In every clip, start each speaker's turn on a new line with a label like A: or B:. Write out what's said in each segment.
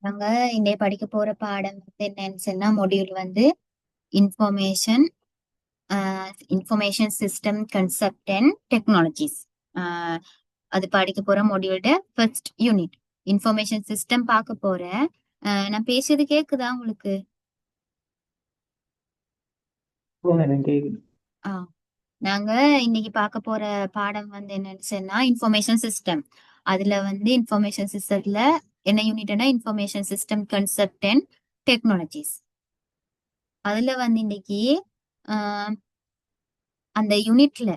A: நாங்க இன்றைய படிக்க போற பாடம் வந்து என்னன்னு சொன்னா மொடியூல் வந்து information information system concept and technologies. அது படிக்க போற மொடியூலோட ஃபர்ஸ்ட் யூனிட் இன்ஃபர்மேஷன் சிஸ்டம் பார்க்க போறேன். நான் பேசுறது கேக்குதா உங்களுக்கு?
B: எனக்கு கேக்குது.
A: ஆ நாங்க இன்னைக்கு பார்க்க போற பாடம் வந்து என்னன்னு சொன்னா இன்ஃபர்மேஷன் சிஸ்டம். அதுல வந்து இன்ஃபர்மேஷன் சிஸ்டத்துல என்ன யூனிட்னா information system concept and technologies. அதுல வந்து இன்னைக்கு ஆஹ் அந்த யூனிட்ல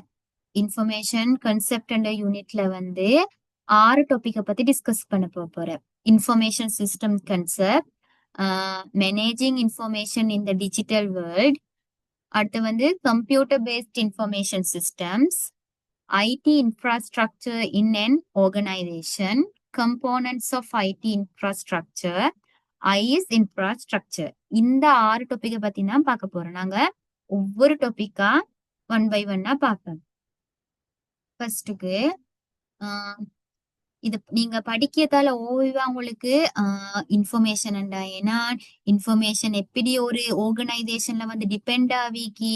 A: இன்ஃபர்மேஷன் கன்செப்ட் என்ற யூனிட்ல வந்து 6 டாபிக்கை பத்தி டிஸ்கஸ் பண்ண போறேன். Information system concept, managing information in the digital world, அடுத்து வந்து computer based information systems, IT infrastructure in an organization, components of IT infrastructure, IS infrastructure. இந்த 6 டாபிக்கை பத்தி தான் பார்க்க போறோம். நாங்க ஒவ்வொரு டாபிக்கா ஒன் பை ஒன்னா பார்ப்போம். ஃபர்ஸ்ட்டுக்கு இது நீங்க படிக்கிறதால ஓய்வா உங்களுக்கு இன்ஃபர்மேஷன் ஏன்னா இன்ஃபர்மேஷன் எப்படி ஒரு ஆர்கனைசேஷன்ல வந்து டிபெண்ட் ஆகிக்கி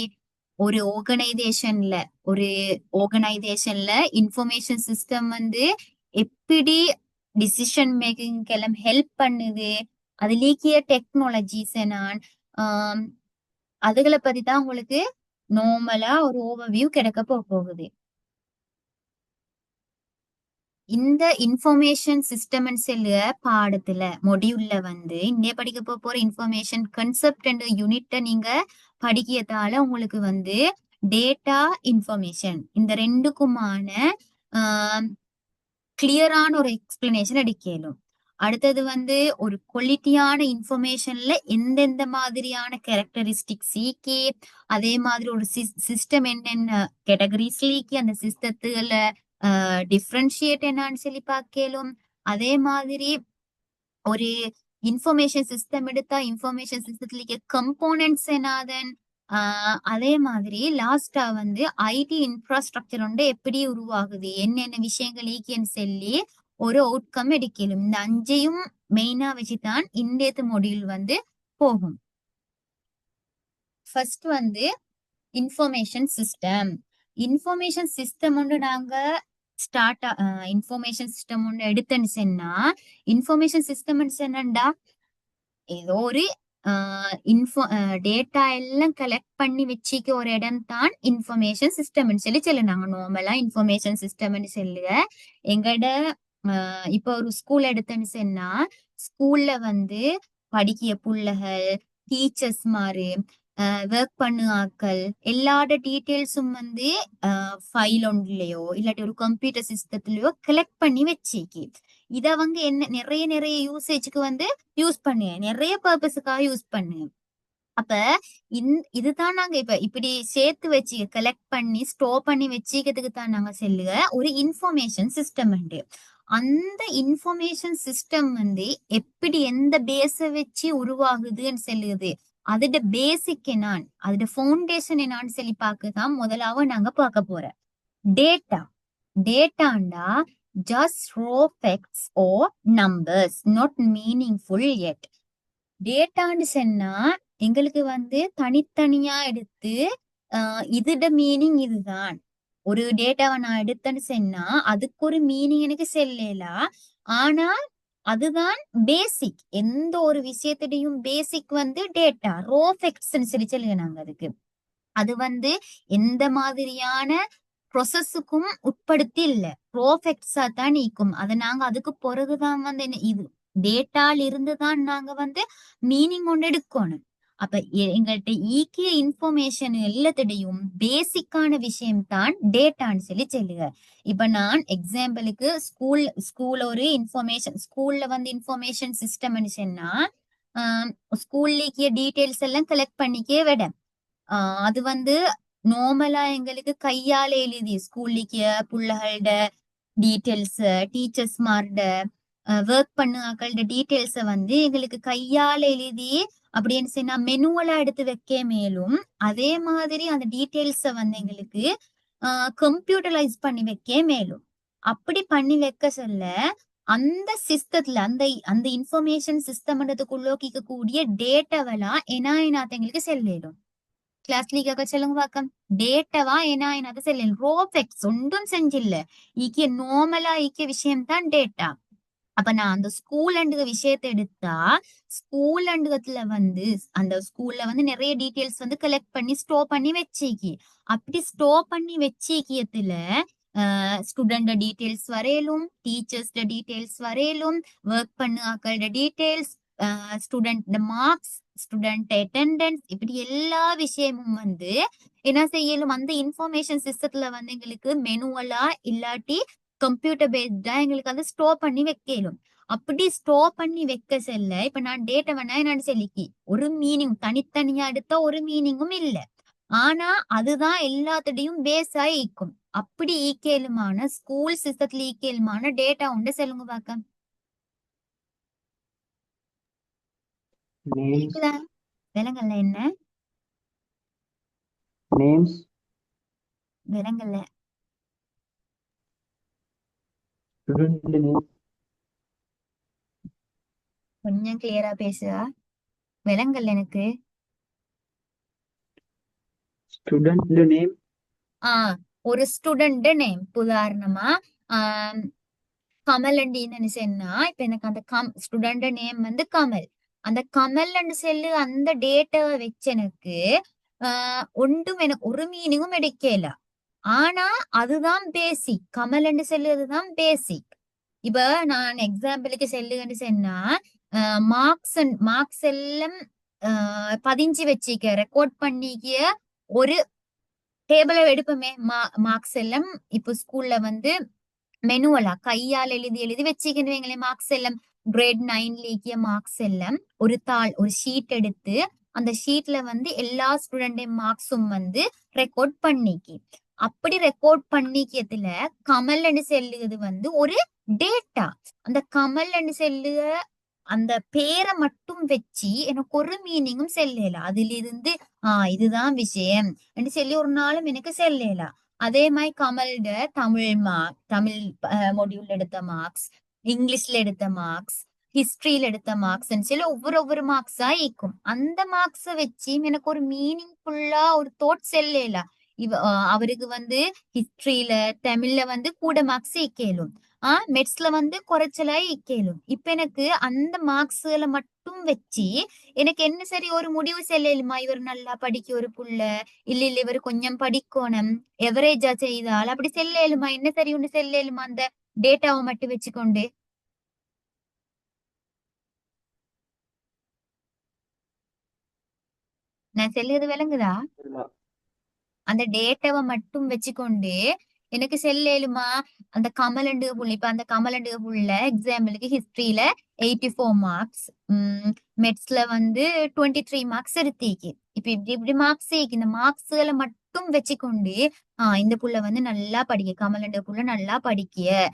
A: ஒரு ஆர்கனைசேஷன்ல இன்ஃபர்மேஷன் சிஸ்டம் வந்து எப்படி டிசிஷன் மேக்கிங் எல்லாம் ஹெல்ப் பண்ணுது, அதுலேக்கிய டெக்னாலஜிஸ் நான் அதுகளை பத்தி தான் உங்களுக்கு நார்மலா ஒரு ஓவர்வியூ கிடைக்க போகுது. இந்த இன்ஃபர்மேஷன் சிஸ்டம் சொல்லுற பாடத்துல மொடியூல்ல வந்து இன்னைய படிக்க போற இன்ஃபர்மேஷன் கன்செப்ட் என்ற யூனிட்ட நீங்க படிக்கிறதால உங்களுக்கு வந்து டேட்டா இன்ஃபர்மேஷன் இந்த ரெண்டுக்குமான கிளியரான ஒரு எக்ஸ்பிளனேஷன் அடிக்கலும். அடுத்தது வந்து ஒரு குவாலிட்டியான இன்ஃபர்மேஷன்ல எந்தெந்த மாதிரியான கேரக்டரிஸ்டிக்ஸ் ஈக்கி, அதே மாதிரி ஒரு சிஸ்டம் என்னென்ன கேட்டகரிஸ் லீக்கி அந்த சிஸ்டத்துல டிஃப்ரென்ஷியேட் என்னான்னு சொல்லி பார்க்கலும். அதே மாதிரி ஒரு இன்ஃபர்மேஷன் சிஸ்டம் எடுத்தா இன்ஃபர்மேஷன் சிஸ்டத்துல கம்போனன்ட்ஸ் என்னாதன், அதே மாதிரி லாஸ்டா வந்து ஐடி இன்ஃப்ராஸ்ட்ரக்சர் வந்து எப்படி உருவாகுது, என்னென்ன விஷயங்கள் ஈக்கின்னு சொல்லி ஒரு அவுட்கம் எடுக்கலும். இந்த அஞ்சையும் மெயினா வச்சுதான் இன்றைய மொடியூல் வந்து போகும். ஃபர்ஸ்ட் வந்து இன்ஃபர்மேஷன் சிஸ்டம். இன்ஃபர்மேஷன் சிஸ்டம் ஒன்று நாங்க இன்ஃபர்மேஷன் சிஸ்டம் ஒன்று எடுத்தேன்னு சொன்னா இன்ஃபர்மேஷன் சிஸ்டம் என்னண்டா ஏதோ ஒரு டேட்டா எல்லாம் கலெக்ட் பண்ணி வச்சுக்க ஒரு இடம் தான் இன்ஃபர்மேஷன் சிஸ்டம்னு சொல்லி நாங்க நார்மலா இன்ஃபர்மேஷன் சிஸ்டம்னு சொல்லுங்க. எங்கட இப்ப ஒரு ஸ்கூல் எடுத்தேன்னு சொன்னா ஸ்கூல்ல வந்து படிக்கிற புள்ளைகள் டீச்சர்ஸ் மாதிரி ஒர்க் பண்ணு ஆக்கள் எல்லாரோட டீட்டெயில்ஸும் வந்து ஃபைல் ஒன்றுலயோ இல்லாட்டி ஒரு கம்ப்யூட்டர் சிஸ்டத்துலயோ கலெக்ட் பண்ணி வச்சுக்கி இத வந்து என்ன நிறைய நிறைய யூசேஜுக்கு வந்து யூஸ் பண்ணு, நிறைய பர்பஸுக்காக யூஸ் பண்ணு. அப்ப இதுதான் நாங்க இப்ப இப்படி சேர்த்து வச்சு கலெக்ட் பண்ணி ஸ்டோர் பண்ணி வச்சுக்கிறதுக்கு தான் நாங்க சொல்லுக ஒரு இன்ஃபர்மேஷன் சிஸ்டம் உண்டு. அந்த இன்ஃபர்மேஷன் சிஸ்டம் வந்து எப்படி எந்த பேஸ வச்சு உருவாகுதுன்னு சொல்லுது, அதோட பேசிக் என்னான் அதோட ஃபவுண்டேஷன் என்னான்னு சொல்லி பார்க்கதான் முதலாவது நாங்க பார்க்க போறோம். டேட்டா. டேட்டாண்டா just raw facts or numbers, not meaningful yet. டேட்டான்னு சொன்னா எங்களுக்கு வந்து தனித்தனியா எடுத்து இதோட மீனிங் இதுதான். ஒரு டேட்டாவை நான் எடுத்தேன்னு சொன்னா அதுக்கு ஒரு மீனிங் எனக்கு செல்லலாம். ஆனா அதுதான் பேசிக். எந்த ஒரு விஷயத்திலையும் பேசிக் வந்து டேட்டா ரோ ஃபேக்ட்ஸ்ன்னு சொல்லி சொல்லுங்க நாங்க அதுக்கு. அது வந்து எந்த மாதிரியான ப்ரொசஸுக்கும் உட்படுத்தி இல்ல, ப்ரோஃபெக்ட்ஸா தான் நீக்கும். அதை நாங்க அதுக்கு பிறகுதான் வந்து என்ன இது டேட்டால இருந்துதான் நாங்க வந்து மீனிங் ஒன்று எடுக்கணும். அப்ப எங்கள்கிட்ட ஈக்கிய இன்ஃபர்மேஷன் எல்லாத்திடையும் பேசிக்கான விஷயம் தான் டேட்டான்னு சொல்லி சொல்லுங்க. இப்ப நான் எக்ஸாம்பிளுக்கு ஸ்கூல்ல ஒரு இன்ஃபர்மேஷன் ஸ்கூல்ல வந்து இன்ஃபர்மேஷன் சிஸ்டம் சொன்னா ஸ்கூல்லேக்கிய டீட்டெயில்ஸ் எல்லாம் கலெக்ட் பண்ணிக்கே விட அது வந்து நார்மலா எங்களுக்கு கையால எழுதி ஸ்கூல்லிக்க புள்ளைகளோட டீட்டெயில்ஸ் டீச்சர்ஸ் மாரோட ஒர்க் பண்ணுங்களோட டீட்டெயில்ஸ வந்து எங்களுக்கு கையால எழுதி அப்படின்னு சொன்னா மெனுவலா எடுத்து வைக்க மேலும் அதே மாதிரி அந்த டீட்டெயில்ஸ வந்து எங்களுக்கு கம்ப்யூட்டரைஸ் பண்ணி வைக்க மேலும் அப்படி பண்ணி வைக்க சொல்ல அந்த சிஸ்டத்துல அந்த அந்த இன்ஃபர்மேஷன் சிஸ்டம்ன்றதுக்குள்ள கூடிய டேட்டாவெல்லாம் எங்களுக்கு செல்லிடும். கிளாஸ்ல கேட்க சொல்லுங்க பாக்கம். டேட்டாவா என்னது செல்லிடும். ரோபெக்ஸ் ஒன்றும் செஞ்சில்ல. ஈக்கிய நார்மலா ஈக்கிய விஷயம் தான் டேட்டா. அப்ப நான் அந்த ஸ்கூல் அண்டுக விஷயத்தை எடுத்தா, ஸ்கூல் அண்டுகத்துல வந்து அந்த ஸ்கூல்ல வந்து நிறைய டீட்டெயில்ஸ் வந்து கலெக்ட் பண்ணி ஸ்டோர் பண்ணி வச்சிக்கி. அப்படி ஸ்டோர் பண்ணி வச்சிக்கியத்துல ஸ்டூடெண்ட் டீட்டெயில்ஸ் வரையலும், டீச்சர்ஸ் டீட்டெயில்ஸ் வரையலும், ஒர்க் பண்ண ஆக்களோட details, student marks, student attendance, இப்படி எல்லா விஷயமும் வந்து என்ன செய்யலும் அந்த இன்ஃபர்மேஷன் சிஸ்டத்துல வந்து எங்களுக்கு மெனுவலா இல்லாட்டி கம்ப்யூட்டர் பேஸ்டா எங்களுக்கு வந்து ஸ்டோர் பண்ணி வைக்கலும். அப்படி ஸ்டோர் பண்ணி வைக்க செல்ல இப்ப நான் டேட்டா வேணா என்னன்னு சொல்லிக்கி ஒரு மீனிங் தனித்தனியா எடுத்தா ஒரு மீனிங்கும் இல்ல. ஆனா அதுதான் எல்லாத்தடையும் பேஸ் ஆகி ஈக்கும். அப்படி ஈக்கேலுமான ஸ்கூல் சிஸ்டத்துல ஈக்கேலுமான டேட்டா உண்டு சொல்லுங்க பாக்க.
B: நேம்ஸ்
A: கேக்குதா? விலங்கல்ல என்ன
B: நேம்ஸ்
A: விலங்கல்ல
B: ஸ்டூடெண்ட் நேம்
A: கொஞ்சம் கிளியரா பேசுவா. விலங்கல்ல எனக்கு.
B: ஸ்டூடெண்ட் நேம்
A: ஒரு ஸ்டூடெண்ட் நேம் உதாரணமா ஆஹ் கமல் என்ன சொன்னா இப்ப எனக்கு அந்த ஸ்டூடெண்ட் நேம் வந்து கமல். அந்த கமல் செல்லு அந்த டேட்டாவை வச்சு எனக்கு ஒன்றும் எனக்கு ஒரு மீனிங்கும் எடுக்கல. ஆனா அதுதான் பேசிக். கமல் செல்லுதான் பேசிக். இப்ப நான் எக்ஸாம்பிளுக்கு செல்லுன்னு சொன்னா மார்க்ஸ் மார்க்ஸ் எல்லாம் பதிஞ்சு வச்சிக்க ரெக்கார்ட் பண்ணிக்கிய ஒரு டேபிள எடுப்போமே. மார்க்ஸ் எல்லாம் இப்போ ஸ்கூல்ல வந்து மெனுவலா கையால் எழுதி எழுதி வச்சுக்கிடுவீங்களே. மார்க்ஸ் எல்லாம் கிரேட் 9 லேக்கிய மார்க்ஸ் எல்லாம் ஒரு தாள் ஒரு ஷீட் எடுத்து அந்த ஷீட்ல வந்து எல்லா ஸ்டூடெண்ட் மார்க்ஸும் வந்து ரெக்கார்ட் பண்ணிக்கி. அப்படி ரெக்கார்ட் பண்ணிக்கிறதுல கமல் செல்லுது வந்து ஒரு டேட்டா. அந்த கமல் செல்லுக அந்த பேரை மட்டும் வச்சு எனக்கு ஒரு மீனிங்கும் செல்லல. அதுல இருந்து இதுதான் விஷயம் என்று சொல்லி ஒரு நாளும் எனக்கு செல்லல. அதே மாதிரி கமல்ட தமிழ் மொடியூல் எடுத்த மார்க்ஸ், இங்கிலீஷ்ல எடுத்த மார்க்ஸ், ஹிஸ்டரியில எடுத்த மார்க்ஸ் சொல்லி ஒவ்வொரு மார்க்ஸா ஈக்கும். அந்த மார்க்ஸ வச்சு எனக்கு ஒரு மீனிங்ஃபுல்லா ஒரு தோட் செல்லல. அவருக்கு வந்து ஹிஸ்டரியில தமிழ்ல வந்து கூட மார்க்ஸ் ஈக்கலும், மெட்ஸ்ல வந்து குறைச்சலா ஈக்கலும். இப்ப எனக்கு அந்த மார்க்ஸ்களை மட்டும் வச்சு எனக்கு என்ன சரி ஒரு முடிவு செல்லலுமா? இவர் நல்லா படிக்க ஒரு புள்ள, இல்ல இவர் கொஞ்சம் படிக்கணும், எவரேஜா செய்தால் அப்படி செல்லலுமா? என்ன சரி ஒண்ணு செல்லலுமா அந்த டேட்டாவை மட்டும் வச்சுக்கொண்டு? நான் செல்லுறது விளங்குதா? அந்த டேட்டாவை மட்டும் வச்சுக்கொண்டு எனக்கு செல்லேலுமா? அந்த கமலண்டுக புள்ள இப்ப அந்த கமலண்டுக புள்ள எக்ஸாம்பிளுக்கு ஹிஸ்டரியில 84 மார்க்ஸ், மெட்ஸ்ல வந்து 23 மார்க்ஸ் எடுத்தீக்கு. இப்ப இப்படி இப்படி மார்க்ஸ் இந்த மார்க்ஸ்களை மட்டும் வச்சுக்கொண்டு இந்த புள்ள வந்து நல்லா படிக்க, கமலண்டுக புள்ள நல்லா படிக்க,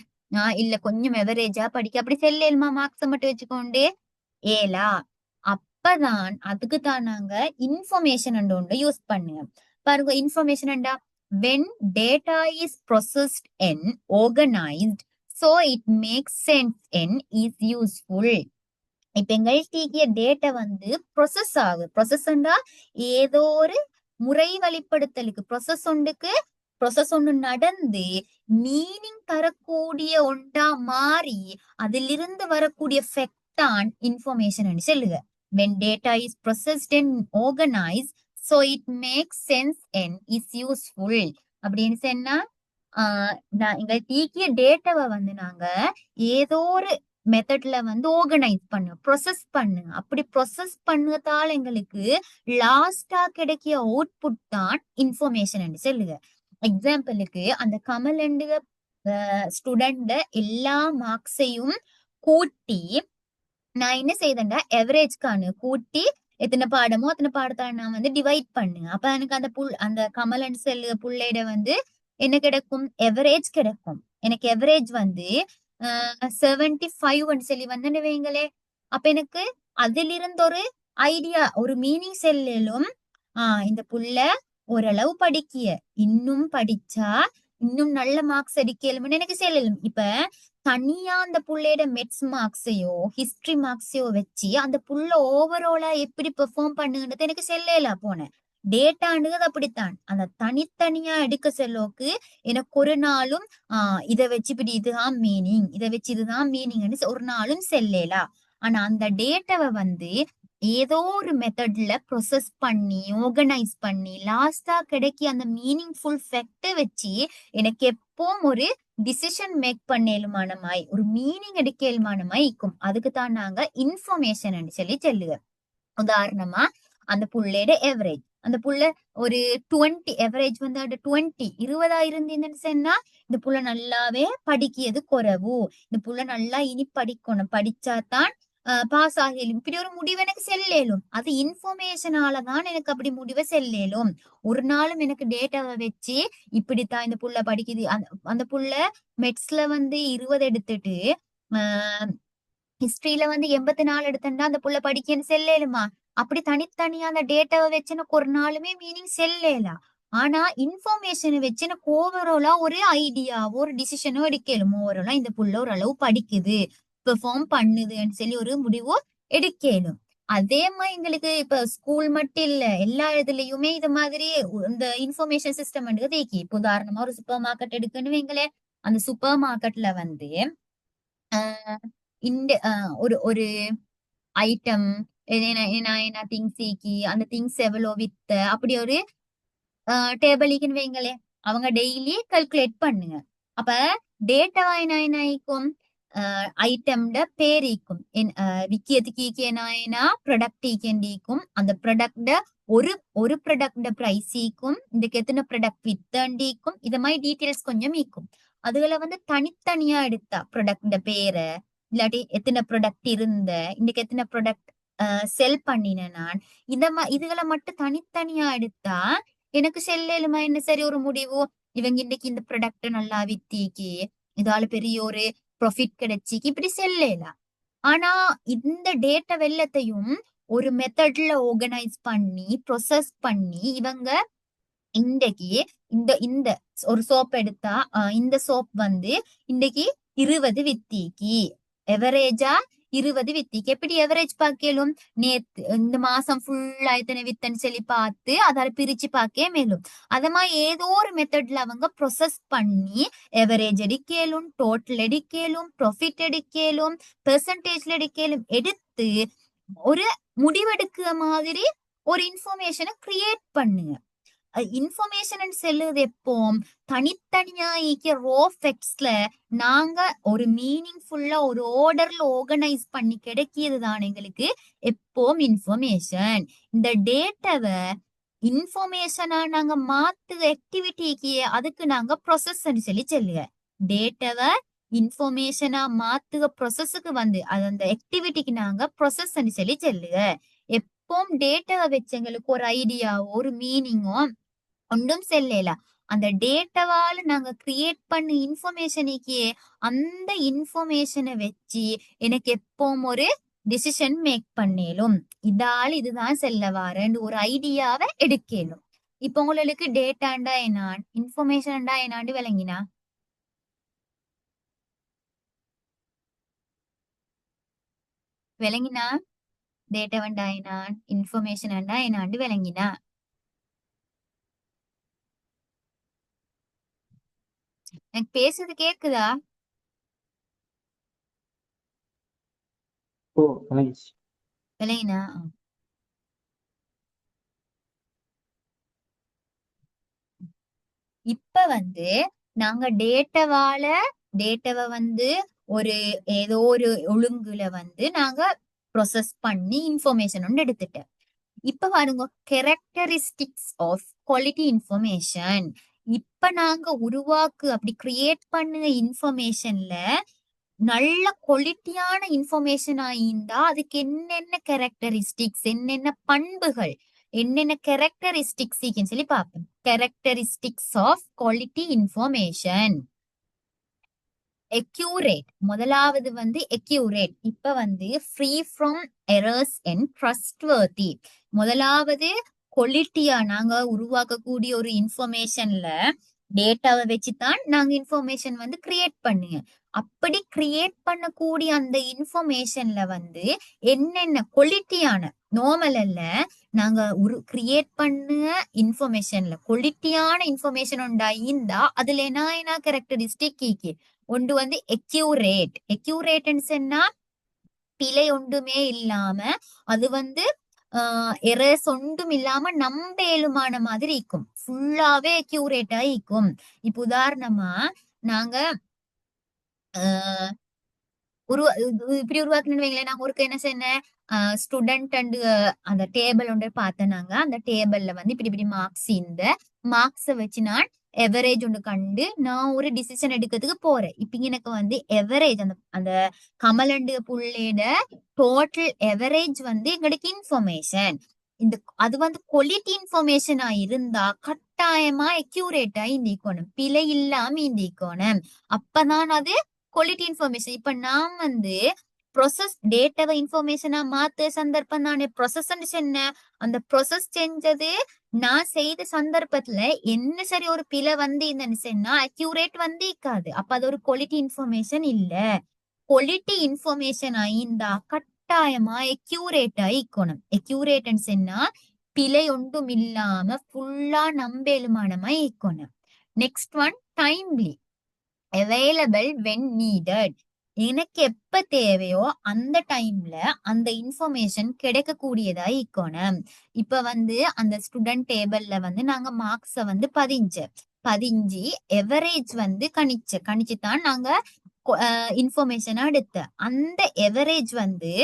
A: இல்ல கொஞ்சம் எவரேஜா படிக்க அப்படி செல்லேலுமா? மார்க்ஸை மட்டும் வச்சுக்கொண்டு ஏலா. அப்பதான் அதுக்குத்தான் நாங்க இன்ஃபர்மேஷன் ஒன்று யூஸ் பண்ணுவோம். பாருங்க information when data is processed and organized so it makes sense and is useful. இப்ப எங்கள்கிட்ட டேட்டா வந்து ப்ரொசஸ் ஆகுது. ப்ரொசஸ்ண்டா ஏதோ ஒரு முறை வழிப்படுத்தலுக்கு ப்ரொசஸ் ஒன்று நடந்து மீனிங் தரக்கூடிய ஒன்றா மாறி அதிலிருந்து வரக்கூடிய ஃபெக்ட் தான் இன்ஃபர்மேஷன் சொல்லுங்க. when data is processed and organized so it makes sense and is useful அப்படின்னு சொன்னா எங்க டீக்கிய டேட்டாவை வந்து நாங்க ஏதோ ஒரு மெத்தட்ல வந்து ஆர்கனைஸ் பண்ணு ப்ரொசஸ் பண்ணு. அப்படி ப்ரொசஸ் பண்ணதால எங்களுக்கு லாஸ்டா கிடைக்கிய அவுட்புட் தான் இன்ஃபர்மேஷன் சொல்லுங்க. எக்ஸாம்பிளுக்கு அந்த கமல் ஸ்டூடெண்ட் எல்லா மார்க்ஸையும் கூட்டி நான் என்ன செய்தேன்டா எவரேஜ்கானு கூட்டி எத்தனை பாடமோ அத்தனை பாடத்தை நான் வந்து டிவைட் பண்ணுங்க. அப்ப எனக்கு அந்த கமலன் செல்லு புள்ளையிட வந்து என்ன கிடைக்கும்? எவரேஜ் கிடைக்கும். எனக்கு எவரேஜ் வந்து 75 சொல்லி வந்து வைங்களே. அப்ப எனக்கு அதிலிருந்து ஒரு ஐடியா ஒரு மீனிங் செல்லும். இந்த புள்ள ஓரளவு படிக்கிய, இன்னும் படிச்சா இன்னும் நல்ல மார்க்ஸ் அடிக்கலும்னு எனக்கு செல்லலும். இப்ப தனியா அந்த புள்ளையோட மெட்ஸ் மார்க்ஸையோ ஹிஸ்டரி மார்க்ஸையோ வச்சு அந்த புள்ள ஓவராலா எப்படி பெர்ஃபார்ம் பண்ணுன்றது எனக்கு செல்லையில போனேன். டேட்டாண்டுறது அப்படித்தான். அந்த தனித்தனியா எடுக்க செல்லோக்கு எனக்கு ஒரு நாளும் இதை வச்சு இப்படி இதுதான் மீனிங், இதை வச்சு இதுதான் மீனிங்னு ஒரு நாளும் செல்லேலா. ஆனா அந்த டேட்டாவை வந்து ஏதோ ஒரு மெத்தட்ல ப்ரொசஸ் பண்ணி ஆர்கனைஸ் பண்ணி லாஸ்டா கிடைக்கி அந்த மீனிங்ஃபுல் ஃபேக்டை வச்சு எனக்கு எப்பவும் ஒரு டிசிஷன் மேக் பண்ணேலுமானமாய் ஒரு மீனிங் எடுக்கலுமானமாய் இருக்கும். அதுக்கு தான் நாங்க இன்ஃபர்மேஷன் சொல்லி சொல்லுங்க. உதாரணமா அந்த புள்ளையோட எவரேஜ், அந்த புள்ள ஒரு 20 எவரேஜ் வந்து 20 20 இருந்தீங்கன்னு சொன்னா இந்த புள்ள நல்லாவே படிக்கிறது குறைவு, இந்த புள்ள நல்லா இனி படிக்கணும், படிச்சாதான் பாஸ் ஆகலும், இப்படி ஒரு முடிவு எனக்கு செல்லேலும். அது இன்ஃபர்மேஷனாலதான் எனக்கு அப்படி முடிவை செல்லேலும். ஒரு நாளும் எனக்கு டேட்டாவை வச்சு இப்படித்தான் இந்த புள்ள படிக்குது. அந்த புள்ள மெட்ஸ்ல வந்து 20 எடுத்துட்டு ஹிஸ்டரியில வந்து 84 எடுத்தா அந்த புள்ள படிக்கன்னு செல்லேலுமா? அப்படி தனித்தனியா அந்த டேட்டாவை வச்சு எனக்கு ஒரு நாளுமே மீனிங் செல்லேலா. ஆனா இன்ஃபர்மேஷனை வச்சு எனக்கு ஓவராலா ஒரு ஐடியாவோ ஒரு டிசிஷனோ எடுக்கலும். ஓவராலா இந்த புள்ள ஓரளவு படிக்குது, பெர்ஃபார்ம் பண்ணுதுன்னு சொல்லி ஒரு முடிவோ எடுக்கலும். அதே மாதிரி எங்களுக்கு இப்ப ஸ்கூல் மட்டும் இல்ல, எல்லா இதுலயுமே இது மாதிரி இந்த இன்ஃபர்மேஷன் சிஸ்டம் தேக்கி. இப்ப உதாரணமா ஒரு சூப்பர் மார்க்கெட் எடுக்குன்னு வைங்களே, அந்த சூப்பர் மார்க்கெட்ல வந்து இந்த ஒரு ஒரு ஐட்டம் என்ன திங்ஸ் ஈக்கி அந்த திங்ஸ் எவ்வளவு வித்த அப்படி ஒரு டேபிளிக்குன்னு வைங்களே, அவங்க டெய்லி கல்குலேட் பண்ணுங்க. அப்ப டேட்டா என்ன ஆயிக்கும், ஐட்டம்ட பேர் ஈக்கும், விக்கியத்துக்கு ஈக்கியனா ப்ரொடக்ட் ஈக்கும், அந்த ப்ரொடக்ட ஒரு ப்ரொடக்ட பிரைஸ் ஈக்கும், இதுக்கு எத்தனை ப்ரொடக்ட் வித்தண்டிக்கும், இத மாதிரி டீட்டெயில்ஸ் கொஞ்சம் ஈக்கும். அதுகளை வந்து தனித்தனியா எடுத்தா ப்ரொடக்ட பேரை, இல்லாட்டி எத்தனை ப்ரொடக்ட் இருந்த, இன்னைக்கு எத்தனை ப்ரொடக்ட் செல் பண்ணினேன் நான், இதுகளை மட்டும் தனித்தனியா எடுத்தா எனக்கு செல்லுமா என்ன சரி ஒரு முடிவு, இவங்க இன்னைக்கு இந்த ப்ராடக்ட் நல்லா வித்திக்கு, இதால பெரிய ஒரு ப்ராஃபிட் கிடைச்சிக்கு, இப்படி செல்லலாம். ஆனா இந்த டேட்டா வெள்ளத்தையும் ஒரு மெத்தட்ல ஆர்கனைஸ் பண்ணி ப்ரொசஸ் பண்ணி இவங்க இன்றைக்கு இந்த இந்த ஒரு சோப் எடுத்தா இந்த சோப் வந்து இன்னைக்கு 20 வித்திக்கு, எவரேஜா 20 வித்திக்கு. எப்படி எவரேஜ் பார்க்கலும், நேத்து இந்த மாசம் ஃபுல்லா எத்தனை வித்தன்னு சொல்லி பார்த்து அதால பிரிச்சு பார்க்க மேலும். அத மாதிரி ஏதோ ஒரு மெத்தட்ல அவங்க ப்ரொசஸ் பண்ணி எவரேஜ் எடுக்கலும், டோட்டல் எடுக்கலும், ப்ராஃபிட் எடுக்கலும், பெர்சன்டேஜ்ல எடுக்கலும், எடுத்து ஒரு முடிவெடுக்கிற மாதிரி ஒரு இன்ஃபர்மேஷனை கிரியேட் பண்ணுங்க. இன்ஃபர்மேஷன் செல்லுது எப்போ தனித்தனியா ரோ ஃபேக்ட்ஸ்ல நாங்க ஒரு மீனிங்ஃபுல்லா ஒரு ஆர்டர்ல ஆர்கனைஸ் பண்ணி கிடைக்கிது தான் எங்களுக்கு எப்பவும் இன்ஃபர்மேஷன். இந்த டேட்டாவை இன்ஃபர்மேஷனா நாங்க மாத்து ஆக்டிவிட்டிக்கு அதுக்கு நாங்க ப்ரொசஸ் சொல்லி சொல்லுங்க. டேட்டாவை இன்ஃபர்மேஷனா மாத்துக ப்ரொசஸுக்கு வந்து அது அந்த ஆக்டிவிட்டிக்கு நாங்க ப்ரொசஸ் சொல்லி சொல்லுங்க. எப்பவும் டேட்டாவை வச்சு எங்களுக்கு ஒரு ஐடியாவோ ஒரு மீனிங்கோ ஒன்றும் செல்லேல. அந்த டேட்டாவால நாங்க கிரியேட் பண்ண இன்ஃபர்மேஷனுக்கே அந்த இன்ஃபர்மேஷனை வச்சு எனக்கு எப்பவும் ஒரு டிசிஷன் மேக் பண்ணேலும், இதால் இதுதான் செல்ல வாரேன்னு ஒரு ஐடியாவை எடுக்கலும். இப்ப உங்களுக்கு டேட்டாண்டா என்னான் இன்ஃபர்மேஷன்டா என்னாண்டு விளங்கினா விளங்கினா டேட்டா வண்டா என்னான் இன்ஃபர்மேஷன் என்னாண்டு விளங்கினா? எனக்கு பேசுறது கேக்குதா?
B: Oh nice.
A: விளங்கினா? இப்ப வந்து நாங்க டேட்டாவை வந்து ஒரு ஏதோ ஒரு ஒழுங்குல வந்து நாங்க ப்ரொசஸ் பண்ணி இன்ஃபர்மேஷன் ஒன்று எடுத்துட்டேன். இப்ப பாருங்க, கேரக்டரிஸ்டிக்ஸ் ஆஃப் குவாலிட்டி இன்ஃபர்மேஷன். இப்ப நாங்க அப்படி கிரியேட் பண்ணுங்க இன்ஃபர்மேஷன்ல நல்ல குவாலிட்டியான இன்ஃபர்மேஷன் ஆயிருந்தா அதுக்கு என்னென்ன கேரக்டரிஸ்டிக்ஸ், என்னென்ன பண்புகள், என்னென்ன கேரக்டரிஸ்டிக்ஸ் சொல்லி பார்ப்போம். Characteristics of quality information. Accurate, முதலாவது வந்து எக்யூரேட். இப்ப வந்து free from errors and trustworthy. முதலாவது குவாலிட்டியா நாங்க உருவாக்கக்கூடிய ஒரு இன்ஃபர்மேஷன்ல டேட்டாவை வச்சுதான் நாங்க இன்ஃபர்மேஷன் வந்து கிரியேட் பண்ணுங்க. அப்படி கிரியேட் பண்ணக்கூடிய அந்த இன்ஃபர்மேஷன்ல வந்து என்னென்ன குவாலிட்டியான நார்மல் அல்ல, நாங்க ஒரு கிரியேட் பண்ண இன்ஃபர்மேஷன்ல குவாலிட்டியான இன்ஃபர்மேஷன் உண்டாயிருந்தா அதுல என்ன கேரக்டரிஸ்டிக் ஒன்று வந்து எக்யூரேட்னு சொன்னா பிழை ஒன்றுமே இல்லாம அது வந்து எரர்ஸ் ஒன்றும் இல்லாம நம்பேலுமான மாதிரி இருக்கும், ஃபுல்லாவே அக்யூரேட்டா இருக்கும். இப்ப உதாரணமா நாங்க இப்படி உருவாக்கணும்னு வைங்களேன். நாங்க ஒருக்கு என்ன செய்யணும், ஸ்டூடெண்ட் அண்ட் அந்த டேபிள் ஒன்று பார்த்தேன். நாங்க அந்த டேபிள்ல வந்து இப்படி இப்படி மார்க்ஸ் இந்த மார்க்ஸை வச்சு நான் எவரேஜ் ஒன்று கண்டு நான் ஒரு டிசிஷன் எடுக்கிறதுக்கு போறேன். இப்ப எனக்கு வந்து எவரேஜ் அந்த அந்த கமலண்டு புள்ளையோட டோட்டல் எவரேஜ் வந்து எங்களுக்கு இன்ஃபர்மேஷன். இந்த அது வந்து குவாலிட்டி இன்ஃபர்மேஷனா இருந்தா கட்டாயமா அக்யூரேட்டா இந்திக்கணும், பிழை இல்லாம இந்திக்கணும். அப்பதான் அது குவாலிட்டி இன்ஃபர்மேஷன். இப்ப நான் வந்து ப்ரொசஸ் டேட்டாவை இன்ஃபர்மேஷனா மாத்த சந்தர்ப்பம் தானே ப்ரொசஸ் என்ன. அந்த ப்ரொசஸ் செஞ்சது நான் செய்த சந்தர்ப்பத்துல என்ன சரி ஒரு பிழை வந்து சொன்னா அக்யூரேட் வந்து இருக்காது. அப்ப அது ஒரு குவாலிட்டி இன்ஃபர்மேஷன் இல்ல. குவாலிட்டி இன்ஃபர்மேஷன் ஆயிருந்தா கட்டாயமா அக்யூரேட்டா இருக்கணும். அக்யூரேட்னு சொன்னா பிழை ஒன்றும் இல்லாம ஃபுல்லா நம்பேலுமானமா இருக்கணும். Next one timely, available when needed. எனக்கு எப்ப தேவையோ அந்த டைம்ல அந்த இன்ஃபர்மேஷன் கிடைக்கக்கூடியதா இருக்கணும். இப்ப வந்து அந்த ஸ்டூடெண்ட் டேபிள்ல வந்து நாங்க மார்க்ஸ வந்து பதிஞ்சு எவரேஜ் வந்து கணிச்சுதான் நாங்க இன்ஃபர்மேஷன் எடுத்த அந்த எவரேஜ் வந்து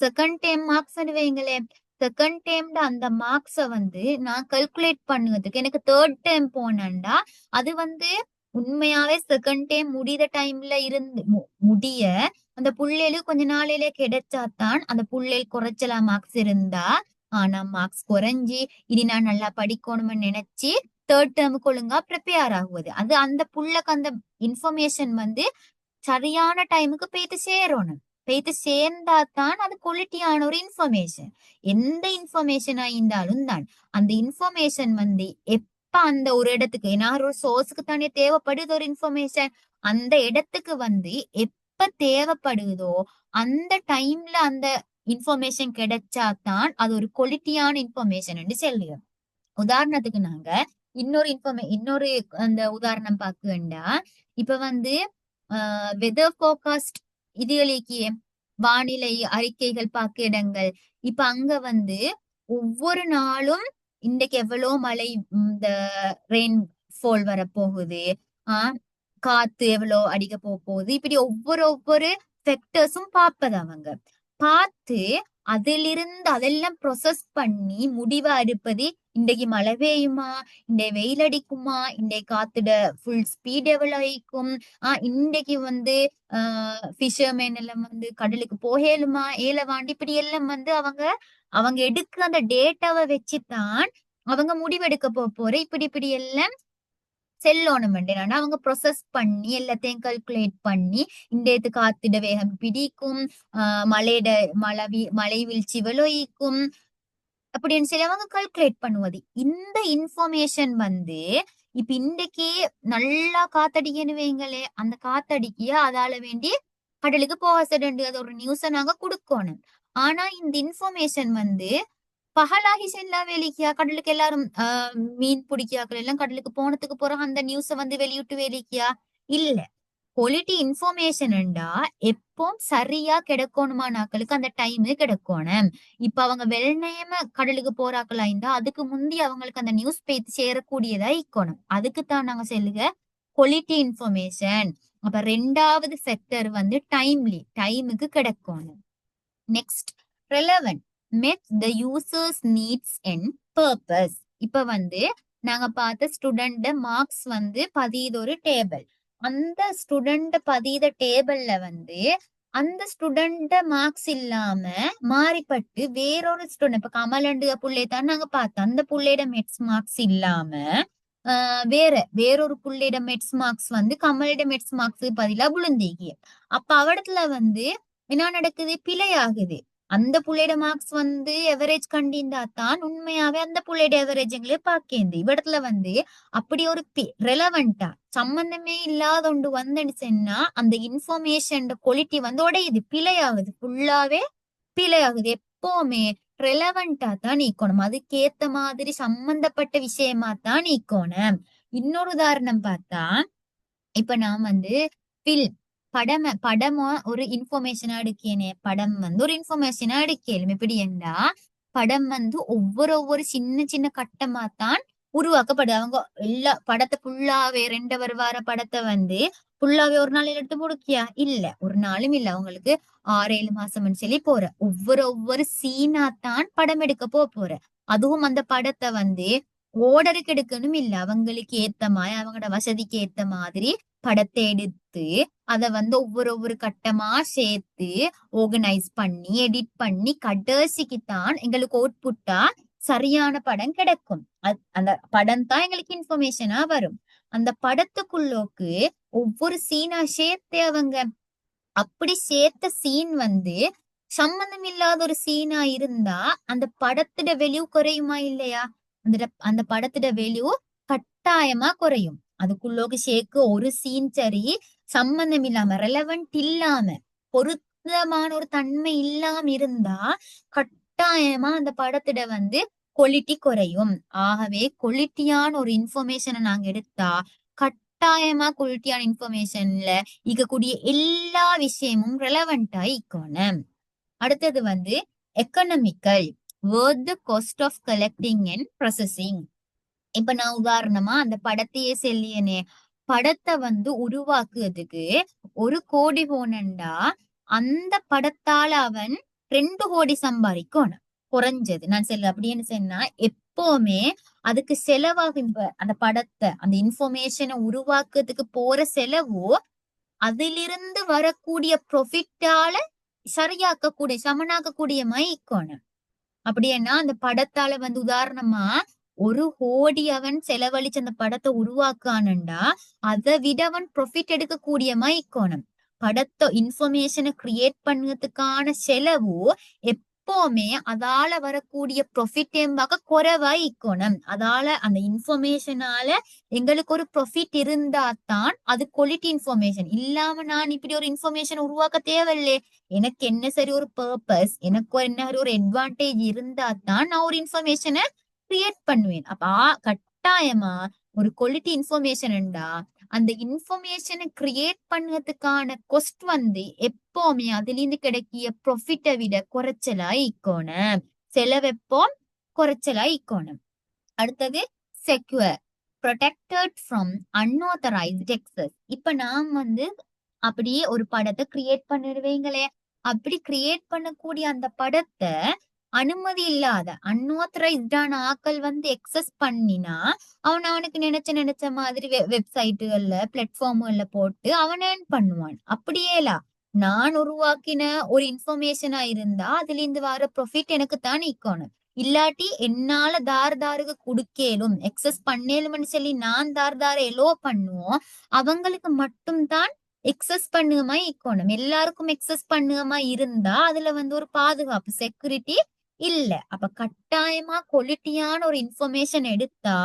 A: செகண்ட் டைம் மார்க்ஸ் வைங்களேன். செகண்ட் டைம்ல அந்த மார்க்ஸ வந்து நான் கல்குலேட் பண்ணுறதுக்கு எனக்கு தேர்ட் டைம் போனேன்டா அது வந்து உண்மையாவே செகண்ட் டைம் முடித டைம்ல இருந்து முடிய அந்த புள்ளையில கொஞ்ச நாளையில கிடைச்சாதான் அந்த புள்ளையில் குறைச்சலா மார்க்ஸ் இருந்தா, ஆனா மார்க்ஸ் குறைஞ்சி இனி நான் நல்லா படிக்கணும்னு நினைச்சு தேர்ட் டேர்முக்கு ஒழுங்கா ப்ரிப்பேர் ஆகுவது. அது அந்த புள்ளைக்கு அந்த இன்ஃபர்மேஷன் வந்து சரியான டைமுக்கு போயிட்டு சேரணும். போயிட்டு சேர்ந்தா தான் அது குவாலிட்டியான ஒரு இன்ஃபர்மேஷன். எந்த இன்ஃபர்மேஷனா இருந்தாலும் தான் அந்த இன்ஃபர்மேஷன் வந்து எப்ப அந்த ஒரு இடத்துக்கு ஏன்னா ஒரு சோர்ஸுக்கு தானே தேவைப்படுது ஒரு இன்ஃபர்மேஷன். அந்த இடத்துக்கு வந்து எப்ப தேவைப்படுதோ அந்த டைம்ல அந்த இன்ஃபர்மேஷன் கிடைச்சாதான் அது ஒரு குவாலிட்டியான இன்ஃபர்மேஷன் சொல்லுவோம். உதாரணத்துக்கு நாங்க இன்னொரு அந்த உதாரணம் பார்க்க வேண்டாம். இப்ப வந்து வெதர் போர்காஸ்ட் இதுகளுக்கு வானிலை அறிக்கைகள் பார்க்க இடங்கள். இப்ப அங்க வந்து ஒவ்வொரு நாளும் இன்றைக்கு எவ்வளவு மழை, இந்த ரெயின் ஃபால் வரப்போகுது, காத்து எவ்வளவு அடிக்க போகுது, இப்படி ஒவ்வொரு ஃபெக்டர்ஸும் பார்ப்பது அவங்க பார்த்து அதிலிருந்து அதெல்லாம் ப்ரொசஸ் பண்ணி முடிவா இருப்பது இன்றைக்கு மழை பெய்யுமா, இன்றைய வெயில் அடிக்குமா, இன்றைய காத்துட ஃபுல் ஸ்பீட் எவ்வளவு ஆயிக்கும், இன்றைக்கு வந்து ஃபிஷர்மேன் எல்லாம் வந்து கடலுக்கு போகலுமா ஏலவாண்டி, இப்படி எல்லாம் வந்து அவங்க எடுக்கிற அந்த டேட்டாவை வச்சுதான் அவங்க முடிவெடுக்க போற. இப்படி எல்லாம் செல்லோணும் அவங்க ப்ரொசஸ் பண்ணி எல்லாத்தையும் கல்குலேட் பண்ணி இந்த காத்திட வேகம் பிடிக்கும், மழை வீழ்ச்சி இவ்வளோக்கும் அப்படின்னு சொல்லி அவங்க கல்குலேட் பண்ணுவது. இந்த இன்ஃபர்மேஷன் வந்து இப்ப இன்றைக்கு நல்லா காத்தடிக்கன்னு வைங்களே, அந்த காத்தடிக்கிய அதால வேண்டி கடலுக்கு போக அது ஒரு நியூஸ நாங்க கொடுக்கணும். ஆனா இந்த இன்ஃபர்மேஷன் வந்து பகலாகி செல்லா வேலைக்கியா கடலுக்கு எல்லாரும் மீன் பிடிக்காக்கள் எல்லாம் கடலுக்கு போனதுக்கு போறோம் அந்த நியூஸ வந்து வெளியிட்டு வேலைக்கியா இல்ல. குவாலிட்டி இன்ஃபர்மேஷன்டா எப்போ சரியா கிடைக்கணுமா நாக்களுக்கு அந்த டைம் கிடைக்கணும். இப்ப அவங்க வெள்ளையம கடலுக்கு போறாக்களா இருந்தா அதுக்கு முந்தி அவங்களுக்கு அந்த நியூஸ் பேத்து சேரக்கூடியதா இருக்கணும். அதுக்குத்தான் நாங்க சொல்லுங்க குவாலிட்டி இன்ஃபர்மேஷன். அப்ப ரெண்டாவது செக்டர் வந்து டைமுக்கு கிடைக்கணும். Next relevant, met the users needs and purpose. இப்ப வந்து நாங்க பார்த்த ஸ்டூடெண்ட் மார்க்ஸ் வந்து பதியது ஒரு டேபிள். அந்த ஸ்டூடெண்ட் பதியத டேபிள்ல வந்து அந்த ஸ்டூடெண்ட் மார்க்ஸ் இல்லாம மாறிப்பட்டு வேறொரு ஸ்டூடெண்ட் இப்ப கமலண்டு புள்ளை தான் நாங்க பார்த்தோம். அந்த புள்ளையோட மெட்ஸ் மார்க்ஸ் இல்லாம வேறொரு புள்ளையோட மெட்ஸ் மார்க்ஸ் வந்து கமலோட மெட்ஸ் மார்க்ஸ் பதிலா விழுந்தீங்க. அப்ப அவடத்துல வந்து என்ன நடக்குது, பிழை ஆகுது. அந்த புள்ளையோட மார்க்ஸ் வந்து எவரேஜ் கண்டிந்தா தான் உண்மையாவே அந்த புள்ளையோட எவரேஜ் எங்களே பாக்கேந்து. இவ்விடத்துல வந்து அப்படி ஒரு ரெலவெண்டா சம்பந்தமே இல்லாத ஒன்று வந்துன்னு சொன்னா அந்த இன்ஃபர்மேஷன் குவாலிட்டி வந்து உடையுது, பிழையாகுது, ஃபுல்லாவே பிழையாகுது. எப்பவுமே ரெலவெண்டா தான் நீக்கணும், அதுக்கேத்த மாதிரி சம்பந்தப்பட்ட விஷயமா தான் நீக்கணும். இன்னொரு உதாரணம் பார்த்தா, இப்ப நான் வந்து பில் படமா ஒரு இன்ஃபர்மேஷனா எடுக்கேனே, படம் வந்து ஒரு இன்ஃபர்மேஷனா எடுக்கலும் எப்படி என்றா, படம் வந்து ஒவ்வொரு சின்ன சின்ன கட்டமா தான் உருவாக்கப்படுது. அவங்க எல்லா படத்தை ஃபுல்லாவே 2 வார படத்தை வந்து ஃபுல்லாவே ஒரு நாள் எடுத்து முடிக்கியா இல்ல, ஒரு நாளும் இல்ல. அவங்களுக்கு 6-7 மாசம்னு சொல்லி போற ஒவ்வொரு சீனா தான் படம் எடுக்க போற. அதுவும் அந்த படத்தை வந்து ஓர்டருக்கு எடுக்கணும் இல்ல, அவங்களுக்கு ஏத்த மாதிரி அவங்களோட வசதிக்கு ஏத்த மாதிரி படத்தை எடுத்து அத வந்து ஒவ்வொரு கட்டமா சேர்த்து ஆர்கனைஸ் பண்ணி எடிட் பண்ணி கடைசிக்கு தான் எங்களுக்கு அவுட்புட்டா சரியான படம் கிடைக்கும். அந்த படம் தான் எங்களுக்கு இன்ஃபர்மேஷனா வரும். அந்த படத்துக்குள்ளோக்கு ஒவ்வொரு சீனா சேர்த்து அவங்க அப்படி சேர்த்த சீன் வந்து சம்பந்தம் இல்லாத ஒரு சீனா இருந்தா அந்த படத்தோட வெளியூ குறையுமா இல்லையா? அந்த படத்தோட வெளியூ கட்டாயமா குறையும். அதுக்குள்ளோக்கு சேர்க்க ஒரு சீன் சரி சம்பந்தம் இல்லாம ரெலவெண்ட் இல்லாம பொருத்தமான ஒரு தன்மை இல்லாம இருந்தா கட்டாயமா அந்த படத்தோட வந்து குவாலிட்டி குறையும். ஆகவே குவாலிட்டியான ஒரு இன்ஃபர்மேஷனை நாங்க எடுத்தா கட்டாயமா குவாலிட்டியான இன்ஃபர்மேஷன்ல இருக்கக்கூடிய எல்லா விஷயமும் ரெலவெண்டா இருக்கணும். அடுத்தது வந்து economical, worth the cost of collecting and processing. இப்ப நான் உதாரணமா அந்த படத்தையே சொல்லியனே, படத்தை வந்து உருவாக்குறதுக்கு 1 கோடி போனண்டா அந்த படத்தால அவன் 2 கோடி சம்பாதிக்கணும் குறைஞ்சது. நான் சொல்ல அப்படின்னு சொன்னா எப்பவுமே அதுக்கு செலவாகும். இப்ப அந்த படத்தை அந்த இன்ஃபர்மேஷனை உருவாக்குறதுக்கு போற செலவு அதிலிருந்து வரக்கூடிய ப்ரொஃபிட்டால சரியாக்கக்கூடிய சமனாக்கக்கூடிய மைக்கோணும். அப்படின்னா அந்த படத்தால வந்து உதாரணமா 1 கோடி அவன் செலவழிச்சு அந்த படத்தை உருவாக்கானுண்டா அதை விட அவன் ப்ரொஃபிட் எடுக்கக்கூடிய மைக்கோணும். படத்தை இன்ஃபர்மேஷனை கிரியேட் பண்ணதுக்கான செலவு எப்பவுமே அதால வரக்கூடிய ப்ரொஃபிட் எம்பாக குறைவாயிக்கணும். அதால அந்த இன்ஃபர்மேஷனால எங்களுக்கு ஒரு ப்ரொஃபிட் இருந்தா தான் அது குவாலிட்டி இன்ஃபர்மேஷன். இல்லாம நான் இப்படி ஒரு இன்ஃபர்மேஷன் உருவாக்க தேவையில்லை, எனக்கு என்ன சரி ஒரு பர்பஸ், எனக்கு என்ன ஒரு அட்வான்டேஜ் இருந்தா தான் நான் ஒரு இன்ஃபர்மேஷனை கிரியேட் பண்ணுவேன். அப்ப கட்டாயமா ஒரு குவாலிட்டி இன்ஃபர்மேஷன்டா அந்த இன்ஃபர்மேஷனை கிரியேட் பண்ணதுக்கான கொஸ்ட் வந்து எப்பவுமே அதுல இருந்து கிடைக்கிய ப்ரொஃபிட்டை விட குறைச்சலா இக்கோணும். செலவெப்போ குறைச்சலா இக்கோணும். அடுத்தது secure, protected from unauthorized access. இப்ப நாம் வந்து அப்படியே ஒரு படத்தை கிரியேட் பண்ணிடுவீங்களே, அப்படி கிரியேட் பண்ணக்கூடிய அந்த படத்தை அனுமதி இல்லாத அன்ஆத்தரைஸ்டான ஆக்கள் வந்து எக்ஸஸ் பண்ணினா அவனுக்கு நினைச்ச மாதிரி வெப்சைட்டுகள்ல பிளாட்ஃபார்ம்கள்ல போட்டு அவன் ஏர்ன் பண்ணுவான். அப்படியேலா நான் உருவாக்கின ஒரு இன்ஃபர்மேஷனா இருந்தா அதுல இருந்து வர ப்ரொஃபிட் எனக்கு தான் நிக்கணும். இல்லாட்டி என்னால தாருக்கு குடுக்கலும் எக்ஸஸ் பண்ணேலும்னு சொல்லி நான் தார எலோ பண்ணுவோம். அவங்களுக்கு மட்டும் தான் எக்ஸஸ் பண்ணுகமா இக்கணும். எல்லாருக்கும் எக்ஸஸ் பண்ணுகமா இருந்தா அதுல வந்து ஒரு பாதுகாப்பு செக்யூரிட்டி இல்ல. அப்ப கட்டாயமா குவாலிட்டியான ஒரு இன்ஃபர்மேஷன் எடுத்தா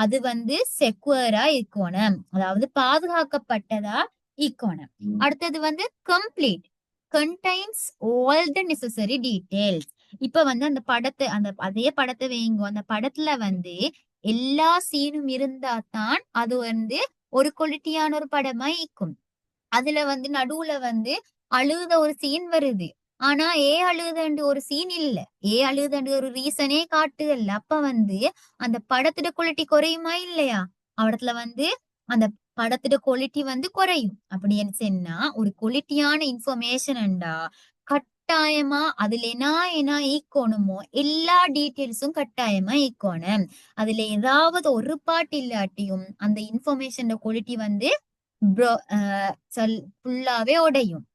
A: அது வந்து செக்யூரா இருக்கணும், அதாவது பாதுகாக்கப்பட்டதா இருக்கணும். அடுத்தது வந்து complete, contains all the necessary details. இப்ப வந்து அந்த படத்தை அதே படத்தை வைங்க, அந்த படத்துல வந்து எல்லா சீனும் இருந்தா தான் அது வந்து ஒரு குவாலிட்டியான ஒரு படமா இருக்கும். அதுல வந்து நடுவுல வந்து அழுத ஒரு சீன் வருது, ஆனா அழுகுதண்டு ஒரு சீன் இல்ல, அழுகுதண்டு ஒரு ரீசனே காட்டுகல்ல. அப்ப வந்து அந்த படத்தோட குவாலிட்டி குறையுமா இல்லையா? அவடத்துல வந்து அந்த படத்தோட குவாலிட்டி வந்து குறையும். அப்படின்னு சொன்னா ஒரு குவாலிட்டியான இன்ஃபர்மேஷன்டா கட்டாயமா அதுல என்ன ஈக்கணுமோ எல்லா டீட்டெயில்ஸும் கட்டாயமா ஈக்கணும். அதுல ஏதாவது ஒரு பாட்டு இல்லாட்டியும் அந்த இன்ஃபர்மேஷன் குவாலிட்டி வந்து ஃபுல்லாவே உடையும்.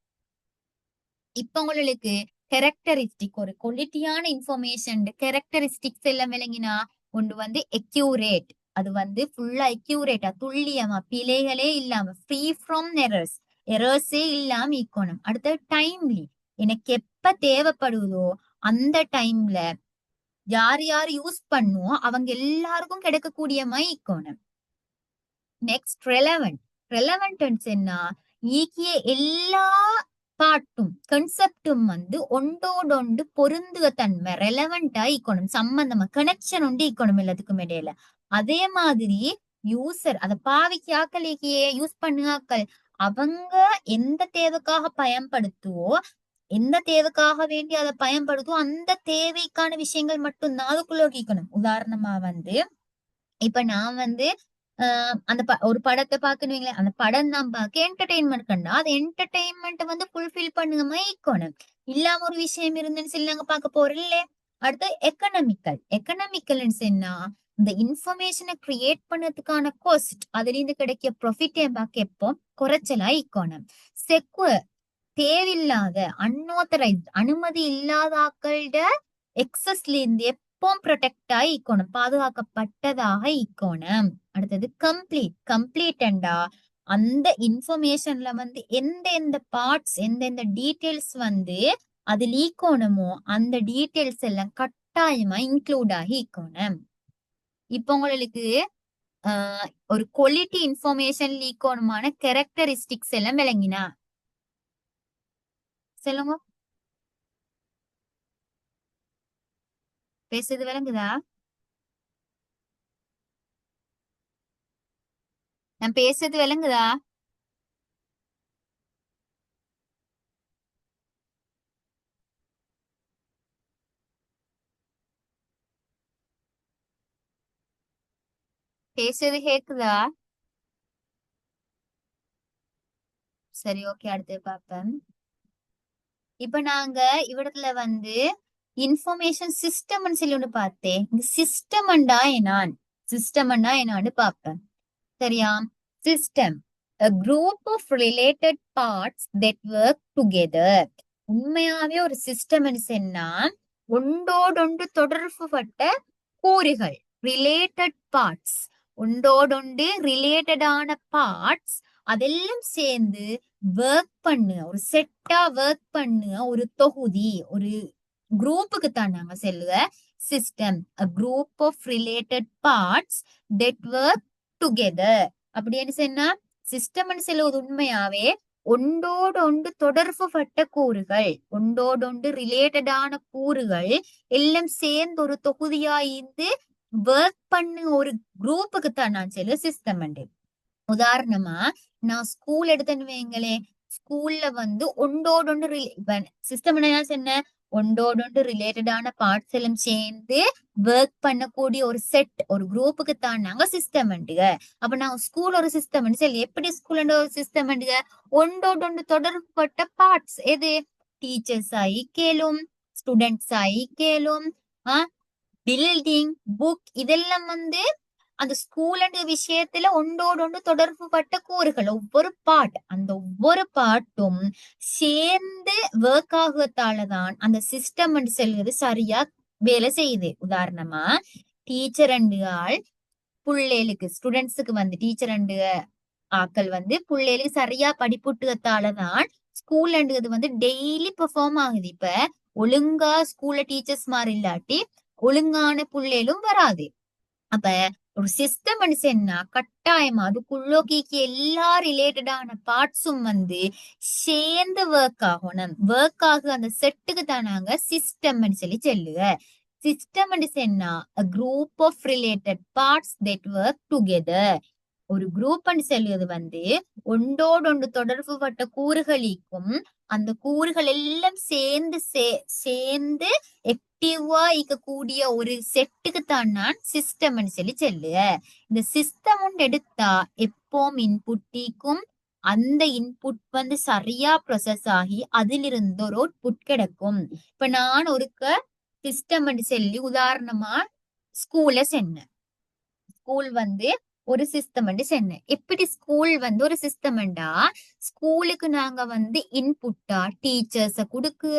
A: இப்ப உங்களுக்கு கேரக்டரிஸ்டிக், ஒரு குவாலிட்டியான இன்ஃபர்மேஷன் கேரக்டரிஸ்டிக்ஸ் எல்லாம் விளங்கினா ஒன்று வந்து எக்யூரேட், அது வந்து ஃபுல்லா எக்யூரேட்டா துல்லியமா பிழைகளே இல்லாம ஃப்ரீ ஃப்ரம் எரர்ஸே இல்லாம இருக்கணும். அடுத்தது டைம்லி, எனக்கு எப்ப தேவைப்படுதோ அந்த டைம்ல யார் யார் யூஸ் பண்ணுவோம் அவங்க எல்லாருக்கும் கிடைக்கக்கூடிய மைக்கோணும். Next relevant. ரெலவெண்ட் என்ன, ஈக்கிய எல்லா பாட்டும் கன்செப்டும் வந்து ஒன்றோடொண்டு பொருந்துக தன்மை ரெலவெண்டா ஈக்கணும், சம்பந்தமா கனெக்ஷன் உண்டு ஈக்கணும் எல்லாத்துக்கும் இடையில. அதே மாதிரி யூசர் அதை பாவிக்க ஆக்களிலேயே யூஸ் பண்ணுவாக்கள் அவங்க எந்த தேவைக்காக பயன்படுத்துவோ, எந்த தேவைக்காக வேண்டி அதை பயன்படுத்துவோ அந்த தேவைக்கான விஷயங்கள் மட்டும்தான் அதுக்குள்ள கேட்கணும். உதாரணமா வந்து இப்ப நான் வந்து அந்த ஒரு படத்தை பாக்கணுவீங்களே, அந்த படம் தான் பார்க்க என்டர்டெயின்மெண்ட் கண்டா அது என்டர்டெயின்மெண்ட் வந்து ஃபுல்ஃபில் பண்ணுங்க ஈக்கணும். இல்லாம ஒரு விஷயம் இருந்துன்னு சொல்லி நாங்க பார்க்க போறோம் இல்ல. அடுத்து எக்கனாமிக்கல். எக்கனாமிக்கல்னு சொன்னா இந்த இன்ஃபர்மேஷனை கிரியேட் பண்ணதுக்கான காஸ்ட், அதுல இருந்து கிடைக்க ப்ராஃபிட் பார்க்க எப்போ குறைச்சலா ஈக்கணும். செக்யூர், தேவையில்லாத அன்ஆத்தரைஸ்ட் அனுமதி இல்லாத ஆக்கள்ட எக்ஸஸ்ல இருந்து எப்பவும் ப்ரொடெக்டா ஈக்கணும், பாதுகாக்கப்பட்டதாக ஈக்கணும். அடுத்தது கம்ப்ளீட். கம்ப்ளீட்டண்டா அந்த இன்ஃபர்மேஷன்ல வந்து எந்த பார்ட்ஸ் எந்த டீட்டெயில்ஸ் வந்து அது ஈக்கணுமோ அந்த டீட்டெயில்ஸ் எல்லாம் கட்டாயமா இன்க்ளூட் ஆகி ஈக்கணும். இப்ப உங்களுக்கு ஒரு குவாலிட்டி இன்ஃபர்மேஷன் ஈக்கணுமான கேரக்டரிஸ்டிக்ஸ் எல்லாம் விளங்கினா சொல்லுங்க. பேசுறது விளங்குதா? நான் பேசுறது விளங்குதா? பேசுறது கேக்குதா? சரி, ஓகே, அடுத்து பாப்பேன். இப்ப நாங்க இவ்விடத்துல வந்து இன்ஃபர்மேஷன் சிஸ்டம்னு சொல்லி ஒண்ணு பார்த்தேன். இந்த சிஸ்டம்டா என்னான்னு பாப்பேன். சரியா? System, a group of related parts that work together. உண்மையாவே ஒரு சிஸ்டம் சொன்னா ஒன்றோடொன்று தொடர்புபட்ட கூறுகள், ரிலேட்டட் பார்ட்ஸ், ஒன்றோடொன்று ரிலேட்டடான பார்ட்ஸ் அதெல்லாம் சேர்ந்து ஒர்க் பண்ணு, ஒரு செட்டா ஒர்க் பண்ணு ஒரு தொகுதி, ஒரு குரூப்புக்கு தான் நாங்க சொல்லுவ system, a group of related parts that work together. அப்படின்னு சொன்னா சிஸ்டம்னு சொல்லுவது உண்மையாவே ஒன்றோடொன்று தொடர்புபட்ட கூறுகள், ஒன்றோடொன்று ரிலேட்டடான கூறுகள் எல்லாம் சேர்ந்து ஒரு தொகுதியா இருந்து ஒர்க் பண்ணு ஒரு குரூப்புக்கு தான் நான் சொல்ல சிஸ்டம். உதாரணமா நான் ஸ்கூல் எடுத்தேன்னு வைங்களே, ஸ்கூல்ல வந்து ஒன்றோடொன்று சிஸ்டம் என்ன சொன்ன, ஒன்றோடொன்று ரிலேட்டடான பார்ட்ஸ் எல்லாம் சேர்ந்து ஒர்க் பண்ணக்கூடிய ஒரு செட், ஒரு குரூப்புக்கு தான் நாங்க சிஸ்டம். அப்ப நான் ஸ்கூல் ஒரு சிஸ்டம் சொல்லி எப்படி ஸ்கூல் ஒரு சிஸ்டம் ஒன்றோடொன்று தொடர்புபட்ட பார்ட்ஸ் எது, டீச்சர்ஸ் ஆகி கேளும், ஸ்டூடெண்ட்ஸ் ஆகி கேளும், பில்டிங், புக், இதெல்லாம் வந்து அந்த ஸ்கூல் விஷயத்துல ஒன்றோடொன்று தொடர்பு பட்ட கூறுகள் ஒவ்வொரு பார்ட், அந்த ஒவ்வொரு பார்ட்டும் சேர்ந்து ஒர்க் ஆகுறதாலதான் அந்த சிஸ்டம் சொல்றது சரியா வேலை செய்யுது. உதாரணமா டீச்சர் அண்டு ஆள் பிள்ளைகளுக்கு, ஸ்டூடெண்ட்ஸுக்கு வந்து டீச்சர் அண்டு ஆக்கள் வந்து பிள்ளைகளுக்கு சரியா படிப்புட்டுறதாலதான் ஸ்கூல் அண்டுறது வந்து டெய்லி பெர்ஃபார்ம் ஆகுது. இப்ப ஒழுங்கா ஸ்கூல்ல டீச்சர்ஸ் மாதிரி இல்லாட்டி ஒழுங்கான பிள்ளைகளும் வராது. அப்ப ஒரு சிஸ்டம் என்ன கட்டாயமா அதுக்குள்ளோக்கி எல்லா ரிலேட்டடான பார்ட்ஸும் வந்து சேர்ந்து ஒர்க் ஆகணும். ஒர்க் ஆகு அந்த செட்டுக்கு தான் நாங்க சிஸ்டம் சொல்லி சொல்லுவ. சிஸ்டம் என்ன, a group of related parts that work together. ஒரு குரூப் சொல்லுவது வந்து ஒன்றோடொன்று தொடர்பு பட்ட கூறுகளுக்கும் அந்த கூறுகள் எல்லாம் சேர்ந்து ஆக்டிவா இருக்கக்கூடிய ஒரு செட்டுக்கு தான் நான் சிஸ்டம் சொல்லி சொல்லுவ. இந்த சிஸ்டம் எடுத்தா எப்பவும் இன்புட்டிக்கும் அந்த இன்புட் வந்து சரியா ப்ரொசஸ் ஆகி அதிலிருந்து ஒரு அவுட்புட் கிடைக்கும். இப்ப நான் ஒருக்க சிஸ்டம் சொல்லி உதாரணமா ஸ்கூல்ல சொன்னேன். ஸ்கூல் வந்து ஒரு சிஸ்டம் சொன்னேன். எப்படி ஸ்கூல் வந்து ஒரு சிஸ்டம்டா, ஸ்கூலுக்கு நாங்க வந்து இன்புட்டா டீச்சர்ஸ குடுக்கு,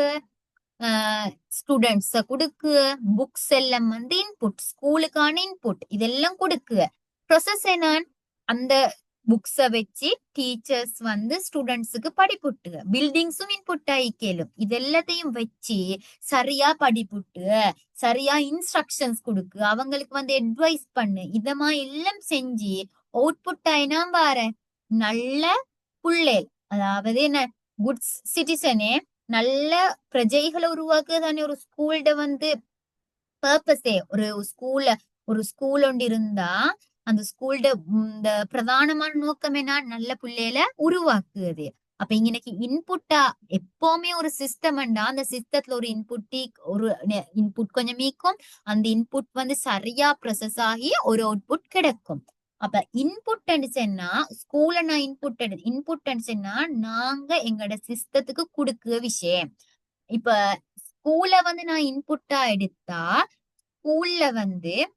A: ஸ்டூடெண்ட்ஸ குடுக்கு, புக்ஸ் எல்லாம் வந்து இன்புட், ஸ்கூலுக்கான இன்புட் இதெல்லாம் குடுக்கு. ப்ரொசஸ் என்ன, அந்த புக்ஸ வச்சு டீச்சர்ஸ் வந்து ஸ்டூடெண்ட்ஸுக்கு படிப்புட்டு பில்டிங்ஸும் இன்புட் ஆயிக்கலும் இது எல்லாத்தையும் வச்சு சரியா படிப்புட்டு சரியா இன்ஸ்ட்ரக்ஷன்ஸ் கொடுக்கு அவங்களுக்கு வந்து அட்வைஸ் பண்ணு இதமா எல்லாம் செஞ்சு அவுட்புட் ஆயினா பாரு நல்ல புள்ளேல் அதாவது என்ன குட் சிட்டிசனே நல்ல பிரஜைகளை உருவாக்குறது தானே ஒரு ஸ்கூல்ட வந்து பர்பஸே ஒரு ஸ்கூல் ஒன்று இருந்தா அந்த ஸ்கூல்ட இந்த பிரதானமான நோக்கம் என்ன நல்ல பிள்ளைகளை உருவாக்குறது அப்ப இன்னைக்கு இன்புட்டா எப்பவுமே ஒரு சிஸ்டம்டா அந்த சிஸ்டத்துல ஒரு இன்புட் கொஞ்சம் மீக்கும் அந்த இன்புட் வந்து சரியா ப்ரொசஸ் ஆகி ஒரு அவுட்புட் கிடைக்கும் அப்ப இன்புட் சொன்னா ஸ்கூல்ல நான் இன்புட் சொன்னா நாங்க எங்களோட சிஸ்டத்துக்கு கொடுக்குற விஷயம் இப்ப ஸ்கூல்ல வந்து நான் இன்புட்டா எடுத்தா ஸ்கூல்ல வந்து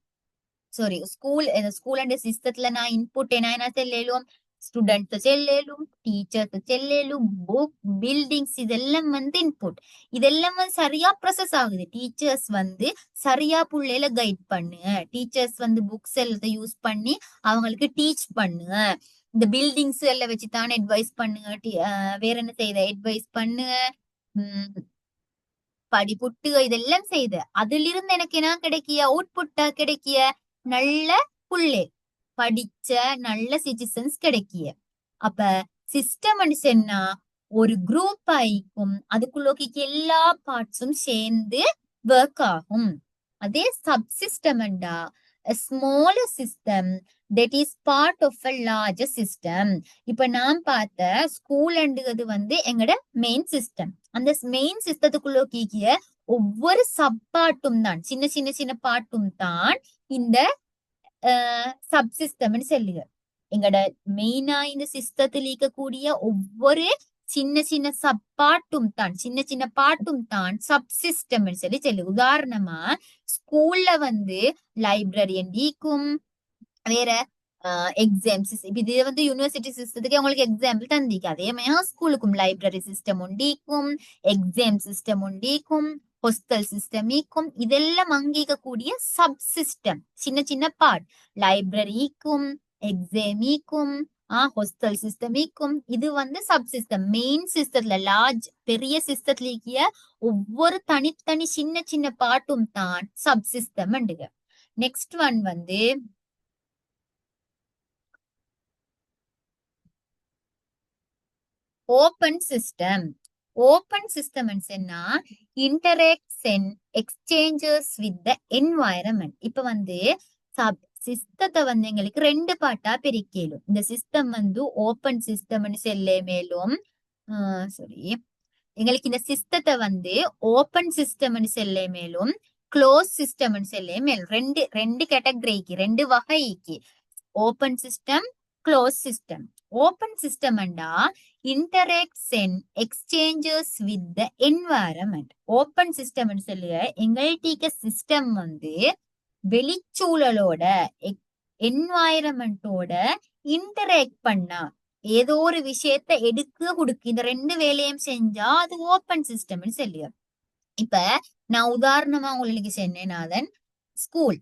A: ஸ்கூல் அண்ட் சிஸ்டத்துல நான் இன்புட் என்ன செல்லும் ஸ்டூடெண்ட்ஸ் செல்லும் டீச்சர்ஸ் செல்லும் புக் பில்டிங்ஸ் இதெல்லாம் வந்து இன்புட் இதெல்லாம் வந்து சரியா ப்ரொசஸ் ஆகுது டீச்சர்ஸ் வந்து சரியா புள்ளையில கைட் பண்ணு டீச்சர்ஸ் வந்து புக்ஸ் எல்லாம் யூஸ் பண்ணி அவங்களுக்கு டீச் பண்ணு இந்த பில்டிங்ஸ் எல்லாம் வச்சு தானே அட்வைஸ் பண்ணுங்க வேற என்ன செய்த அட்வைஸ் பண்ணுங்க படிப்புட்டு இதெல்லாம் செய்த அதுல இருந்து எனக்கு என்ன கிடைக்கிய அவுட்புட்டா கிடைக்கிய நல்ல புள்ளே படிச்ச நல்ல சிட்டிசன்ஸ் கிடைக்கிய அப்ப சிஸ்டம் சொன்னா ஒரு குரூப் ஆயிக்கும் அதுக்குள்ளோக்கி எல்லா பார்ட்ஸும் சேர்ந்து ஒர்க் ஆகும் அதே சப்சிஸ்டம்டா small system that is part of a larger system இப்ப நான் பார்த்த ஸ்கூல்ன்றது வந்து எங்கட மெயின் சிஸ்டம் அந்த மெயின் சிஸ்டத்துக்குள்ள கீக்கிய ஒவ்வொரு சப்பாட்டும் தான் சின்ன சின்ன சின்ன பாட்டும் தான் இந்த சப்சிஸ்டம்னு சொல்லுங்க எங்கட மெயினா இந்த சிஸ்டத்தில் இருக்கக்கூடிய ஒவ்வொரு சின்ன சின்ன சின்ன சின்ன பாட்டும் தான் சப்சிஸ்டம் சொல்லி சொல்லு உதாரணமா ஸ்கூல்ல வந்து லைப்ரரி இருக்கும் வேற எக்ஸாம்ஸ் இது வந்து யூனிவர்சிட்டி சிஸ்டத்துக்கு அவங்களுக்கு எக்ஸாம்பிள் தந்திக்கு அதே மாதிரி ஸ்கூலுக்கும் லைப்ரரி சிஸ்டம் உண்டிக்கும் எக்ஸாம் சிஸ்டம் உண்டிக்கும் ஹாஸ்டல் சிஸ்டம் ஈக்கும் இதெல்லாம் அங்கீகக்கூடிய சப் சிஸ்டம் சின்ன சின்ன பார்ட் லைப்ரரிக்கும் எக்ஸாம் ஈக்கும் ஹாஸ்டல் சிஸ்டம் ஈக்கும் இது வந்து சப் சிஸ்டம் மெயின் சிஸ்டத்துல லார்ஜ் பெரிய சிஸ்டத்துல ஒவ்வொரு தனித்தனி சின்ன சின்ன பார்ட்டும் தான் சப் சிஸ்டம் நெக்ஸ்ட் ஒன் வந்து open system interacts and exchanges with the environment இப்ப வந்து சிஸ்டத்தை வந்து எங்களுக்கு ரெண்டு பார்ட்டா பிரிக்கலும் இந்த சிஸ்டம் வந்து ஓபன் சிஸ்டம்னு சொல்ல மேலும் எங்களுக்கு இந்த சிஸ்டத்தை வந்து ஓபன் சிஸ்டம்னு சொல்ல மேலும் க்ளோஸ் சிஸ்டம்னு சொல்ல மேலும் ரெண்டு கேட்டகரிக்கு ரெண்டு வகைக்கு open system close system open சிஸ்டம்டா interacts and exchanges with the environment open சிஸ்டம்னு சொல்லுங்க எங்கள்கிட்ட சிஸ்டம் வந்து வெளிச்சூழலோட என்வாயரன்மெண்டோட இன்டராக்ட் பண்ணா ஏதோ ஒரு விஷயத்த எடுக்க கொடுக்கு இந்த ரெண்டு வேலையும் செஞ்சா அது ஓபன் சிஸ்டம்னு சொல்லுங்க இப்ப நான் உதாரணமா உங்களுக்கு சொன்னேன்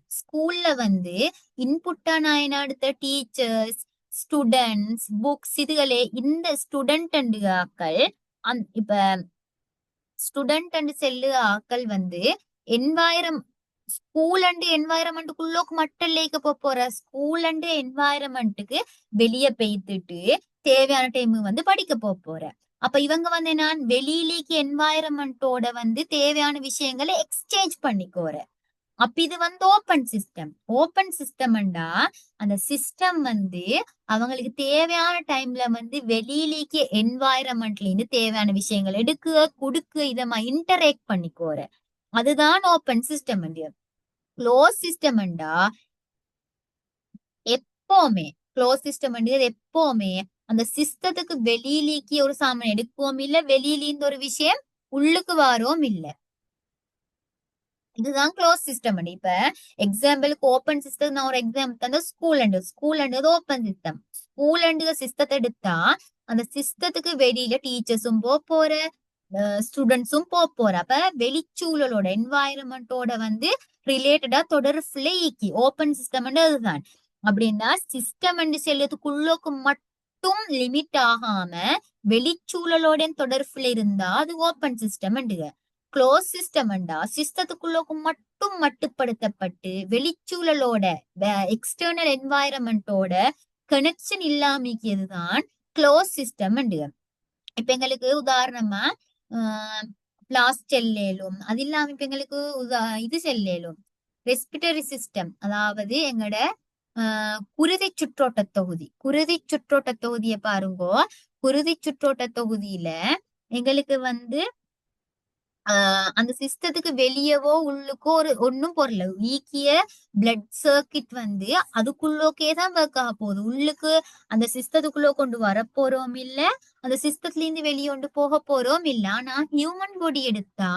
A: ஸ்கூல்ல வந்து இன்புட்டா நான் என்ன எடுத்த டீச்சர்ஸ் ஸ்டூடெண்ட்ஸ் புக்ஸ் இதுகளே இந்த ஸ்டூடெண்ட் ஆக்கள் இப்ப ஸ்டூடெண்ட் செல்லு ஆக்கள் வந்து ஸ்கூல் அண்ட் என்வாயரன்மெண்ட்டுக்குள்ளோக்கு மட்டும் லேக்க போற ஸ்கூல் அண்ட் என்வாயரன்மெண்ட்டுக்கு வெளியே பெய்த்துட்டு தேவையான டைம் வந்து படிக்க போற அப்ப இவங்க வந்து நான் வெளியிலேக்கு என்வாயரன்மெண்டோட வந்து தேவையான விஷயங்களை எக்ஸ்சேஞ்ச் பண்ணிக்கோற அப்ப இது வந்து ஓபன் சிஸ்டம்டா அந்த சிஸ்டம் வந்து அவங்களுக்கு தேவையான டைம்ல வந்து வெளியிலேக்கு என்வாயரன்மெண்ட்ல இருந்து தேவையான விஷயங்கள் எடுக்க கொடுக்க இதமா இன்டராக்ட் பண்ணிக்கோற அதுதான் ஓபன் சிஸ்டம் க்ளோஸ் சிஸ்டம்டா எப்பவுமே அந்த சிஸ்டத்துக்கு வெளியிலேக்கு ஒரு சாமான் எடுக்கவும் இல்ல வெளியிலிருந்து ஒரு விஷயம் உள்ளுக்கு வாரோம் இல்ல இதுதான் க்ளோஸ் சிஸ்டம் இப்ப எக்ஸாம்பிளுக்கு ஓபன் சிஸ்டம் நான் ஒரு எக்ஸாம்பிள் தந்த school and open system school and சிஸ்டத்தை எடுத்தா அந்த சிஸ்டத்துக்கு வெளியில டீச்சர்ஸும் போற ஸ்டூடெண்ட்ஸும் போற அப்ப வெளிச்சூழலோட என்வாயரன்மெண்டோட வந்து ரிலேட்டடா தொடர்புல ஓபன் சிஸ்டம் அதுதான் அப்படின்னா சிஸ்டம் என்று செல்றதுக்குள்ளோக்கு மட்டும் லிமிட் ஆகாம வெளிச்சூழலோட தொடர்புல இருந்தா அது ஓப்பன் சிஸ்டம். க்ளோஸ் சிஸ்டம்டா சிஸ்டத்துக்குள்ளோக்கு மட்டும் மட்டுப்படுத்தப்பட்டு வெளிச்சூழலோட எக்ஸ்டர்னல் என்வாயரன்மெண்டோட கனெக்ஷன் இல்லாமிக்கிறதுதான் க்ளோஸ் சிஸ்டம். இப்ப எங்களுக்கு உதாரணமா பிளாஸ் செல்லேலும் அது இல்லாம இப்ப எங்களுக்கு இது செல்லேலும் ரெஸ்பிரேட்டரி சிஸ்டம், அதாவது எங்கட குருதி சுற்றோட்ட தொகுதி. குருதி சுற்றோட்ட தொகுதியை பாருங்கோ. குருதி சுற்றோட்ட தொகுதியில எங்களுக்கு வந்து அந்த சிஸ்டத்துக்கு வெளியவோ உள்ளுக்கோ ஒன்னும் பொருள் ஈக்கிய பிளட் சர்க்கிட் வந்து அதுக்குள்ளோக்கே தான் ஒர்க் ஆக போகுது. உள்ளுக்கு அந்த சிஸ்டத்துக்குள்ளோ கொண்டு வர போறோம் இல்ல, அந்த சிஸ்டத்துல இருந்து வெளியே கொண்டு போக போறோம் இல்ல. ஆனா ஹியூமன் பாடி எடுத்தா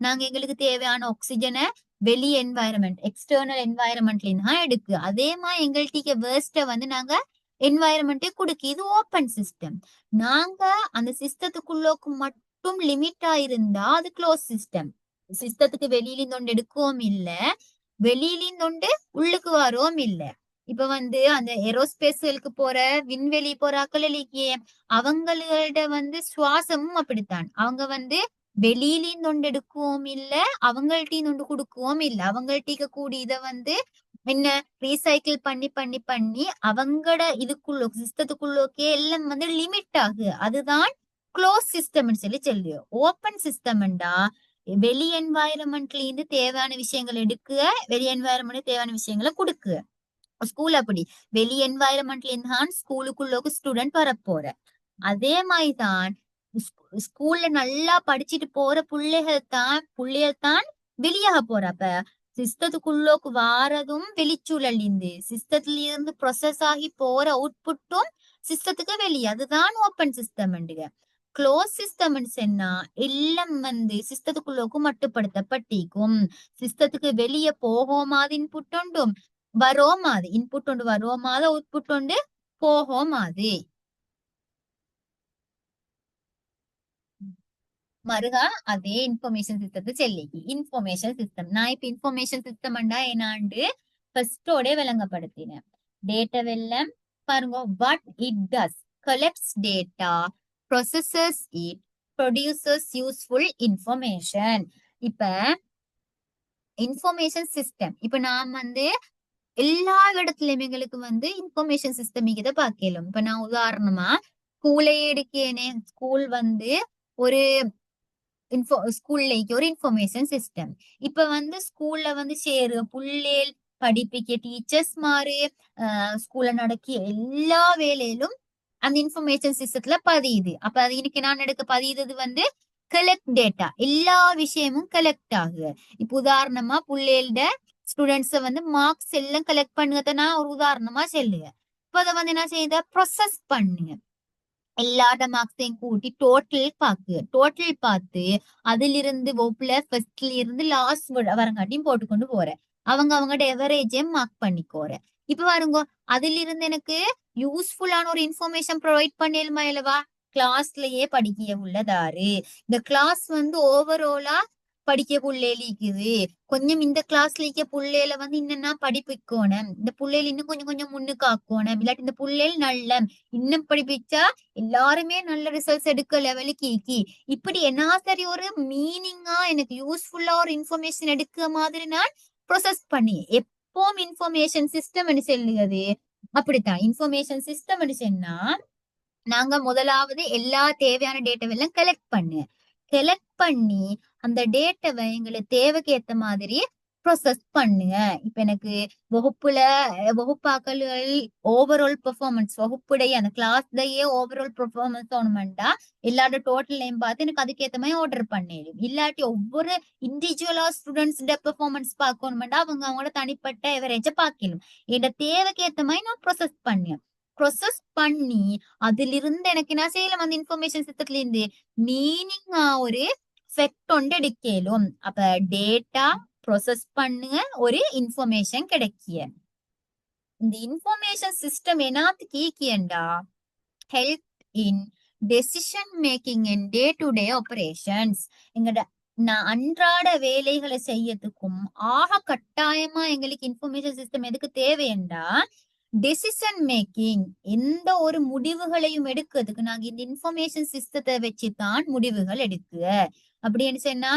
A: நாங்க எங்களுக்கு தேவையான ஆக்சிஜனை வெளி என்வாயரன்மெண்ட் எக்ஸ்டர்னல் என்வாயரன்மெண்ட்ல தான் எடுக்கு. அதே மாதிரி எங்கள்கிட்ட வேர்ஸ்ட வந்து நாங்க என்வாயரன்மெண்டே கொடுக்கு. இது ஓப்பன் சிஸ்டம். நாங்க அந்த சிஸ்டத்துக்குள்ளோக்கு மட்டும் லிமிட்டா இருந்தா அது க்ளோஸ் சிஸ்டம். சிஸ்டத்துக்கு வெளியிலிருந்து ஒன்று எடுக்கவும் இல்ல, வெளியிலிருந்து ஒன்று உள்ளுக்கு வரோம் இல்ல. இப்ப வந்து அந்த ஏரோஸ்பேஸ்களுக்கு போற விண்வெளி போற அக்கலிக்கே அவங்களோட வந்து சுவாசமும் அப்படித்தான். அவங்க வந்து வெளியிலிருந்து ஒன்று எடுக்கவும் இல்ல, அவங்கள்ட்ட ஒன்று கொடுக்கவும் இல்ல. அவங்கள்ட்ட கூடிய இதை வந்து என்ன ரீசைக்கிள் பண்ணி பண்ணி பண்ணி அவங்களோட இதுக்குள்ள சிஸ்டத்துக்குள்ளோக்கே எல்லாம் வந்து லிமிட் ஆகு. அதுதான் க்ளோஸ் சிஸ்டம் சொல்லி சொல்லுவோம். ஓப்பன் சிஸ்டம்டா வெளி என்வாயரன்மெண்ட்ல இருந்து தேவையான விஷயங்கள் எடுக்க, வெளி என்வாயரன்மெண்ட் தேவையான விஷயங்களை கொடுக்கு. ஸ்கூல் அப்படி வெளி என்வாயரன்மெண்ட்ல இருந்தான் ஸ்கூலுக்குள்ளோக்கு ஸ்டூடெண்ட் வரப்போற. அதே மாதிரிதான் ஸ்கூல்ல நல்லா படிச்சுட்டு போற பிள்ளைகள் தான் வெளியாக போறப்ப சிஸ்டத்துக்குள்ளோக்கு வாரதும் வெளிச்சூழல் இருந்து சிஸ்டத்துல இருந்து ப்ரொசஸ் ஆகி போற அவுட்புட்டும் சிஸ்டத்துக்கு வெளியே. அதுதான் ஓப்பன் சிஸ்டம். க்ளோஸ் சிஸ்டம் சொன்னா எல்லாம் வந்து சிஸ்டத்துக்குள்ளோக்கு மட்டுப்படுத்தப்பட்டிக்கும். சிஸ்டத்துக்கு வெளியே போகோமாது இன்புட் உண்டும், வரோமாது இன்புட் உண்டு, வரோமாத அவுட்புட் உண்டு, போகோமாது. மறுகா அதே இன்ஃபர்மேஷன் சிஸ்டத்தை செல்லிக்கு இன்ஃபர்மேஷன் சிஸ்டம். நான் இப்ப இன்ஃபர்மேஷன் சிஸ்டம் என்னாண்டு ஃபர்ஸ்டோட விளங்கப்படுத்தினேன். டேட்டா வெல்லம் பாருங்க. What it does collects data, processes it, produces useful information. இப்ப இன்ஃபர்மேஷன் சிஸ்டம் இப்ப நான் வந்து எல்லா இடத்துலயுமே எங்களுக்கு வந்து இன்ஃபர்மேஷன் சிஸ்டம் இதை பார்க்கலாம். இப்ப நான் உதாரணமா ஸ்கூலே எடுக்கேனே. ஸ்கூல் வந்து ஒரு ஸ்கூல்லைக்கு ஒரு இன்ஃபர்மேஷன் சிஸ்டம். இப்ப வந்து ஸ்கூல்ல வந்து புள்ளேல் படிப்பிக்க டீச்சர்ஸ் மாறு ஸ்கூல்ல நடக்கிய எல்லா வேலையிலும் அந்த இன்ஃபர்மேஷன் சிஸ்டத்துல பதியுது. அப்ப அது இன்னைக்கு நான் எடுக்க பதியுது வந்து கலெக்ட் டேட்டா. எல்லா விஷயமும் கலெக்ட் ஆகுது. இப்ப உதாரணமா புள்ளேல்ட ஸ்டூடெண்ட்ஸ வந்து மார்க்ஸ் எல்லாம் கலெக்ட் பண்ணுறத நான் ஒரு உதாரணமா சொல்லுவேன். இப்ப அதை வந்து என்ன செய்யுத ப்ரொசஸ் பண்ணுங்க. எல்லாட மார்க்ஸையும் கூட்டி டோட்டல் பார்த்து அதிலிருந்து வகுப்புல ஃபர்ஸ்ட்ல இருந்து லாஸ்ட் வரங்காட்டியும் போட்டுக்கொண்டு போறேன். அவங்களோட எவரேஜையும் மார்க் பண்ணிக்கோற. இப்ப பாருங்க, அதுல இருந்து எனக்கு யூஸ்ஃபுல்லான ஒரு இன்ஃபர்மேஷன் ப்ரொவைட் பண்ணலுமா இல்லவா? கிளாஸ்லயே படிக்க உள்ளதாரு. இந்த கிளாஸ் வந்து ஓவராலா படிக்க புள்ளையிலிக்குது. கொஞ்சம் இந்த கிளாஸ்ல இருக்க புள்ளையில வந்து இன்னன்னா படிப்பிக்கணும், இந்த புள்ளையில இன்னும் கொஞ்சம் கொஞ்சம் முன்னுக்கு ஆக்கணும், இல்லாட்டி இந்த புள்ளையில் நல்ல இன்னும் படிப்பிச்சா எல்லாருமே நல்ல ரிசல்ட்ஸ் எடுக்க லெவலுக்கு ஈக்கி. இப்படி என்ன சரி ஒரு மீனிங்கா எனக்கு யூஸ்ஃபுல்லா ஒரு இன்ஃபர்மேஷன் எடுக்க மாதிரி நான் ப்ரொசஸ் பண்ணி எப்பவும் இன்ஃபர்மேஷன் சிஸ்டம் சொல்லுகிறது. அப்படித்தான் இன்ஃபர்மேஷன் சிஸ்டம் சொன்னா நாங்க முதலாவது எல்லா தேவையான டேட்டாவெல்லாம் கலெக்ட் பண்ணி அந்த டேட்டாவை எங்களுக்கு தேவைக்கு ஏத்த மாதிரி ப்ரொசஸ் பண்ணுங்க. இப்ப எனக்கு வகுப்பாக்கள் ஓவரால் பெர்ஃபார்மன்ஸ் வகுப்புடைய அந்த கிளாஸ்லயே ஓவரால் பெர்ஃபார்மன்ஸ் ஆகணும்டா எல்லாரோட டோட்டல் நேம் பார்த்து எனக்கு அதுக்கேற்ற மாதிரி ஆர்டர் பண்ணிடும். இல்லாட்டி ஒவ்வொரு இண்டிவிஜுவலா ஸ்டூடெண்ட்ஸ் பெர்ஃபார்மன்ஸ் பார்க்கணும்டா அவங்களோட தனிப்பட்ட எவரேஜ பார்க்கணும். என்னோட தேவைக்கு ஏற்ற மாதிரி நான் ப்ரொசஸ் பண்ணி அதுல இருந்து எனக்கு என்ன செய்யலாம், அந்த இன்ஃபர்மேஷன் சிஸ்டத்துல இருந்து மீனிங்கா ஒரு ஃபெக்ட் ஒன்று எடுக்கலும். அப்ப டேட்டா ப்ரொசஸ் பண்ணுங்க, ஒரு இன்ஃபர்மேஷன் கிடைக்கிய. இந்த இன்ஃபர்மேஷன் சிஸ்டம் என்னத்துக்கு ஈக்கியண்டா help in decision making in day to day operations. எங்கட நான் அன்றாட வேலைகளை செய்யறதுக்கும் ஆக கட்டாயமா எங்களுக்கு இன்ஃபர்மேஷன் சிஸ்டம் எதுக்கு தேவையண்டா டெசிஷன் மேக்கிங், எந்த ஒரு முடிவுகளையும் எடுக்கிறதுக்கு நாங்க இந்த இன்ஃபர்மேஷன் சிஸ்டத்தை வச்சுதான் முடிவுகள் எடுക്കുക. அப்படின்னு சொன்னா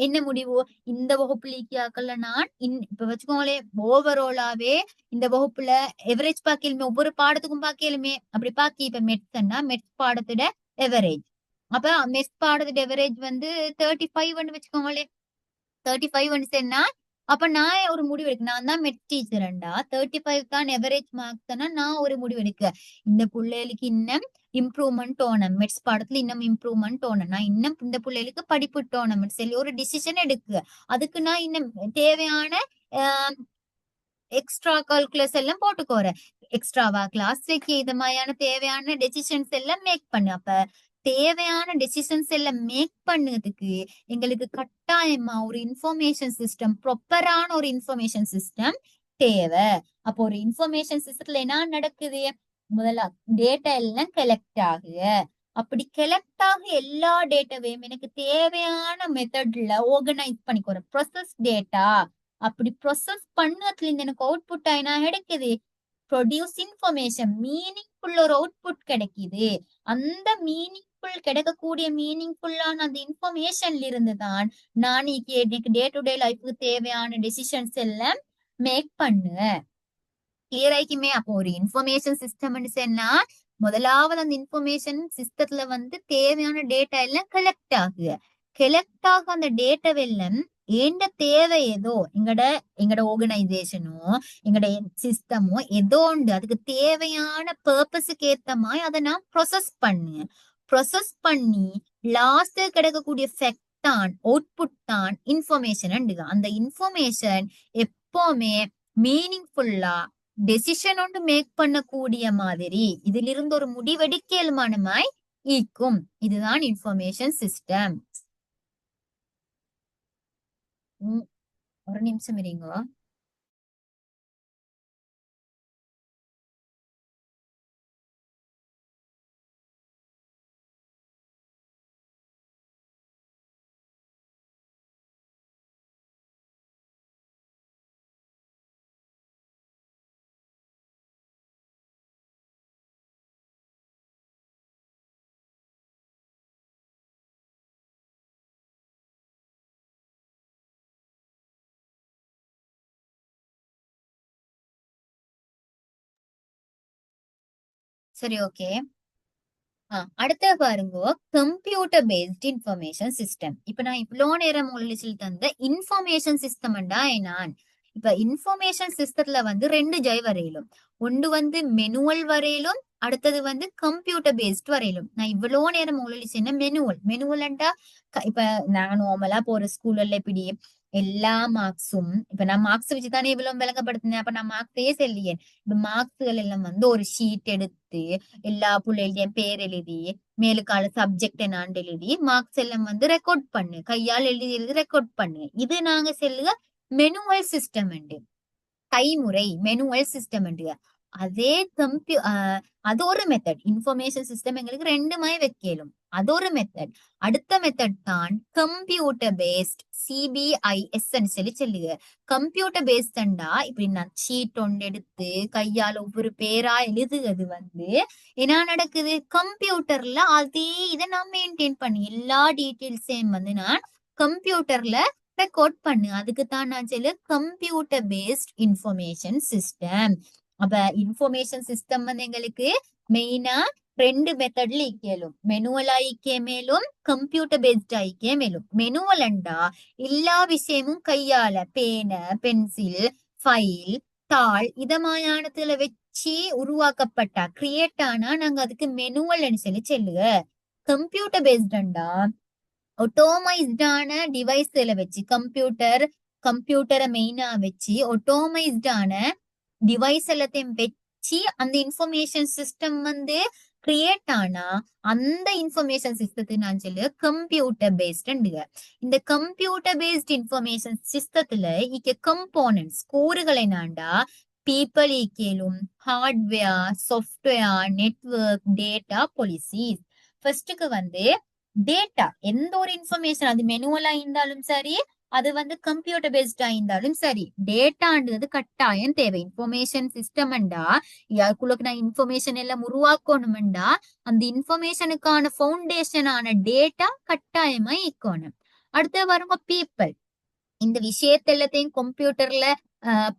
A: என்ன முடிவு, இந்த வகுப்புல ஈக்கியாக்கள்ல நான் இப்ப வச்சுக்கோங்களே, ஓவராலாவே இந்த வகுப்புல எவரேஜ் பாக்கலுமே, ஒவ்வொரு பாடத்துக்கும் பாக்கலுமே அப்படி பாக்கி, இப்ப மெட்ஸ்ன்னா மெட்ஸ் பாடத்தோட எவரேஜ், அப்ப மெட்ஸ் பாடத்தோட எவரேஜ் வந்து 35 வச்சுக்கோங்களே. 35 சொன்னா அப்ப நான் ஒரு முடிவு எடுக்க, நான் தான் மெட் டீச்சர்ண்டா 35 தான் எவரேஜ் மார்க் தானே, நான் ஒரு முடிவு எடுக்க, இந்த பிள்ளைகளுக்கு இன்னும் இம்ப்ரூவ்மெண்ட் ஓணும், மெட்ஸ் பாடத்துல இன்னும் இம்ப்ரூவ்மெண்ட் ஓணும், நான் இன்னும் இந்த பிள்ளைகளுக்கு படிப்பு டோணும் சொல்லி ஒரு டிசிஷன் எடுக்க. அதுக்கு நான் இன்னும் தேவையான எக்ஸ்ட்ரா கால்குலஸ் எல்லாம் போட்டுக்கோறேன், எக்ஸ்ட்ராவா கிளாஸ் வைக்க, இது மாதிரியான தேவையான டெசிஷன்ஸ் எல்லாம் மேக் பண்ணு. அப்ப தேவையான டெசிஷன்ஸ் எல்லாம் மேக் பண்ணதுக்கு எங்களுக்கு கட்டாயமா ஒரு இன்ஃபர்மேஷன் சிஸ்டம், ப்ராப்பரான ஒரு இன்ஃபர்மேஷன் சிஸ்டம் தேவை. அப்போ ஒரு இன்ஃபர்மேஷன் சிஸ்டத்துல என்ன நடக்குது, முதல்ல டேட்டா எல்லாம் கலெக்ட் ஆகுக. அப்படி கலெக்ட் ஆக எல்லா டேட்டாவையும் எனக்கு தேவையான மெத்தட்ல ஆர்கனைஸ் பண்ணிக்கோறேன், ப்ரொசஸ் டேட்டா. அப்படி ப்ரொசஸ் பண்ணதுல இருந்து எனக்கு அவுட்புட் ஆயினா கிடைக்குது ப்ரொடியூஸ் இன்ஃபர்மேஷன், மீனிங்ஃபுல் ஒரு அவுட்புட் கிடைக்குது. அந்த மீனிங்ஃபுல் கிடைக்கக்கூடிய மீனிங்ஃபுல்லான அந்த இன்ஃபர்மேஷன்ல இருந்து தான் நான் எனக்கு டே டு டே லைஃபுக்கு தேவையான டெசிஷன்ஸ் எல்லாம் மேக் பண்ணுவேன். கிளியர் ஆயிக்குமே. அப்போ ஒரு இன்ஃபர்மேஷன் சிஸ்டம்னு சொன்னா முதலாவது அந்த இன்ஃபர்மேஷன் சிஸ்டத்துல வந்து தேவையான டேட்டா எல்லாம் கலெக்ட் ஆகுது. கலெக்ட் ஆக அந்த டேட்டாவெல்லாம் ஏண்ட தேவை ஏதோ, எங்கட ஆர்கனைசேஷனோ எங்கட சிஸ்டமோ ஏதோ உண்டு, அதுக்கு தேவையான பர்பஸுக்கு ஏத்த மாதிரி அதை நான் ப்ரொசஸ் பண்ணுவேன். ப்ரொசஸ் பண்ணி லாஸ்ட் கிடைக்கக்கூடிய ஃபேக்ட் தான், அவுட்புட் தான் இன்ஃபர்மேஷன். அந்த இன்ஃபர்மேஷன் எப்பவுமே மீனிங்ஃபுல்லா டெசிஷன் ஒன்று மேக் பண்ணக்கூடிய மாதிரி, இதுல இருந்து ஒரு முடிவெடுக்கலுமானமாய் ஈக்கும். இதுதான் இன்ஃபர்மேஷன் சிஸ்டம். ஒரு நிமிஷம் இருங்க. சரி, ஓகே. அடுத்த பாருங்க, கம்ப்யூட்டர் பேஸ்ட் இன்ஃபர்மேஷன் சிஸ்டம். இப்ப நான் இவ்வளோ நேரம் உங்களுக்கு தந்த இன்ஃபர்மேஷன் சிஸ்டம் நான் இப்ப இன்ஃபர்மேஷன் சிஸ்டத்துல வந்து 2 ஜெய் வரையிலும், ஒன்று வந்து மெனுவல் வரையிலும், அடுத்தது வந்து கம்ப்யூட்டர் பேஸ்ட் வரையிலும். நான் இவ்வளோ நேரம் உங்களுக்கு மெனுவல்ண்டா, இப்ப நாங்க நார்மலா போற ஸ்கூல்ல இப்படி எல்லா மார்க்ஸும், இப்ப நான் மார்க்ஸ் வச்சுதானே இவ்வளவு விளங்கப்படுத்தினேன், அப்ப நான் மார்க்ஸே சொல்லியேன். இப்ப மார்க்ஸ்கள் எல்லாம் வந்து ஒரு ஷீட் எடுத்து எல்லா பிள்ளைகளையும் பேர் எழுதி மேலுக்கால சப்ஜெக்ட் என்னான்னு எழுதி மார்க்ஸ் எல்லாம் வந்து ரெக்கார்ட் பண்ணு, கையால் எழுதி எழுதி ரெக்கார்ட் பண்ணு. இது நாங்க சொல்லுக மெனுவல் சிஸ்டம், கைமுறை மெனுவல் சிஸ்டம். அதே அது ஒரு மெத்தட். இன்ஃபர்மேஷன் சிஸ்டம் எங்களுக்கு 2 மாதிரி வைக்கலும், அது ஒரு மெத்தட். அடுத்த மெத்தட் தான் கம்ப்யூட்டர் பேஸ்ட், CBIS சொல்லி சொல்லுங்க. கம்ப்யூட்டர் பேஸ்டா இப்படி நான் ஷீட் ஒன்று எடுத்து கையால ஒவ்வொரு பேரா எழுதுறது வந்து என்ன நடக்குது, கம்ப்யூட்டர்ல அதே இதை நான் மெயின்டைன் பண்ணி எல்லா டீட்டெயில்ஸையும் வந்து நான் கம்ப்யூட்டர்ல ரெக்கார்ட் பண்ணு. அதுக்கு தான் நான் சொல்லு கம்ப்யூட்டர் பேஸ்ட் இன்ஃபர்மேஷன் சிஸ்டம். அப்ப இன்ஃபர்மேஷன் சிஸ்டம் வந்து எங்களுக்கு மெயினா 2 மெத்தட்ல ஈக்கலும், மெனுவல் ஆயிக்கே மேலும் கம்ப்யூட்டர் பேஸ்ட் ஆயிக்கே மேலும். மெனுவல்ண்டா எல்லா விஷயமும் கையால பேனை, பென்சில், ஃபைல், தாள் இதமாயானத்துல வச்சு உருவாக்கப்பட்ட கிரியேட் ஆனா நாங்க அதுக்கு மெனுவல் சொல்லி சொல்லுங்க. கம்ப்யூட்டர் பேஸ்டா ஒட்டோமைஸ்டான டிவைஸ்ல வச்சு, கம்ப்யூட்டரை மெயினா வச்சு ஒட்டோமைஸ்டான டிவைஸ் எல்லாத்தையும் வச்சு அந்த இன்ஃபர்மேஷன் சிஸ்டம் வந்து கிரியேட் ஆனா அந்த இன்ஃபர்மேஷன் சிஸ்டத்தை நான் சொல்லு கம்ப்யூட்டர் பேஸ்ட். இந்த கம்ப்யூட்டர் பேஸ்ட் இன்ஃபர்மேஷன் சிஸ்டத்துல கம்போனன்ட்ஸ் கூறுகளை நான்டா பீப்பிள் ஈக்கேலும், hardware, software, network, data, policies. ஃபர்ஸ்ட்டுக்கு வந்து டேட்டா, எந்த ஒரு இன்ஃபர்மேஷன் அது மெனுவலா இருந்தாலும் சரி, அது வந்து கம்ப்யூட்டர் பேஸ்டா இருந்தாலும் சரி, டேட்டான்றது கட்டாயம் தேவை. இன்ஃபர்மேஷன் சிஸ்டம்டா அதுக்குள்ள நான் இன்ஃபர்மேஷன் எல்லாம் உருவாக்கணும்டா அந்த இன்ஃபர்மேஷனுக்கான ஃபவுண்டேஷனான டேட்டா கட்டாயமா இருக்கணும். அடுத்து வருங்க பீப்பிள். இந்த விஷயத்த எல்லாத்தையும் கம்ப்யூட்டர்ல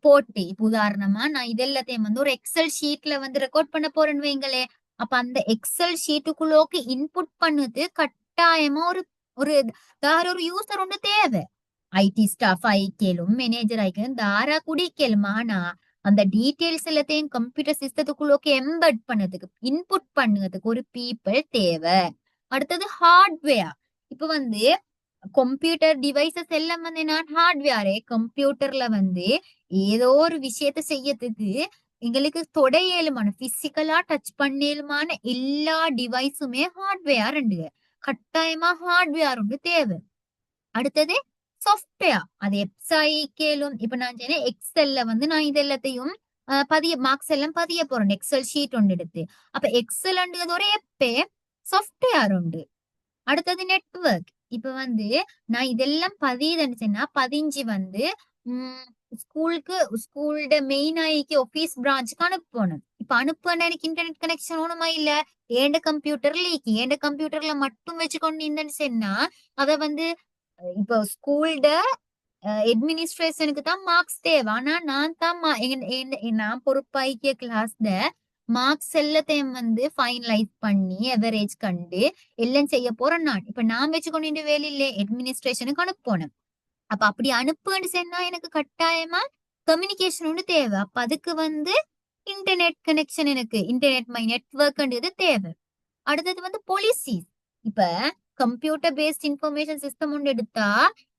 A: போட்டு, இப்ப உதாரணமா நான் இது எல்லாத்தையும் வந்து ஒரு எக்ஸல் ஷீட்ல வந்து ரெக்கார்ட் பண்ண போறேன்னு வைங்களே, அப்ப அந்த எக்ஸல் ஷீட்டுக்குள்ளோக்கு இன்புட் பண்ணுது கட்டாயமா ஒரு ஒரு வேற ஒரு யூசர் ஒன்று தேவை. ஐடி ஸ்டாஃப் ஆயிக்கலும் மேனேஜர் ஆயிக்கலும் தாரா குடிக்கலும். ஆனா அந்த டீட்டெயில்ஸ் எல்லாத்தையும் கம்ப்யூட்டர் சிஸ்டத்துக்குள்ளோக்கு எம்பெட் பண்ணதுக்கு இன்புட் பண்ணுறதுக்கு ஒரு பீப்பிள் தேவை. அடுத்தது ஹார்ட்வேர். இப்ப வந்து கம்ப்யூட்டர் டிவைசஸ் எல்லாம் வந்து நான் ஹார்ட்வேரே கம்ப்யூட்டர்ல வந்து ஏதோ ஒரு விஷயத்த செய்யறதுக்கு எங்களுக்கு தொடையலுமான பிசிக்கலா டச் பண்ணேலுமான எல்லா டிவைஸுமே ஹார்ட்வேர் கட்டாயமா ஹார்ட்வேர் உண்டு தேவை. அடுத்தது சாஃப்ட்வேர். அது எப்சாயிக்கேலும் இப்ப நான் சொன்னேன் எக்ஸல்ல வந்து நான் இது எல்லாத்தையும் பதிய மார்க்ஸ் எல்லாம் பதிய போறேன் எக்ஸல் ஷீட் ஒன்று எடுத்து. அப்ப எக்ஸல் ஒரு எப்பே சாஃப்ட்வேர் உண்டு. அடுத்தது நெட்வொர்க். இப்ப வந்து நான் இதெல்லாம் பதியுதுன்னு பதிஞ்சு வந்து ஸ்கூல்ட மெயின் ஆயிக்கு ஆபீஸ் பிரான்ச்சுக்கு அனுப்பணும். இப்ப அனுப்புன எனக்கு இன்டர்நெட் கனெக்ஷன் ஒண்ணுமா இல்ல, ஏண்ட கம்ப்யூட்டர்ல ஏண்ட கம்ப்யூட்டர்ல மட்டும் வச்சுக்கொண்டு இருந்தேன்னு சொன்னா அத வந்து இப்ப ஸ்கூல்ட அட்மினிஸ்ட்ரேஷனுக்கு தான் மார்க்ஸ் தேவை. ஆனா நான் தான் நான் பொறுப்பாயிக்கிய கிளாஸ்ல மார்க்ஸ் எல்லாத்தையும் வந்து ஃபைனலைஸ் பண்ணி எவரேஜ் கண்டு எல்லாம் செய்ய போறேன் நான். இப்ப நான் வச்சுக்கொண்டு வேலையில அட்மினிஸ்ட்ரேஷனுக்கு அனுப்பணும். அப்ப அப்படி அனுப்புன்னு சொன்னா எனக்கு கட்டாயமா கம்யூனிகேஷன் ஒன்று தேவை. அப்ப அதுக்கு வந்து இன்டர்நெட் கனெக்ஷன், எனக்கு இன்டர்நெட் மை நெட்வொர்க்ன்றது தேவை. அடுத்தது வந்து பாலிசிஸ். இப்ப கம்ப்யூட்டர் பேஸ்ட் இன்ஃபர்மேஷன் சிஸ்டம் ஒன்று எடுத்தா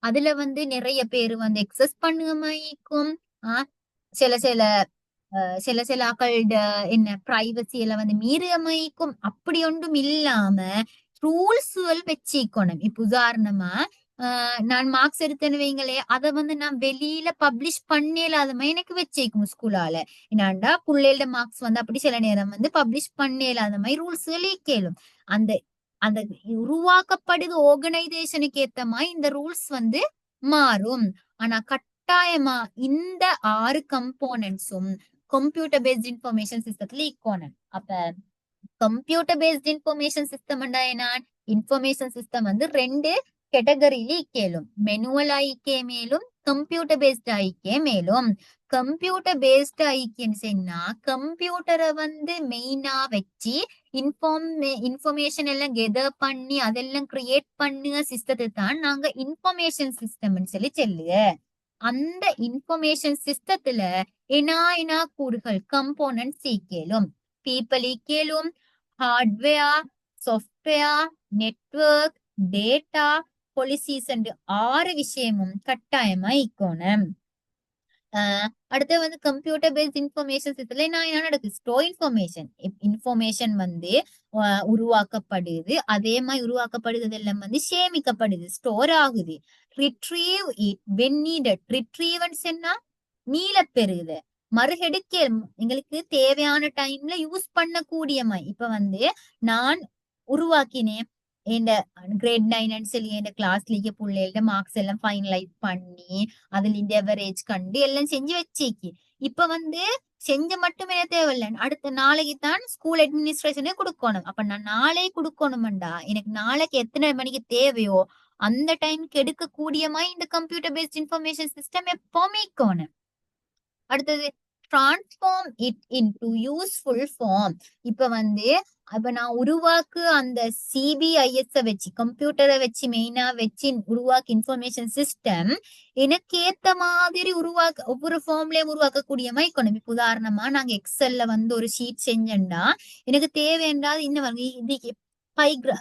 A: அதுல வந்து நிறைய பேர் வந்து எக்ஸஸ் பண்ணுற மாதிரிக்கும் சில சில சில சில ஆக்களோட என்ன பிரைவசி எல்லாம் வந்து மீறமைக்கும் அப்படி ஒன்றும் இல்லாம ரூல்ஸ் வச்சிக்கணும். இப்ப உதாரணமா நான் மார்க்ஸ் எடுத்தேன்னு வைங்களே, அதை வந்து நான் வெளியில பப்ளிஷ் பண்ணலாத மாதிரி எனக்கு வச்சிக்கும் ஸ்கூலால. என்னாண்டா பிள்ளைகளோட மார்க்ஸ் வந்து அப்படி சில நேரம் வந்து பப்ளிஷ் பண்ணலாத மாதிரி ரூல்ஸ் கேளும். அந்த அந்த உருவாக்கப்படுது ஆர்கனைசேஷனுக்கு ஏத்த மாதிரி இந்த ரூல்ஸ் வந்து மாறும். ஆனா கட்டாயமா இந்த 6 கம்போனன்ட்ஸும் கம்ப்யூட்டர் பேஸ்ட் இன்ஃபர்மேஷன் சிஸ்டத்துல ஈக்கோணும். அப்ப கம்ப்யூட்டர் பேஸ்ட் இன்ஃபர்மேஷன் சிஸ்டம் என்ன, இன்ஃபர்மேஷன் சிஸ்டம் வந்து 2 கேட்டகரியில இக்கேலும். மெனுவல் ஐக்கே மேலும் கம்ப்யூட்டர் பேஸ்ட் ஐக்கே மேலும். கம்ப்யூட்டர் பேஸ்ட் ஐக்கியன்னு சொன்னா கம்ப்யூட்டரை வந்து மெயினா வச்சு இன்ஃபர்மேஷன் எல்லாம் கெதர் பண்ணி அதெல்லாம் கிரியேட் பண்ணுங்க சிஸ்டத்தை தான் நாங்க இன்ஃபர்மேஷன் சிஸ்டம்னு சொல்லி சொல்லுங்க. அந்த இன்ஃபர்மேஷன் சிஸ்டத்துல என்ன கூறுகள் கம்போனன்ட்ஸ் ஈக்கேலும். பீப்பிள் ஈக்கேலும், hardware, software, network, data, policies 6 விஷயமும் கட்டாயமா ஈக்கோணும். அடுத்து வந்து கம்ப்யூட்டர் பேஸ்ட் இன்ஃபர்மேஷன் சிஸ்டத்துல என்ன நடக்குது, ஸ்டோர் இன்ஃபர்மேஷன். இன்ஃபர்மேஷன் வந்து உருவாக்கப்படுது, அதே மாதிரி உருவாக்கப்படுது எல்லாம் வந்து சேமிக்கப்படுது, ஸ்டோர் ஆகுது. Retrieve it when needed. Retrieve சொன்னா மீள பெறுது, மறுகெடுக்க எங்களுக்கு தேவையான டைம்ல யூஸ் பண்ணக்கூடியமை. இப்ப வந்து நான் உருவாக்கினேன் என் கிரேட் 9 சொல்லி என் கிளாஸ்லயே பிள்ளைகள மார்க்ஸ் எல்லாம் ஃபைனலைஸ் பண்ணி அதுல இந்த எவரேஜ் கண்டு எல்லாம் செஞ்சு வச்சேக்கி. இப்ப வந்து செஞ்ச மட்டுமே தேவையில்லை, அடுத்த நாளைக்கு தான் ஸ்கூல் அட்மினிஸ்ட்ரேஷனே கொடுக்கணும். அப்ப நான் நாளே கொடுக்கணும்டா எனக்கு நாளைக்கு எத்தனை மணிக்கு தேவையோ அந்த டைமுக்கு எடுக்கக்கூடியமாய் இந்த கம்ப்யூட்டர் பேஸ்ட் இன்ஃபர்மேஷன் சிஸ்டம் எப்பவுமே இருக்கணும். அடுத்தது transform it into useful form. இப்ப வந்து அப்ப நான் உருவாக்கு அந்த சிபிஐஎஸ் வச்சு கம்ப்யூட்டரை வச்சு மெயினா வச்சு உருவாக்கு இன்ஃபர்மேஷன் சிஸ்டம் எனக்கு ஏத்த மாதிரி ஒவ்வொரு ஃபார்ம்லயும் உருவாக்கக்கூடிய மாதிரி இருக்கணும். இப்ப உதாரணமா நாங்க எக்ஸல்ல வந்து ஒரு ஷீட் செஞ்சேன்டா எனக்கு தேவைன்றால் இன்னும் இது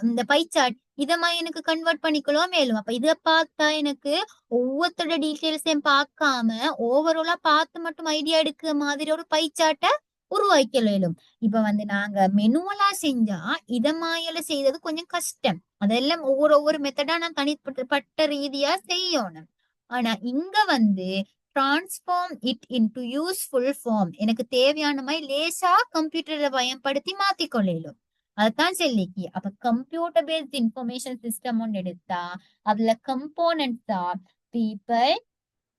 A: இந்த பை சார்ட் இத மாதிரி எனக்கு கன்வெர்ட் பண்ணிக்கலாம் மேலும். அப்ப இத பார்த்தா எனக்கு ஒவ்வொருத்தோட டீட்டெயில்ஸையும் பார்க்காம ஓவராலா பார்த்து மட்டும் ஐடியா எடுக்கிற மாதிரி ஒரு பை சார்ட்டை உருவாக்கலாம். இப்ப வந்து நாங்க மெனுவலா செஞ்சா இத மாயில செய்யறது கொஞ்சம் கஷ்டம். அதெல்லாம் ஒவ்வொரு மெத்தடா நான் தனிப்பட்ட ரீதியா செய்யணும். ஆனா இங்க வந்து transform it into useful form எனக்கு தேவையான மாதிரி லேசா கம்ப்யூட்டரை பயன்படுத்தி மாத்திக்கொள்ளும். அதுதான் சொல்லிக்கு. அப்ப கம்ப்யூட்டர் பேஸ்ட் இன்ஃபர்மேஷன் சிஸ்டம் ஒன்று எடுத்தா அதுல கம்போனன்ட்ஸா people,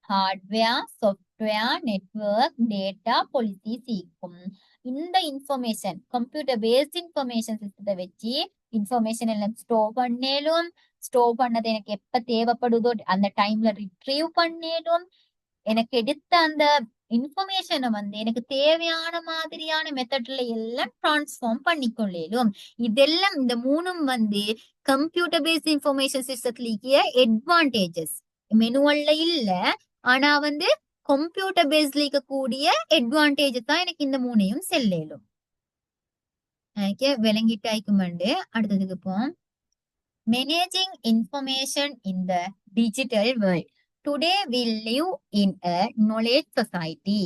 A: hardware, software, network, data, policies ஈக்கும். இந்த இன்ஃபர்மேஷன் கம்ப்யூட்டர் பேஸ்ட் இன்ஃபர்மேஷன் சிஸ்டத்தை வச்சு இன்ஃபர்மேஷன் எல்லாம் ஸ்டோர் பண்ணது எனக்கு எப்ப தேவைப்படுதோ அந்த டைம்ல ரிட்ரீவ் பண்ணிடும். எனக்கு எடுத்த அந்த இன்ஃபர்மேஷனை வந்து எனக்கு தேவையான மாதிரியான மெத்தட்ல எல்லாம் டிரான்ஸ்ஃபார்ம் பண்ணிக்கொள்ளும். இதெல்லாம் இந்த மூணும் வந்து கம்ப்யூட்டர் பேஸ்ட் இன்ஃபர்மேஷன் சிஸ்டத்துல அட்வான்டேஜஸ். மெனுவல்ல இல்ல, ஆனா வந்து கம்ப்யூட்டர் பேஸ்ட்ல இருக்கக்கூடிய அட்வான்டேஜஸ் தான் எனக்கு இந்த மூணையும் செல்லும். எனக்கு விளங்கிட்டாய்க்குமண்டு அடுத்ததுக்கு போம். Managing information in the digital world. Today we live in a knowledge society.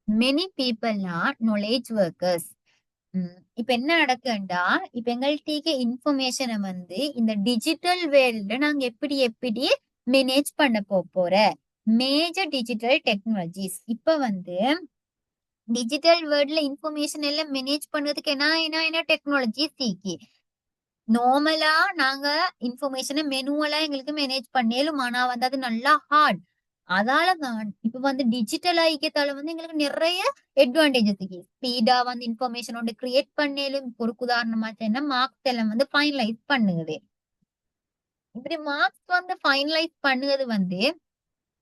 A: Many people are knowledge workers. இப்ப என்ன நடக்குண்டா, இப்ப எங்கள்கிட்ட இன்ஃபர்மேஷனை வந்து இந்த டிஜிட்டல் வேர்ல்ட்ல நாங்க எப்படி எப்படி மேனேஜ் பண்ண போற மேஜர் டிஜிட்டல் டெக்னாலஜிஸ். இப்ப வந்து டிஜிட்டல் வேர்ல்ட்ல இன்ஃபர்மேஷன் எல்லாம் மேனேஜ் பண்றதுக்கு என்ன டெக்னாலஜி சீக்கி. நார்மலா நாங்க இன்ஃபர்மேஷனை மெனுவலா எங்களுக்கு மேனேஜ் பண்ணேலும், ஆனா வந்து அது நல்லா ஹார்ட். அதாலதான் இப்ப வந்து டிஜிட்டல் ஐக்கியத்தால வந்து எங்களுக்கு நிறைய அட்வான்டேஜஸ் இருக்கு. ஸ்பீடா வந்து இன்ஃபர்மேஷன் ஒன்று கிரியேட் பண்ணேலும், ஒரு உதாரணமா சொன்னா மார்க்ஸ் எல்லாம் வந்து ஃபைனலைஸ் பண்ணுது. இப்படி மார்க்ஸ் வந்து ஃபைனலைஸ் பண்ணுறது வந்து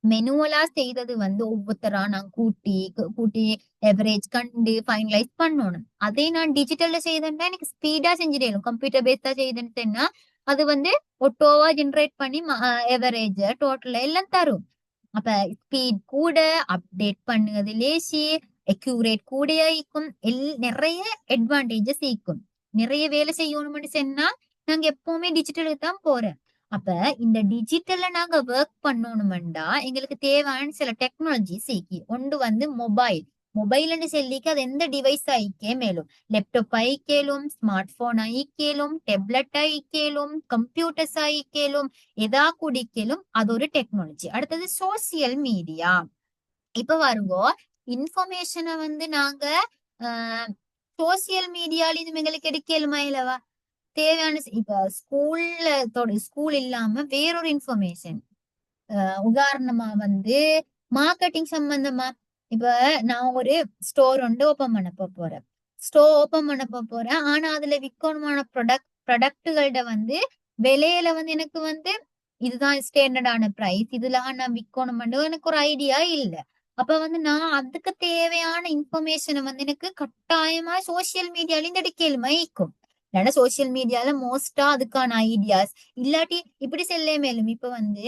A: மெனுவலா செய்தது வந்து ஒவ்வொருத்தரா நான் கூட்டி எவரேஜ் கண்டு ஃபைனலைஸ் பண்ணணும். அதே நான் டிஜிட்டல்ல செய்தேன்னா எனக்கு ஸ்பீடா செஞ்சிடணும். கம்ப்யூட்டர் பேஸ்டா செய்தேன்னா அது வந்து ஒட்டோவா ஜென்ரேட் பண்ணி எவரேஜ் டோட்டல் எல்லாம் தரும். அப்ப ஸ்பீட் கூட, அப்டேட் பண்ணுவது லேசி, அக்யூரேட் கூட இருக்கும். நிறைய அட்வான்டேஜஸ் இருக்கும். நிறைய வேலை செய்யணும்னு சொன்னா நாங்க எப்பவுமே டிஜிட்டலுக்கு தான் போறோம். அப்ப இந்த டிஜிட்டல்ல நாங்க ஒர்க் பண்ணணும்டா எங்களுக்கு தேவையான சில டெக்னாலஜி சீக்கி. ஒன்று வந்து மொபைல்னு சொல்லிக்கு அது எந்த டிவைஸ் ஆயிக்கே மேலும், லேப்டாப் ஆயிக்கேலும், ஸ்மார்ட் போன் ஆயிக்கேலும், டேப்லெட் ஆயிக்கேலும், கம்ப்யூட்டர்ஸ் ஆயிக்கேலும், எதா குடிக்கலும் அது ஒரு டெக்னாலஜி. அடுத்தது சோசியல் மீடியா. இப்ப வருங்கோ இன்ஃபர்மேஷனை வந்து நாங்க சோசியல் மீடியால இது எங்களுக்கு எடுக்கலுமா இல்லவா தேவையான. இப்ப ஸ்கூல் இல்லாம வேறொரு இன்ஃபர்மேஷன், உதாரணமா வந்து மார்க்கெட்டிங் சம்பந்தமா. இப்ப நான் ஒரு ஸ்டோர் ஒன்று ஓபன் பண்ண போறேன். ஆனா அதுல விற்கணுமான ப்ராடக்ட்டுகள்ட வந்து விலையில வந்து எனக்கு வந்து இதுதான் ஸ்டாண்டர்டான பிரைஸ், இதுல நான் விற்கணும் எனக்கு ஒரு ஐடியா இல்ல. அப்ப வந்து நான் அதுக்கு தேவையான இன்ஃபர்மேஷனை வந்து எனக்கு கட்டாயமா சோசியல் மீடியால இருந்து எடுக்கலுமா இருக்கும். இல்லைன்னா சோசியல் மீடியால மோஸ்டா அதுக்கான ஐடியாஸ் இல்லாட்டி இப்படி செல்ல மேலும். இப்ப வந்து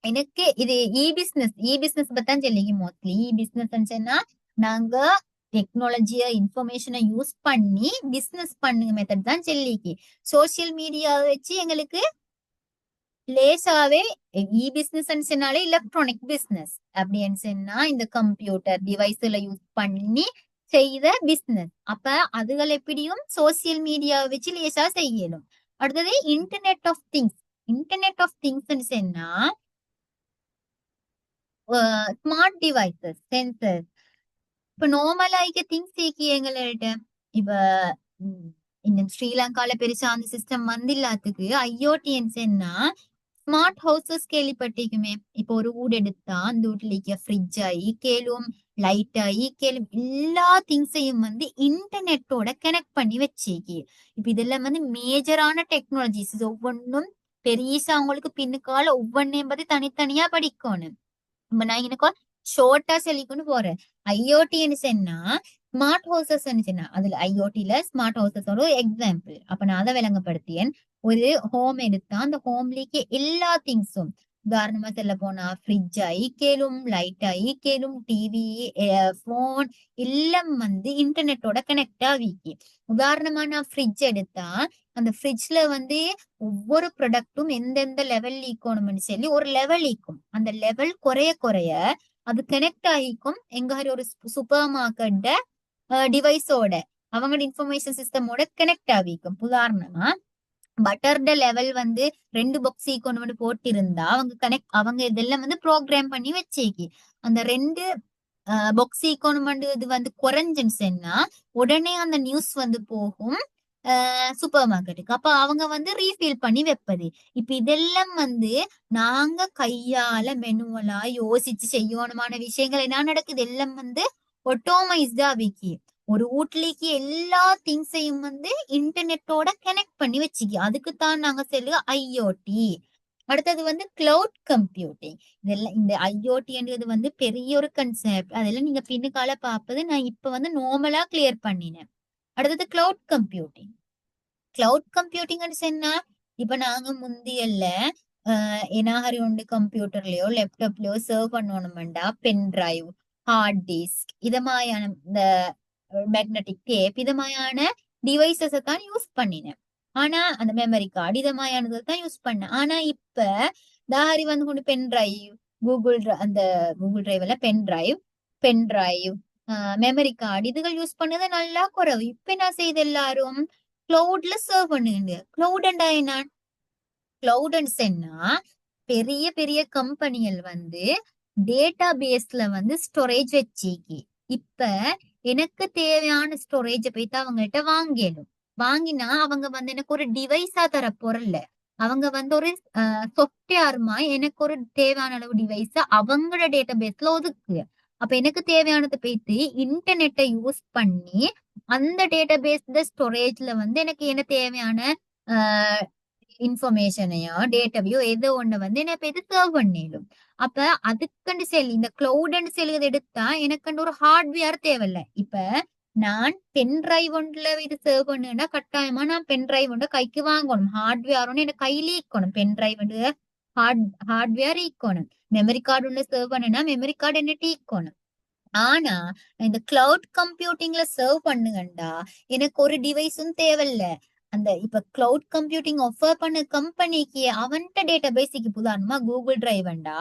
A: எனக்கு இது இ-பிசினஸ் பத்தான் சொல்லிங்க. மோஸ்ட்லி இ-பிசினஸ் சொன்னா நாங்க டெக்னாலஜிய இன்ஃபர்மேஷனை யூஸ் பண்ணி பிசினஸ் பண்ணுங்க மெத்தட் தான் சொல்லிக்கு. சோசியல் மீடியா வச்சு எங்களுக்கு லேசாவே இ-பிசினஸ் சொன்னாலே எலக்ட்ரானிக் பிசினஸ் அப்படின்னு சொன்னா இந்த கம்ப்யூட்டர் டிவைஸ்ல யூஸ் பண்ணி செய்த பிசினஸ். அப்ப அதுகள் எப்படியும் சோசியல் மீடியா வச்சு லேசா செய்யணும். அடுத்தது இன்டர்நெட் ஆஃப் திங்ஸ் சொன்னா ஸ்மார்ட் டிவைசஸ், சென்சர்ஸ். இப்ப நார்மலா திங்ஸ் எங்கள்கிட்ட இப்ப இந்த ஸ்ரீலங்கால பெருசா அந்த சிஸ்டம் வந்து இல்லாததுக்கு ஐஓடின்னு சொன்னா ஸ்மார்ட் ஹவுசஸ் கேள்விப்பட்டிருக்குமே. இப்போ ஒரு வீடு எடுத்தா அந்த வீட்டுல ஃப்ரிட்ஜ் ஆகி கேளும், லைட் ஆகி கேளும், எல்லா திங்ஸையும் வந்து இன்டர்நெட்டோட கனெக்ட் பண்ணி வச்சிருக்கு. இப்ப இதெல்லாம் வந்து மேஜரான டெக்னாலஜிஸ். ஒவ்வொன்றும் பெரியசா அவங்களுக்கு பின்னுக்கால ஒவ்வொன்றையும் பத்தி தனித்தனியா படிக்கணும். நான் எனக்கு ஷோர்ட்டா சொல்லிக்கொண்டு போறேன். ஐஓடின்னு சொன்னா ஸ்மார்ட் ஹவுசஸ் சொன்னா அதுல ஐஓடில ஸ்மார்ட் ஹவுசஸ் ஒரு எக்ஸாம்பிள். அப்ப நான் அதை விளங்கப்படுத்தியேன். ஒரு ஹோம் எடுத்தா அந்த ஹோம்லிக்கு எல்லா திங்ஸும், உதாரணமா சொல்ல போனா ஃப்ரிட்ஜ் ஐக்கேலும், லைட் ஐக்கேலும், டிவி, போன் எல்லாம் வந்து இன்டர்நெட்டோட கனெக்ட் ஆகிக்கு. உதாரணமா நான் ஃப்ரிட்ஜ் எடுத்தா அந்த ஃப்ரிட்ஜ்ல வந்து ஒவ்வொரு ப்ராடக்டும் எந்தெந்த லெவல் ஈக்கணும்னு சொல்லி ஒரு லெவல் ஈக்கும். அந்த லெவல் குறைய அது கனெக்ட் ஆகிக்கும் எங்க ஒரு சூப்பர் மார்க்கெட் டிவைஸோட அவங்களோட இன்ஃபர்மேஷன் சிஸ்டமோட கனெக்ட் ஆகிக்கும். உதாரணமா பட்டர்ட லெவல் வந்து 2 பாக்ஸ் ஈக்கணும்னு போட்டிருந்தா அவங்க இதெல்லாம் வந்து ப்ரோக்ராம் பண்ணி வச்சேக்கி. அந்த 2 பாக்ஸ் ஈக்கணும்னு இது வந்து குறைஞ்சுன்னு சொன்னா உடனே அந்த நியூஸ் வந்து போகும் சூப்பர் மார்க்கெட்டுக்கு. அப்ப அவங்க வந்து ரீஃபில் பண்ணி வைப்பது. இப்ப இதெல்லாம் வந்து நாங்க கையால மெனுவலா யோசிச்சு செய்யணுமான விஷயங்கள் என்ன நடக்குது, எல்லாம் வந்து ஒட்டோமைஸ்டா விக்கி. ஒரு வீட்லிக்கு எல்லா திங்ஸையும் வந்து இன்டர்நெட்டோட கனெக்ட் பண்ணி வச்சுக்கி. அதுக்குத்தான் நாங்க சொல்லுக ஐஓடி. அடுத்தது வந்து கிளவுட் கம்ப்யூட்டிங். இதெல்லாம் இந்த ஐஓடின்றது வந்து பெரிய ஒரு கன்செப்ட். அதெல்லாம் நீங்க பின்னுக்கால பார்ப்பது. நான் இப்ப வந்து நார்மலா கிளியர் பண்ணினேன். அடுத்தது கிளவுட் கம்ப்யூட்டிங். கிளவுட் கம்ப்யூட்டிங்னு சொன்னா இப்ப நாங்க முந்தியல்ல எனாஹரி உண்டு கம்ப்யூட்டர்லயோ லேப்டாப்லயோ சர்வ் பண்ணணும்டா பென் டிரைவ், ஹார்ட் டிஸ்க் இதமாயான இந்த மேக்னெட்டிக் டேப் இதமாயான டிவைசஸை தான் யூஸ் பண்ணினேன். ஆனா அந்த மெமரி கார்டு இதமாயானதை தான் யூஸ் பண்ணேன். ஆனா இப்ப தாரி வந்து கொண்டு பென் டிரைவ், அந்த கூகுள் டிரைவ்ல பென் டிரைவ் மெமரி கார்டு இதுகள் யூஸ் பண்ணது நல்லா குறைவு. இப்ப என்ன செய்யுது எல்லாரும் கிளவுட்ல சர்வ் பண்ணுங்க. கிளவுட்ண்டா என்ன? கிளவுட்னா பெரிய பெரிய கம்பெனிகள் வந்து டேட்டா பேஸ்ல வந்து ஸ்டோரேஜ் வச்சிக்கி. இப்ப எனக்கு தேவையான ஸ்டோரேஜ போயிட்டு அவங்கள்ட்ட வாங்கணும். வாங்கினா அவங்க வந்து எனக்கு ஒரு டிவைஸா தர பொருள்ல அவங்க வந்து ஒரு சாஃப்ட்வேர்மா எனக்கு ஒரு தேவையான அளவு டிவைஸ் அவங்களோட டேட்டா பேஸ்ல ஒதுக்கு. அப்ப எனக்கு தேவையானதை போயிட்டு இன்டர்நெட்டை யூஸ் பண்ணி அந்த டேட்டா பேஸ்ல ஸ்டோரேஜ்ல வந்து எனக்கு என்ன தேவையான இன்ஃபர்மேஷனையோ டேட்டாவையோ ஏதோ ஒண்ணு வந்து என்ன போய் சர்வ் பண்ணிடும். அப்ப அதுக்குன்னு செல் இந்த கிளவுட்னு செல்லுறது எடுத்தா எனக்கு ஒரு ஹார்ட்வேர் தேவையில்ல. இப்ப நான் பென் டிரைவ் ஒன்றுல இது சர்வ் பண்ணுன்னா கட்டாயமா நான் பென் டிரைவ் ஒன்று கைக்கு வாங்கணும். ஹார்ட்வேர் ஒன்று எனக்கு கையில ஈக்கணும். பென் டிரைவ் ஹார்ட்வேர் ஈக்கணும். மெமரி கார்டு உள்ள சர்வ் பண்ணுனா மெமரி கார்டு என்ன ஈக்கணும். ஆனா இந்த கிளவுட் கம்ப்யூட்டிங்ல சர்வ் பண்ணுங்கண்டா எனக்கு ஒரு டிவைஸும் தேவையில்ல. அந்த இப்ப கிளவுட் கம்ப்யூட்டிங் ஆஃபர் பண்ண கம்பெனிக்கு அவன்கிட்ட டேட்டா பேசிக்கு உதாரணமா கூகுள் டிரைவ்ண்டா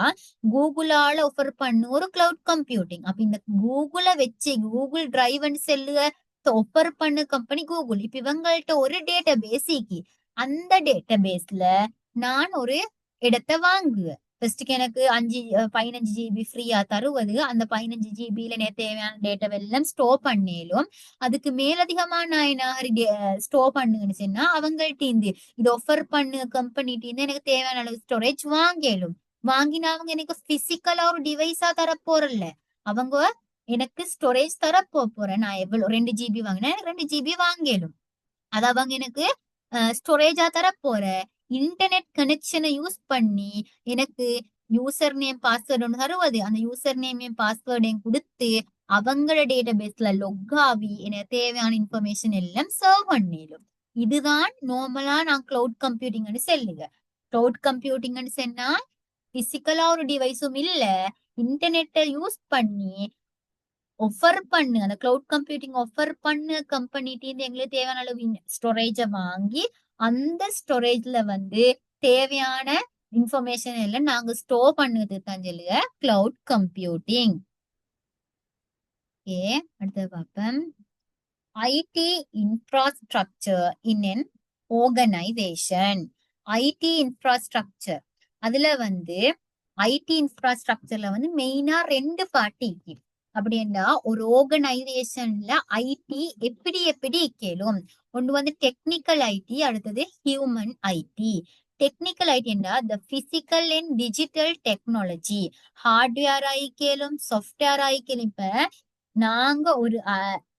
A: கூகுளால ஆஃபர் பண்ணு ஒரு கிளவுட் கம்ப்யூட்டிங். அப்ப இந்த கூகுளை வச்சு கூகுள் டிரைவ்னு செல்லுக ஆஃபர் பண்ண கம்பெனி கூகுள். இப்ப இவங்கள்ட்ட ஒரு டேட்டா பேசிக்கு அந்த டேட்டா பேஸ்ல நான் ஒரு இடத்தை வாங்குவேன். ஃபர்ஸ்ட்க்கு எனக்கு 15 GB ஃப்ரீயா தருவது. அந்த 15 GB எனக்கு தேவையான டேட்டா எல்லாம் ஸ்டோர் பண்ணேலும் அதுக்கு மேலதிகமா நான் என்ன ஸ்டோர் பண்ணுங்கன்னு சொன்னா அவங்கள்ட்ட இருந்து இது ஆஃபர் பண்ணு கம்பெனிட்டு இருந்து எனக்கு தேவையான அளவு ஸ்டோரேஜ் வாங்கலும். வாங்கினா அவங்க எனக்கு பிசிக்கலா ஒரு டிவைஸா தரப்போறல. அவங்க எனக்கு ஸ்டோரேஜ் தரப்போறேன். நான் எவ்வளவு 2 GB வாங்கினேன், 2 GB வாங்கலும். அது அவங்க எனக்கு ஸ்டோரேஜா தரப்போற. இன்டர்நெட் கனெக்ஷனை யூஸ் பண்ணி எனக்கு யூசர் நேம் பாஸ்வேர்டு ஒன்று தருவது. அந்த யூசர் நேமையும் பாஸ்வேர்டையும் கொடுத்து அவங்களோட டேட்டா பேஸ்ல லொக் ஆகி எனக்கு தேவையான இன்ஃபர்மேஷன் எல்லாம் சர்வ் பண்ணிடும். இதுதான் நார்மலா நான் கிளவுட் கம்ப்யூட்டிங்னு சொல்லுங்க. கிளவுட் கம்ப்யூட்டிங்னு சொன்னா பிசிக்கலா ஒரு டிவைஸும் இல்ல, இன்டர்நெட்டை யூஸ் பண்ணி ஆஃபர் பண்ணு அந்த கிளவுட் கம்ப்யூட்டிங் ஆஃபர் பண்ணு கம்பெனிட்டு எங்களுக்கு தேவையான அளவு ஸ்டோரேஜ வாங்கி அந்த ஸ்டோரேஜ்ல வந்து தேவையான இன்ஃபர்மேஷன் எல்லாம் நாங்க ஸ்டோர் பண்ணுறது தான் சொல்லுங்க கிளவுட் கம்ப்யூட்டிங். ஓகே, அடுத்தது பார்ப்போம். ID infrastructure in an organisation. ID infrastructure அதுல வந்து ஐடி இன்ஃப்ராஸ்ட்ரக்சர்ல வந்து மெயினா 2 பார்ட்டி இருக்கு. அப்படின்னா ஒரு ஆர்கனைசேஷன்ல ஐடி எப்படி எப்படி கேளும். ஒன்று வந்து டெக்னிக்கல் ஐடி, அடுத்தது ஹியூமன் ஐடி. டெக்னிக்கல் ஐடின்னா the physical and digital technology. Hardware ஆயிக்கலும் சாஃப்ட்வேர் ஆயிக்கலும். இப்ப நாங்க ஒரு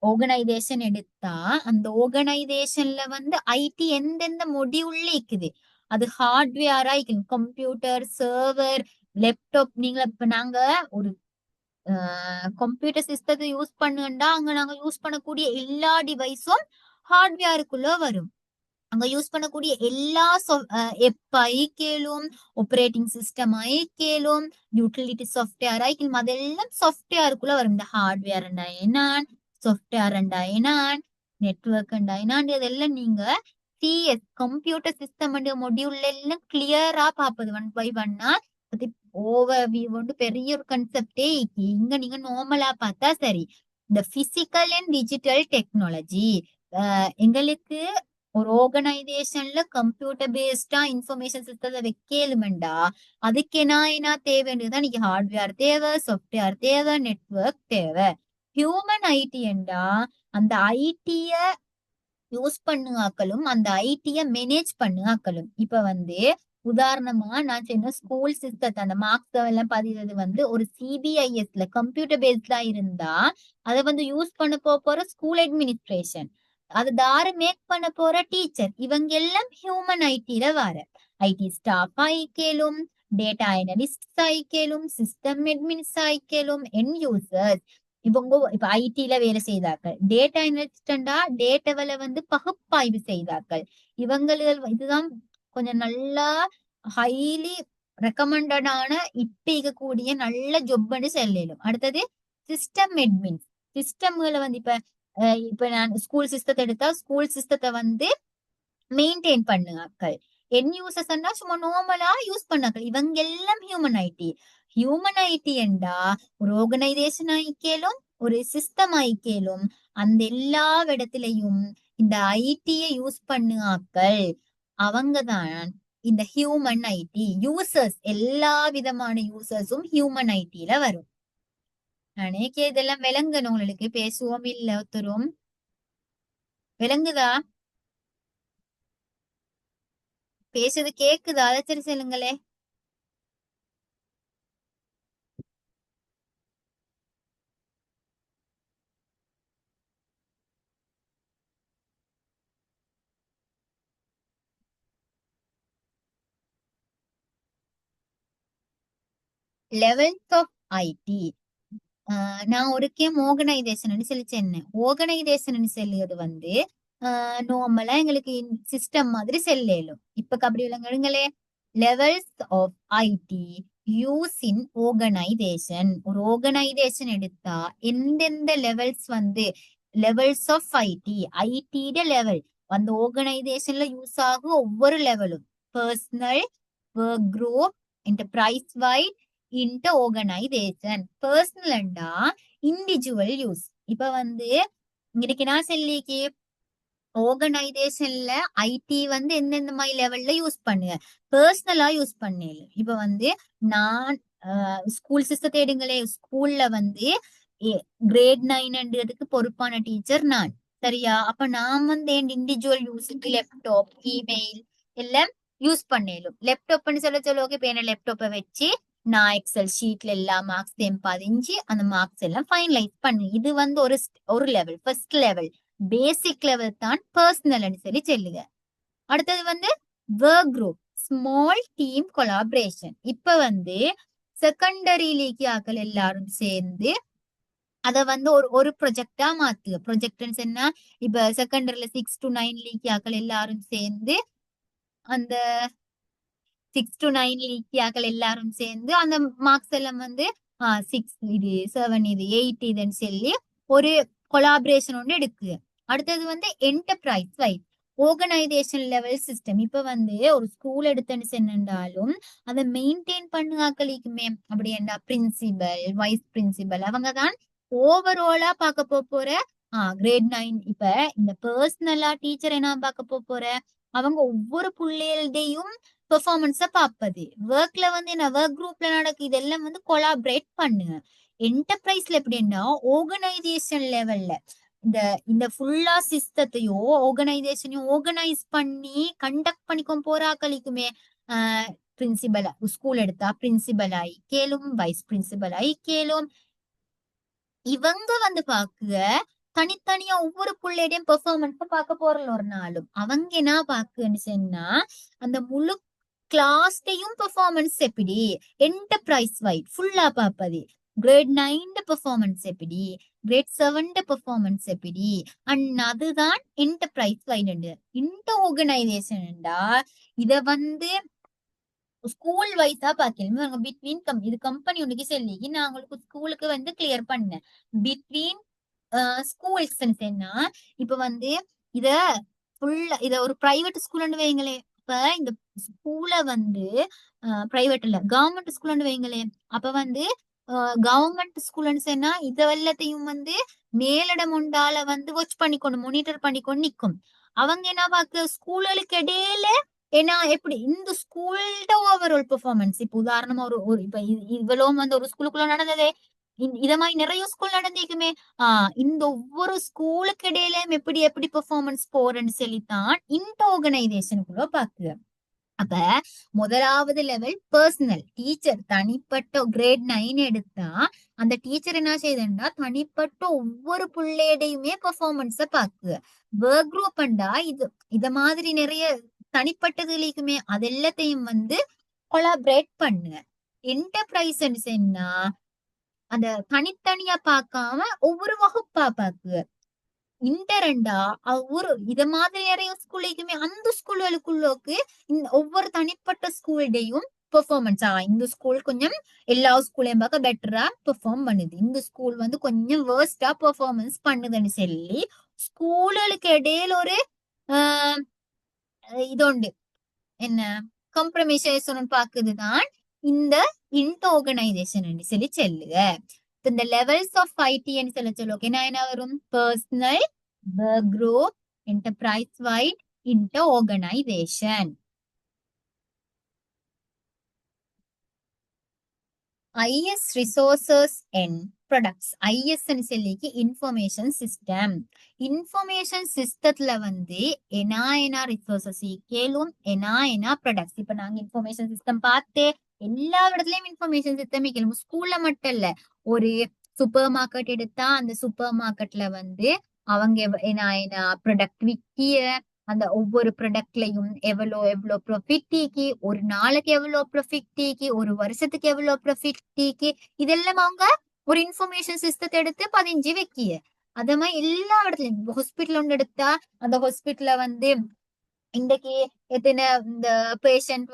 A: ஆர்கனைசேஷன் எடுத்தா அந்த ஆர்கனைசேஷன்ல வந்து ஐடி எந்தெந்த மொடியுள்ள இருக்குது. அது ஹார்ட்வேரா கம்ப்யூட்டர், சர்வர், லேப்டாப். நீங்க இப்ப நாங்க ஒரு கம்ப்யூட்டர் சிஸ்டத்தை யூஸ் பண்ணுண்டா அங்க நாங்க யூஸ் பண்ணக்கூடிய எல்லா டிவைஸும் ஹார்ட்வேருக்குள்ள வரும். அங்க யூஸ் பண்ணக்கூடிய எல்லா எப்பை கேளும், ஆப்ரேட்டிங் சிஸ்டம் ஆയി கேளும், யூட்டிலிட்டி சாஃப்ட்வேர் ஆയി கேளும், அதெல்லாம் சாஃப்ட்வேருக்குள்ள வரும். இந்த ஹார்ட்வேர் என்னான், சாஃப்ட்வேர் என்னான், நெட்வொர்க் என்னான் இதெல்லாம் நீங்க சிஎஸ் கம்ப்யூட்டர் சிஸ்டம் மொடியூல்ல எல்லாம் கிளியரா பாப்பது 1 by 1. அது ஓவர் வியூ வந்து பெரிய ஒரு கன்செப்டே இங்க நீங்க நார்மலா பார்த்தா சரி. இந்த பிசிக்கல் அண்ட் டிஜிட்டல் டெக்னாலஜி எங்களுக்கு ஒரு ஆர்கனைசேஷன்ல கம்ப்யூட்டர் பேஸ்டா இன்ஃபர்மேஷன் சிஸ்டத்தை வைக்கலுமெண்டா அதுக்கு என்ன தேவைன்றதுதான் இன்னைக்கு ஹார்ட்வேர் தேவை, சாஃப்ட்வேர் தேவை, நெட்வொர்க் தேவை. ஹியூமன் ஐடி என்றா அந்த ஐடிய யூஸ் பண்ணுவாக்களும் அந்த ஐடிய மேனேஜ் பண்ணுவாக்களும். இப்ப வந்து உதாரணமா நான் சொன்ன ஸ்கூல் சிஸ்டத்தை அந்த மார்க்ஸ் எல்லாம் பதிவது வந்து ஒரு சிபிஐஎஸ்ல கம்ப்யூட்டர் பேஸ்டா இருந்தா அதை வந்து யூஸ் பண்ண போற ஸ்கூல் அட்மினிஸ்ட்ரேஷன், அது தாரு மேக் பண்ண போற டீச்சர், இவங்க எல்லாம் ஹியூமன் ஐடில வர ஐடி ஸ்டாஃப் ஆயிக்கேலும், டேட்டா அனலிஸ்ட் ஆயிக்கேலும், சிஸ்டம் அட்மினிஸ்ட் ஆயிக்கேலும், என் யூசர்ஸ். இவங்க இப்ப ஐடில வேலை செய்தார்கள், டேட்டா அனலிஸ்டா டேட்டாவில வந்து பகுப்பாய்வு செய்தார்கள். இவங்களுக்கு இதுதான் கொஞ்சம் நல்லா ஹைலி ரெக்கமெண்டடான இப்ப இருக்கக்கூடிய நல்ல ஜொப்னு சொல்லலும். அடுத்தது சிஸ்டம் அட்மின். சிஸ்டம்களை வந்து இப்ப நான் ஸ்கூல் சிஸ்டத்தை எடுத்தா ஸ்கூல் சிஸ்டத்தை வந்து மெயின்டைன் பண்ணுவாக்கள். என் யூசர்ஸ் சும்மா நார்மலா யூஸ் பண்ணாக்கள். இவங்க எல்லாம் ஹியூமன் ஐடி. ஹியூமன் ஐடி என்றா ஒரு ஆர்கனைசேஷன் ஆயிக்கேலும் ஒரு சிஸ்டம் ஆயிக்கேலும் அந்த எல்லா இடத்திலையும் இந்த ஐடியை யூஸ் பண்ணுவாக்கள். அவங்கதான் இந்த ஹியூமன் ஐடி யூசர்ஸ். எல்லா விதமான யூசர்ஸும் ஹியூமன் ஐடில வரும். நினைக்க இதெல்லாம் விளங்கணும் உங்களுக்கு. பேசுவோம் இல்ல ஒருத்தரும் விளங்குதா? பேசுறது கேக்குதா? அதை சரி சொல்லுங்களே. Levels of IT. நான் ஒருக்கே ஆர்கனைசேஷன் சொல்லி சொன்னேன். ஆர்கனைசேஷன் சொல்லுறது வந்து நார்மலா எங்களுக்கு சிஸ்டம் மாதிரி செல்லும். இப்ப அப்படி விளங்குங்களே. Levels of IT use in organization. ஒரு ஆர்கனைசேஷன் எடுத்தா எந்தெந்த லெவல்ஸ் வந்து லெவல்ஸ் ஆஃப் ஐடி, ஐடிட லெவல் அந்த ஆர்கனைசேஷன்ல யூஸ் ஆகும் ஒவ்வொரு லெவலும் personal, work group, enterprise wide, inter organization. பர்சனல்டா இண்டிவிஜுவல் யூஸ். இப்ப வந்து இங்க நான் சொல்லிக்கு ஆர்கனைசேஷன்ல ஐடி வந்து எந்தெந்த மாதிரி லெவல்ல யூஸ் பண்ணுங்க, பர்சனலா யூஸ் பண்ணல. இப்ப வந்து நான் ஸ்கூல் சிஸ்டத்தை எடுங்களே. ஸ்கூல்ல வந்து கிரேட் 9ன்றதுக்கு பொறுப்பான டீச்சர் நான், சரியா? அப்ப நான் வந்து என் இண்டிவிஜுவல் யூஸுக்கு லேப்டாப், இமெயில் எல்லாம் யூஸ் பண்ணலும். லேப்டாப்னு சொல்ல ஓகே. இப்ப என்ன லேப்டாப்பை வச்சு நான் எக்ஸல் ஷீட்ல எல்லா மார்க்ஸையும் பதிஞ்சு அந்த மார்க்ஸ் எல்லாம் ஃபைனலைஸ் பண்ணு. இது வந்து ஒரு level, first level, basic level தான் பர்சனல் சொல்லி சொல்லுங்க. அடுத்தது வந்து work group, small team collaboration. இப்ப வந்து செகண்டரி லீக் ஆக்கள் எல்லாரும் சேர்ந்து அத வந்து ஒரு ப்ரொஜெக்டா மாத்துக. ப்ரொஜெக்ட்னு சொன்னா இப்ப செகண்டரில 6 to 9 லீக் ஆக்கள் எல்லாரும் சேர்ந்து அந்த 6 to 9 லீக் ஆக்கள் எல்லாரும் சேர்ந்து அந்த மார்க்ஸ் எல்லாம் வந்து 6 இது 7 இது 8 இதுன்னு சொல்லி ஒரு கொலாபரேஷன் ஒன்று எடுக்குது. அடுத்தது வந்து enterprise wise organization level system. இப்ப வந்து ஒரு ஸ்கூல் எடுத்துன்னு சென்றாலும் அதை மெயின்டைன் பண்ணுவாக்களுக்குமே அப்படி என்ன பிரின்சிபல், வைஸ் பிரின்சிபல், அவங்க தான் ஓவராலா பார்க்க போற கிரேட் 9. இப்ப இந்த பர்சனலா டீச்சர் என்ன பார்க்க போற, அவங்க ஒவ்வொரு பிள்ளைகள்டையும் பெர்ஃபார்மன்ஸ பார்ப்பது. ஒர்க்ல வந்து என்ன ஒர்க் குரூப்ல நடக்கு இதெல்லாம் வந்து கொலாபரேட் பண்ணுங்க. என்டர்பிரைஸ்ல எப்படின்னா ஆர்கனைசேஷன் லெவல்ல இந்த இந்த ஃபுல்லா சிஸ்டத்தையோ ஆர்கனைசேஷனையும் ஆர்கனைஸ் பண்ணி கண்டக்ட் பண்ணிக்கோ போறாக்களுக்குமே பிரின்சிபல். ஸ்கூல் எடுத்தா பிரின்சிபல் ஆகி கேளும், வைஸ் பிரின்சிபல் ஆகி கேளும். இவங்க வந்து பாக்குற தனித்தனியா ஒவ்வொரு பிள்ளையுடையும் பெர்ஃபார்மன்ஸ் பார்க்க போறல ஒரு நாளும். அவங்க என்ன பாக்குன்னு சொன்னா அந்த முழு கிளாஸ்டையும் பெர்ஃபார்மன்ஸ் எப்படி என்டர்பிரைஸ் வைட் ஃபுல்லா பாப்பது. கிரேட் 9 பெர்ஃபார்மன்ஸ் எப்படி, கிரேட் 7 பெர்ஃபார்மன்ஸ் எப்படி, அண்ட் அதுதான் என்டர்பிரைஸ் வைட். இன்டர் ஆர்கனைசேஷன்டா இத வந்து ஸ்கூல் வைஸா பாக்கணும். பிட்வீன் இது கம்பெனி ஒன்றுக்கு சொல்லி நான் உங்களுக்கு ஸ்கூலுக்கு வந்து கிளியர் பண்ணேன். பிட்வீன் ஸ்கூல்ஸ் என்ன இப்ப வந்து இத ஃபுல்லா இத ஒரு பிரைவேட் ஸ்கூல்னு வைங்களேன். இப்ப இந்த ஸ்கூல வந்து பிரைவேட் இல்ல கவர்மெண்ட் ஸ்கூல்னு வைங்களேன். அப்ப வந்து கவர்மெண்ட் ஸ்கூல்னு சொன்னா இத எல்லாத்தையும் வந்து மேலிடம் உண்டால வந்து வாட்ச் பண்ணிக்கொண்டு மானிட்டர் பண்ணிக்கொண்டு நிக்கும். அவங்க என்ன பாக்க ஸ்கூல்களுக்கு இடையில ஏன்னா எப்படி இந்த ஸ்கூல்ட ஓவரால் பெர்ஃபார்மன்ஸ். இப்ப உதாரணமா ஒரு இப்ப இவ்வளவு வந்து ஒரு ஸ்கூலுக்குள்ள நடந்ததே இத மாதிரி நிறைய ஸ்கூல் நடந்திருக்குமே. இந்த ஒவ்வொரு ஸ்கூலுக்கு இடையிலயும் எப்படி எப்படி பெர்ஃபார்மன்ஸ் போறேன்னு சொல்லித்தான் இந்த ஆர்கனைசேஷனுக்குள்ள பாக்குது. அப்ப முதலாவது லெவல் பர்சனல் டீச்சர், தனிப்பட்ட கிரேட் 9 எடுத்தா அந்த டீச்சர் என்ன செய்யுதுன்னா தனிப்பட்ட ஒவ்வொரு பிள்ளையுடையுமே பெர்ஃபார்மன்ஸ பாக்கு. ஒர்க் குரூப்ண்டா இத மாதிரி நிறைய தனிப்பட்டதுலயுமே அது எல்லாத்தையும் வந்து கொலாபரேட் பண்ணுங்க. என்டர்பிரைஸ் என்ன, அந்த தனித்தனியா பார்க்காம ஒவ்வொரு வகுப்பா பாக்கு. இன்டரண்டா ஒரு இத மாதிரி நிறைய ஸ்கூலுக்குமே அந்த ஸ்கூல்களுக்குள்ளோக்கு ஒவ்வொரு தனிப்பட்ட ஸ்கூல்டையும் பெர்ஃபார்மன்ஸ் இந்த ஸ்கூல் கொஞ்சம் எல்லா ஸ்கூலையும் பார்க்க பெட்டரா பெர்ஃபார்ம் பண்ணுது, இந்த ஸ்கூல் வந்து கொஞ்சம் வேர்ஸ்டா பெர்ஃபார்மன்ஸ் பண்ணுதுன்னு சொல்லி ஸ்கூல்களுக்கு இடையில ஒரு ஆஹ் இதோண்டு என்ன காம்ப்ரமைசேஷன் பாக்குதுதான் இந்த ஆர்கனைசேஷன் சொல்லி சொல்லுங்க. இந்த லெவல்ஸ் ஆஃப் ஐடின்னு சொல்ல என்ன வரும், personal, work group, enterprise wide, inter organization. IS resources and products. IS சொல்லிக்கு இன்ஃபர்மேஷன் சிஸ்டம். இன்ஃபர்மேஷன் சிஸ்டத்துல வந்து என்ன ரிசோர்சஸ் கேளும் என்ன ப்ராடக்ட்ஸ். இப்ப நாங்க இன்ஃபர்மேஷன் சிஸ்டம் பார்த்தே எல்லா இடத்துலயும் இன்ஃபர்மேஷன் சிஸ்டம் கேளும். ஸ்கூல்ல மட்டும் இல்ல, ஒரு சூப்பர் மார்க்கெட் எடுத்தா அந்த சூப்பர் மார்க்கெட்ல வந்து அவங்க என்ன ப்ராடக்ட் விக்கிய அந்த ஒவ்வொரு ப்ராடக்ட்லயும் எவ்வளோ ப்ராஃபிட் டீக்கி, ஒரு நாளைக்கு எவ்வளோ ப்ராஃபிட் டீக்கி, ஒரு வருஷத்துக்கு எவ்வளோ ப்ராஃபிட் டீக்கி, இதெல்லாம் அவங்க ஒரு இன்ஃபர்மேஷன் சிஸ்டத்தை எடுத்து பதிஞ்சு வைக்கிய. அதே மாதிரி எல்லா இடத்துலயும் ஹாஸ்பிட்டல் ஒன்று எடுத்தா அந்த ஹாஸ்பிட்டல்ல வந்து இன்றைக்கு எத்தனை இந்த பேஷண்ட்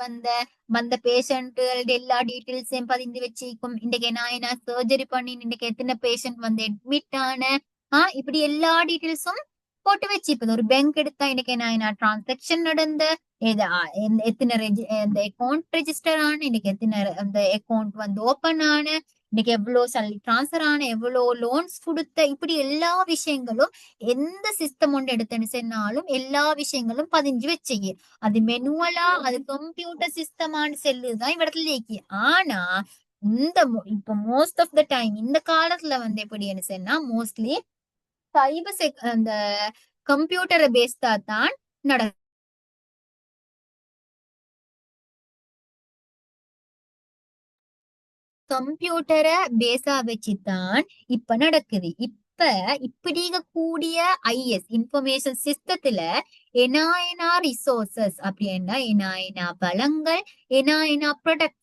A: வந்த பேஷண்ட் எல்லா டீட்டெயில்ஸையும் பதிந்து வச்சிருக்கும். இன்றைக்கு என்ன சர்ஜரி பண்ணி இன்றைக்கு எத்தனை பேஷண்ட் வந்து அட்மிட் ஆன இப்படி எல்லா டீட்டெயில்ஸும் போட்டு வச்சுப்பது. ஒரு பேங்க் எடுத்தா இன்னைக்கு என்ன டிரான்சாக்சன் நடந்த, எத்தனை இந்த அக்கௌண்ட் ரெஜிஸ்டர் ஆன, இன்னைக்கு எத்தனை அந்த அக்கௌண்ட் வந்து ஓபன் ஆன, இன்னைக்கு எவ்வளவு சல்லி டிரான்ஸ்பர் ஆன, எவ்வளவு லோன்ஸ் கொடுத்த, இப்படி எல்லா விஷயங்களும் எந்த சிஸ்டம் ஒன்று எடுத்துன்னு சொன்னாலும் எல்லா விஷயங்களும் பதிஞ்சு வச்சுக்கி. அது மெனுவலா அது கம்ப்யூட்டர் சிஸ்டமானு செல்லுதான் இடத்துல இருக்கு. ஆனா இப்ப மோஸ்ட் ஆஃப் த டைம் இந்த காலத்துல வந்து எப்படின்னு சொன்னா மோஸ்ட்லி சைபர் அந்த கம்ப்யூட்டரை பேஸ்டா தான் நடக்கும். கம்ப்யூட்டரை பேஸா வச்சுதான் இப்ப நடக்குது. இப்படி கூடிய ஐஎஸ் இன்ஃபர்மேஷன் சிஸ்டத்துல என்ன ரிசோர்சஸ் அப்படின்னா என்ன வளங்கள் என்ன ப்ரொடக்ட்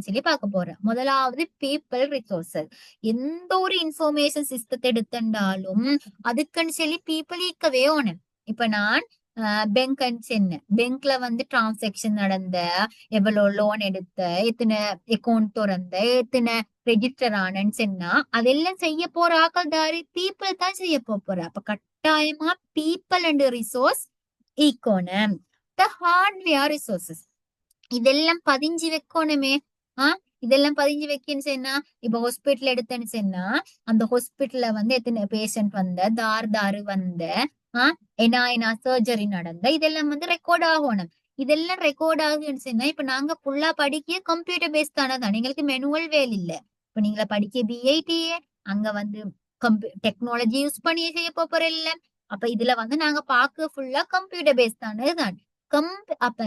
A: சொல்லி பார்க்க போறேன். முதலாவது பீப்பிள் ரிசோர்சஸ். எந்த ஒரு இன்ஃபர்மேஷன் சிஸ்டத்தை எடுத்துட்டாலும் அதுக்குன்னு சொல்லி பீப்புள் ஈக்கவே ஓணும். இப்ப நான் பேங்க் சென்ன பேங்க்ல வந்து டிரான்சாக்சன் நடந்த, எவ்வளவு லோன் எடுத்த, எத்தனை அக்கௌண்ட் திறந்த, எத்தனை ரெஜிஸ்டர் ஆனன்னு சொன்னா அதெல்லாம் செய்ய போற ஆக்கள் தாரி பீப்புள் தான் செய்ய போற. அப்ப கட்டாயமா பீப்புள் அண்ட் ரிசோர்ஸ் ஈக்கோனம். த ஹார்ட்வேர் ரிசோர்சஸ் இதெல்லாம் பதிஞ்சு வைக்கணுமே. இதெல்லாம் பதிஞ்சு வைக்கன்னு சொன்னா இப்ப ஹாஸ்பிட்டல் எடுத்தேன்னு சொன்னா அந்த ஹாஸ்பிட்டல்ல வந்து எத்தனை பேஷண்ட் வந்த, தாரு வந்த, என்ன சர்ஜரி நடந்த, இதெல்லாம் வந்து ரெக்கார்ட் ஆகணும். இதெல்லாம் ரெக்கார்ட் ஆகுன்னு சொன்னா இப்ப நாங்க ஃபுல்லா படிக்க கம்ப்யூட்டர் பேஸ்ட் தானே, எங்களுக்கு மெனுவல் வேல் இல்ல. இப்ப நீங்கள படிக்க பிஐடிஏ அங்க வந்து டெக்னாலஜி யூஸ் பண்ணி செய்ய போற இல்ல. அப்ப இதுல வந்து நாங்க பாக்க ஃபுல்லா கம்ப்யூட்டர் பேஸ்ட் தானே தான். அப்ப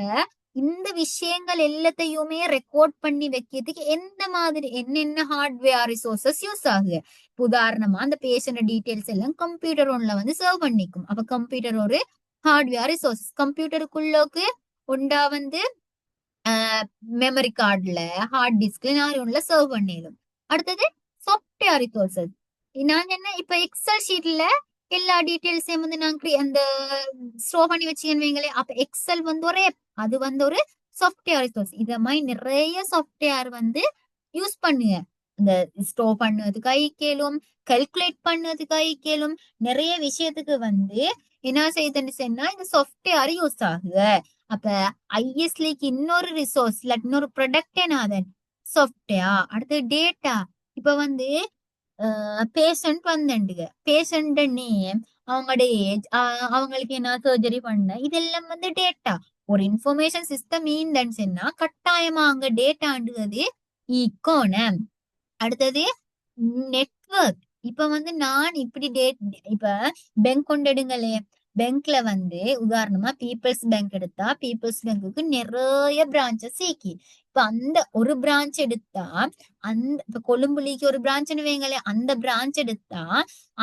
A: இந்த விஷயங்கள் எல்லாத்தையுமே ரெக்கார்ட் பண்ணி வைக்கிறதுக்கு எந்த மாதிரி என்னென்ன ஹார்ட்வேர் ரிசோர்சஸ் யூஸ் ஆகுது. உதாரணமா அந்த பேஷண்ட் டீடைல்ஸ் எல்லாம் கம்ப்யூட்டர் ஒன்ல வந்து சர்வ் பண்ணிக்கும். அப்ப கம்ப்யூட்டர் ஒரு ஹார்ட்வேர் ரிசோர்சஸ். கம்ப்யூட்டருக்குள்ளோக்கு உண்டா வந்து மெமரி கார்டுல ஹார்ட் டிஸ்க்ல நான் ஒன்ல சர்வ் பண்ணிடும். அடுத்தது சாஃப்ட்வேர் ரிசோர்சஸ். நான் என்ன இப்ப எக்ஸல் ஷீட்ல எல்லா டீடைல்ஸையும் வந்து நாங்க அந்த ஸ்டோர் பண்ணி வச்சுக்கீங்களே. அப்ப எக்ஸல் வந்து ஒரு அது வந்து ஒரு சாஃப்ட்வேர் ரிசோர்ஸ். இத மாதிரி நிறைய சாஃப்ட்வேர் வந்து யூஸ் பண்ணுங்க. இந்த ஸ்டோர் பண்ணதுக்கு ஐக்கேலும், கல்குலேட் பண்ணதுக்கு ஐக்கேலும், நிறைய விஷயத்துக்கு வந்து என்ன செய்யுதுன்னு சொன்னா இந்த சாஃப்ட்வேர் யூஸ் ஆகுது. அப்ப ஐஎஸ்லிக்கு இன்னொரு ரிசோர்ஸ் இல்ல இன்னொரு ப்ரொடக்ட் என்னது சாஃப்ட்வேர். அடுத்து டேட்டா. இப்ப வந்து பேஷண்ட் வந்துண்டுங்க, பேஷண்ட் நேம், அவங்களோட ஏஜ், அவங்களுக்கு என்ன சர்ஜரி பண்ண, இதெல்லாம் வந்து டேட்டா. ஒரு இன்ஃபர்மேஷன் சிஸ்டம் ஈந்தன்னு சொன்னா கட்டாயமா அங்க டேட்டாண்டுவது ஈக்கோனம். அடுத்தது நெட்வொர்க். இப்ப வந்து நான் இப்படி இப்ப பேங்க் கொண்டு எடுங்களே, பேங்க்ல வந்து உதாரணமா பீப்புள்ஸ் பேங்க் எடுத்தா பீப்புள்ஸ் பேங்க்குக்கு நிறைய பிரான்ச்சஸ் இருக்கு. இப்ப அந்த ஒரு பிரான்ச் எடுத்தா இப்ப கொழும்புலிக்கு ஒரு பிரான்ச்னு வைங்களே, அந்த பிரான்ச் எடுத்தா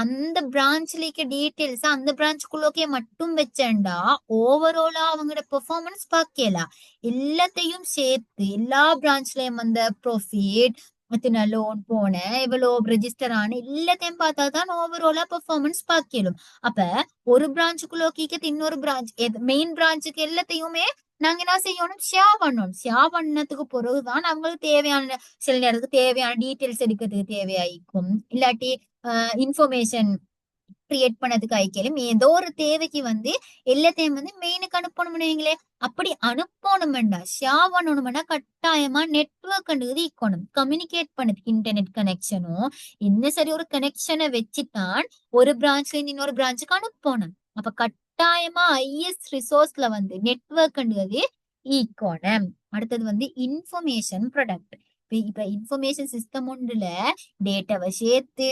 A: அந்த பிரான்ச்ல இருக்க டீட்டெயில்ஸ் அந்த பிரான்ச்சுக்குள்ளோக்கே மட்டும் வச்சேன்டா ஓவராலா அவங்களோட பெர்ஃபார்மன்ஸ் பார்க்கலாம். எல்லாத்தையும் சேர்த்து எல்லா பிரான்ச்லயும் அந்த ப்ராஃபிட், எத்தனை லோன் போன, எவ்வளவு ரெஜிஸ்டர் ஆன எல்லாத்தையும் பார்த்தா தான் ஓவராலா பெர்ஃபார்மன்ஸ் பார்க்கலும். அப்ப ஒரு பிரான்ச்சுக்குள்ள கீக்க இன்னொரு பிரான்ச் மெயின் பிரான்ச்சுக்கு எல்லாத்தையுமே நாங்க என்ன செய்யணும், ஷேர் பண்ணணும். ஷேர் பண்ணதுக்கு பிறகுதான் அவங்களுக்கு தேவையான சில நேரத்துக்கு தேவையான டீட்டெயில்ஸ் எடுக்கிறதுக்கு தேவையாயிருக்கும், இல்லாட்டி இன்ஃபர்மேஷன் கிரியேட் பண்ணதுக்கு ஐக்கியம் ஏதோ ஒரு தேவைக்கு வந்து எல்லாத்தையும் வந்து மெயினுக்கு அனுப்பணும்னு. அப்படி அனுப்பணும்டா ஷேர் பண்ணணும்னா கட்டாயமா நெட்வொர்க் இருக்கணும். கம்யூனிகேட் பண்ணதுக்கு இன்டர்நெட் கனெக்ஷனும் இன்னும் சரி ஒரு கனெக்ஷனை வச்சுதான் ஒரு பிரான்ச்ல இருந்து இன்னொரு பிரான்ச்சுக்கு அனுப்பணும். அப்ப கட்டாயமா ஐஎஸ் ரிசோர்ஸ்ல வந்து நெட்வொர்க் ஈக்கோனம். அடுத்தது வந்து இன்ஃபர்மேஷன் ப்ராடக்ட். இப்ப இன்ஃபர்மேஷன் சிஸ்டம் ஒன்றுல டேட்டாவை சேர்த்து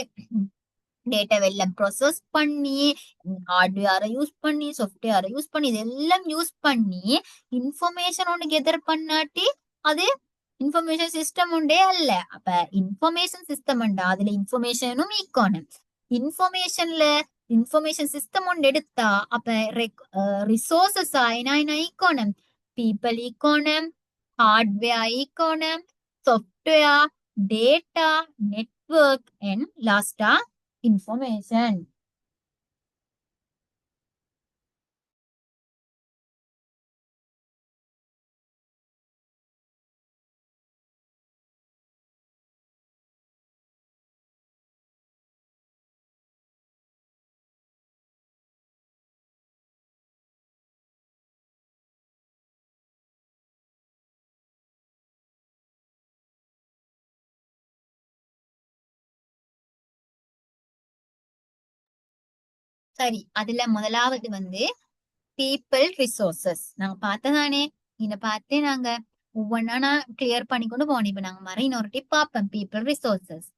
A: டேட்டாவை எல்லாம் ப்ராசஸ் பண்ணி ஹார்ட்வேரை யூஸ் பண்ணி சாஃப்ட்வேரை யூஸ் பண்ணி இதெல்லாம் யூஸ் பண்ணி இன்ஃபர்மேஷன் ஒன்று கெதர் பண்ணாட்டி அது இன்ஃபர்மேஷன் சிஸ்டம் உண்டே அல்ல. அப்ப இன்ஃபர்மேஷன் சிஸ்டம் உண்டா அதுல இன்ஃபர்மேஷனும் ஈக்கோனம். இன்ஃபர்மேஷன் சிஸ்டம் ஒன்று எடுத்தா அப்ப ரிசோர்சஸ் என்ன ஈக்கோனம், பீப்பிள் ஈக்கோனம், ஹார்ட்வேர் ஈக்கோனம், சாஃப்ட்வேர், டேட்டா, நெட்வொர்க் அண்ட் லாஸ்டா இன்ஃபர்மேஷன். சரி, அதுல முதலாவது வந்து பீப்பிள் ரிசோர்சஸ் நாங்க பார்த்ததானே. இத பார்த்து நாங்க ஒவ்வொன்னா நான் கிளியர் பண்ணி கொண்டு போனோம். இப்ப நாங்க மறு இன்னொரு டிப் பார்ப்போம். பீப்பிள் ரிசோர்சஸ்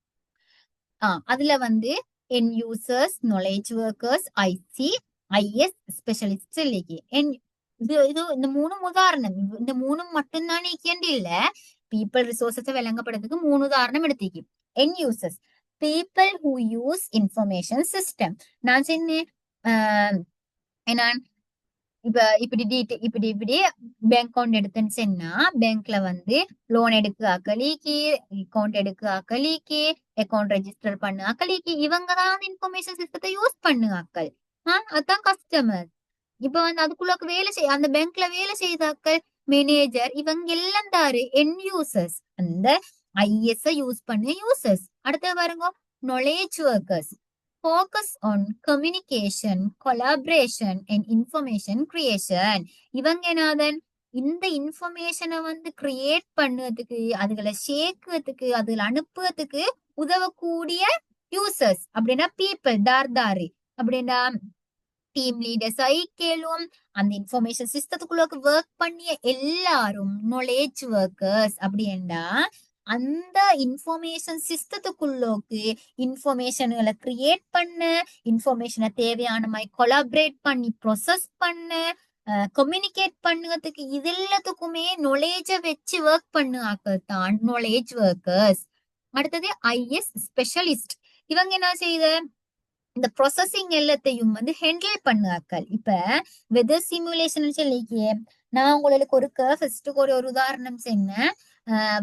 A: அதுல வந்து end users, knowledge workers, IC, IS specialist இல்லைக்கு இது இது இந்த மூணும் உதாரணம். இந்த மூணும் மட்டும்தானே இல்ல, பீப்பிள் ரிசோர்சஸை விளங்கப்படுறதுக்கு 3 உதாரணம் எடுத்திக்கு. End users people who use information system. நான் சொன்னேன் என்ன, இப்ப இப்படி பேங்க் அக்கௌண்ட் எடுத்துன்னு சொன்னா பேங்க்ல வந்து லோன் எடுக்க அக்கலிக்கு, அக்கௌண்ட் எடுக்க அக்கலிக்கு, அக்கௌண்ட் ரெஜிஸ்டர் பண்ண அக்கலிக்கு இவங்க தான் இன்ஃபர்மேஷன் சிஸ்டத்தை யூஸ் பண்ணுவாக்கள். அதான் கஸ்டமர். இப்ப வந்து அதுக்குள்ள வேலை செய்ய அந்த பேங்க்ல வேலை செய்தாக்கள், மேனேஜர், இவங்க எல்லாம் தாரு என் யூசர்ஸ், அந்த ஐஎஸ் யூஸ் பண்ண யூசர்ஸ். அடுத்து பாருங்க, knowledge workers focus on communication, collaboration and information creation. இவங்க என்னதன் இந்த இன்ஃபர்மேஷனை வந்து கிரியேட் பண்ணதுக்கு, அதுகளை சேர்க்கிறதுக்கு, அதுல அனுப்புறதுக்கு உதவக்கூடிய யூசர்ஸ் அப்படின்னா பீப்புள் தார்தாரி அப்படின்னா டீம் லீடர்ஸ் ஐக்கேலும் அந்த இன்ஃபர்மேஷன் சிஸ்டத்துக்குள்ள ஒர்க் பண்ணிய எல்லாரும் நாலேஜ் ஒர்க்கர்ஸ். அப்படின்னா அந்த இன்ஃபர்மேஷன் சிஸ்டத்துக்குள்ளோக்கு இன்ஃபர்மேஷன்களை கிரியேட் பண்ண, இன்ஃபர்மேஷனை தேவையான மாதிரி கொலாபரேட் பண்ணி ப்ரொசஸ் பண்ண, கம்யூனிகேட் பண்ணுறதுக்கு இது எல்லாத்துக்குமே நாலேஜை வச்சு ஒர்க் பண்ணுவாக்கள் தான் நாலேஜ் ஒர்க்கர்ஸ். அடுத்தது ஐஎஸ் ஸ்பெஷலிஸ்ட். இவங்க என்ன செய்யுது, இந்த ப்ரொசஸிங் எல்லாத்தையும் வந்து ஹேண்டில் பண்ணுவாக்கள். இப்ப வெதர் சிமுலேஷன் சொல்லிக்கே நான் உங்களுக்கு ஒரு உதாரணம் சொன்னேன்.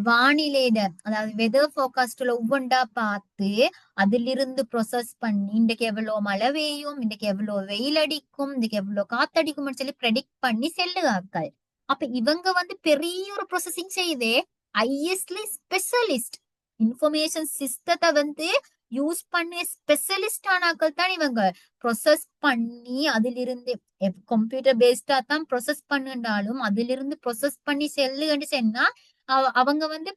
A: வானிலையில அதாவது வெதர் ஃபோர்காஸ்ட்ல ஒவ்வொன்றா பார்த்து அதிலிருந்து ப்ரொசஸ் பண்ணி இன்றைக்கு எவ்வளவு மழை பெய்யும், இன்றைக்கு எவ்வளவு வெயில் அடிக்கும், இன்றைக்கு எவ்வளவு காத்தடிக்கும்னு சொல்லி ப்ரெடிக்ட் பண்ணி செல்லுவாக்கள். அப்ப இவங்க வந்து பெரிய ஒரு ப்ரொசஸிங் செய்தே ஐஎஸ்ல ஸ்பெஷலிஸ்ட். இன்ஃபர்மேஷன் சிஸ்டத்தை வந்து யூஸ் பண்ணி ஸ்பெஷலிஸ்ட் ஆனாக்கள் தான் இவங்க. ப்ரொசஸ் பண்ணி அதிலிருந்து கம்ப்யூட்டர் பேஸ்டா தான் ப்ரொசஸ் பண்ணுனாலும் அதிலிருந்து ப்ரொசஸ் பண்ணி செல்லுன்னு சொன்னா அவங்க வந்து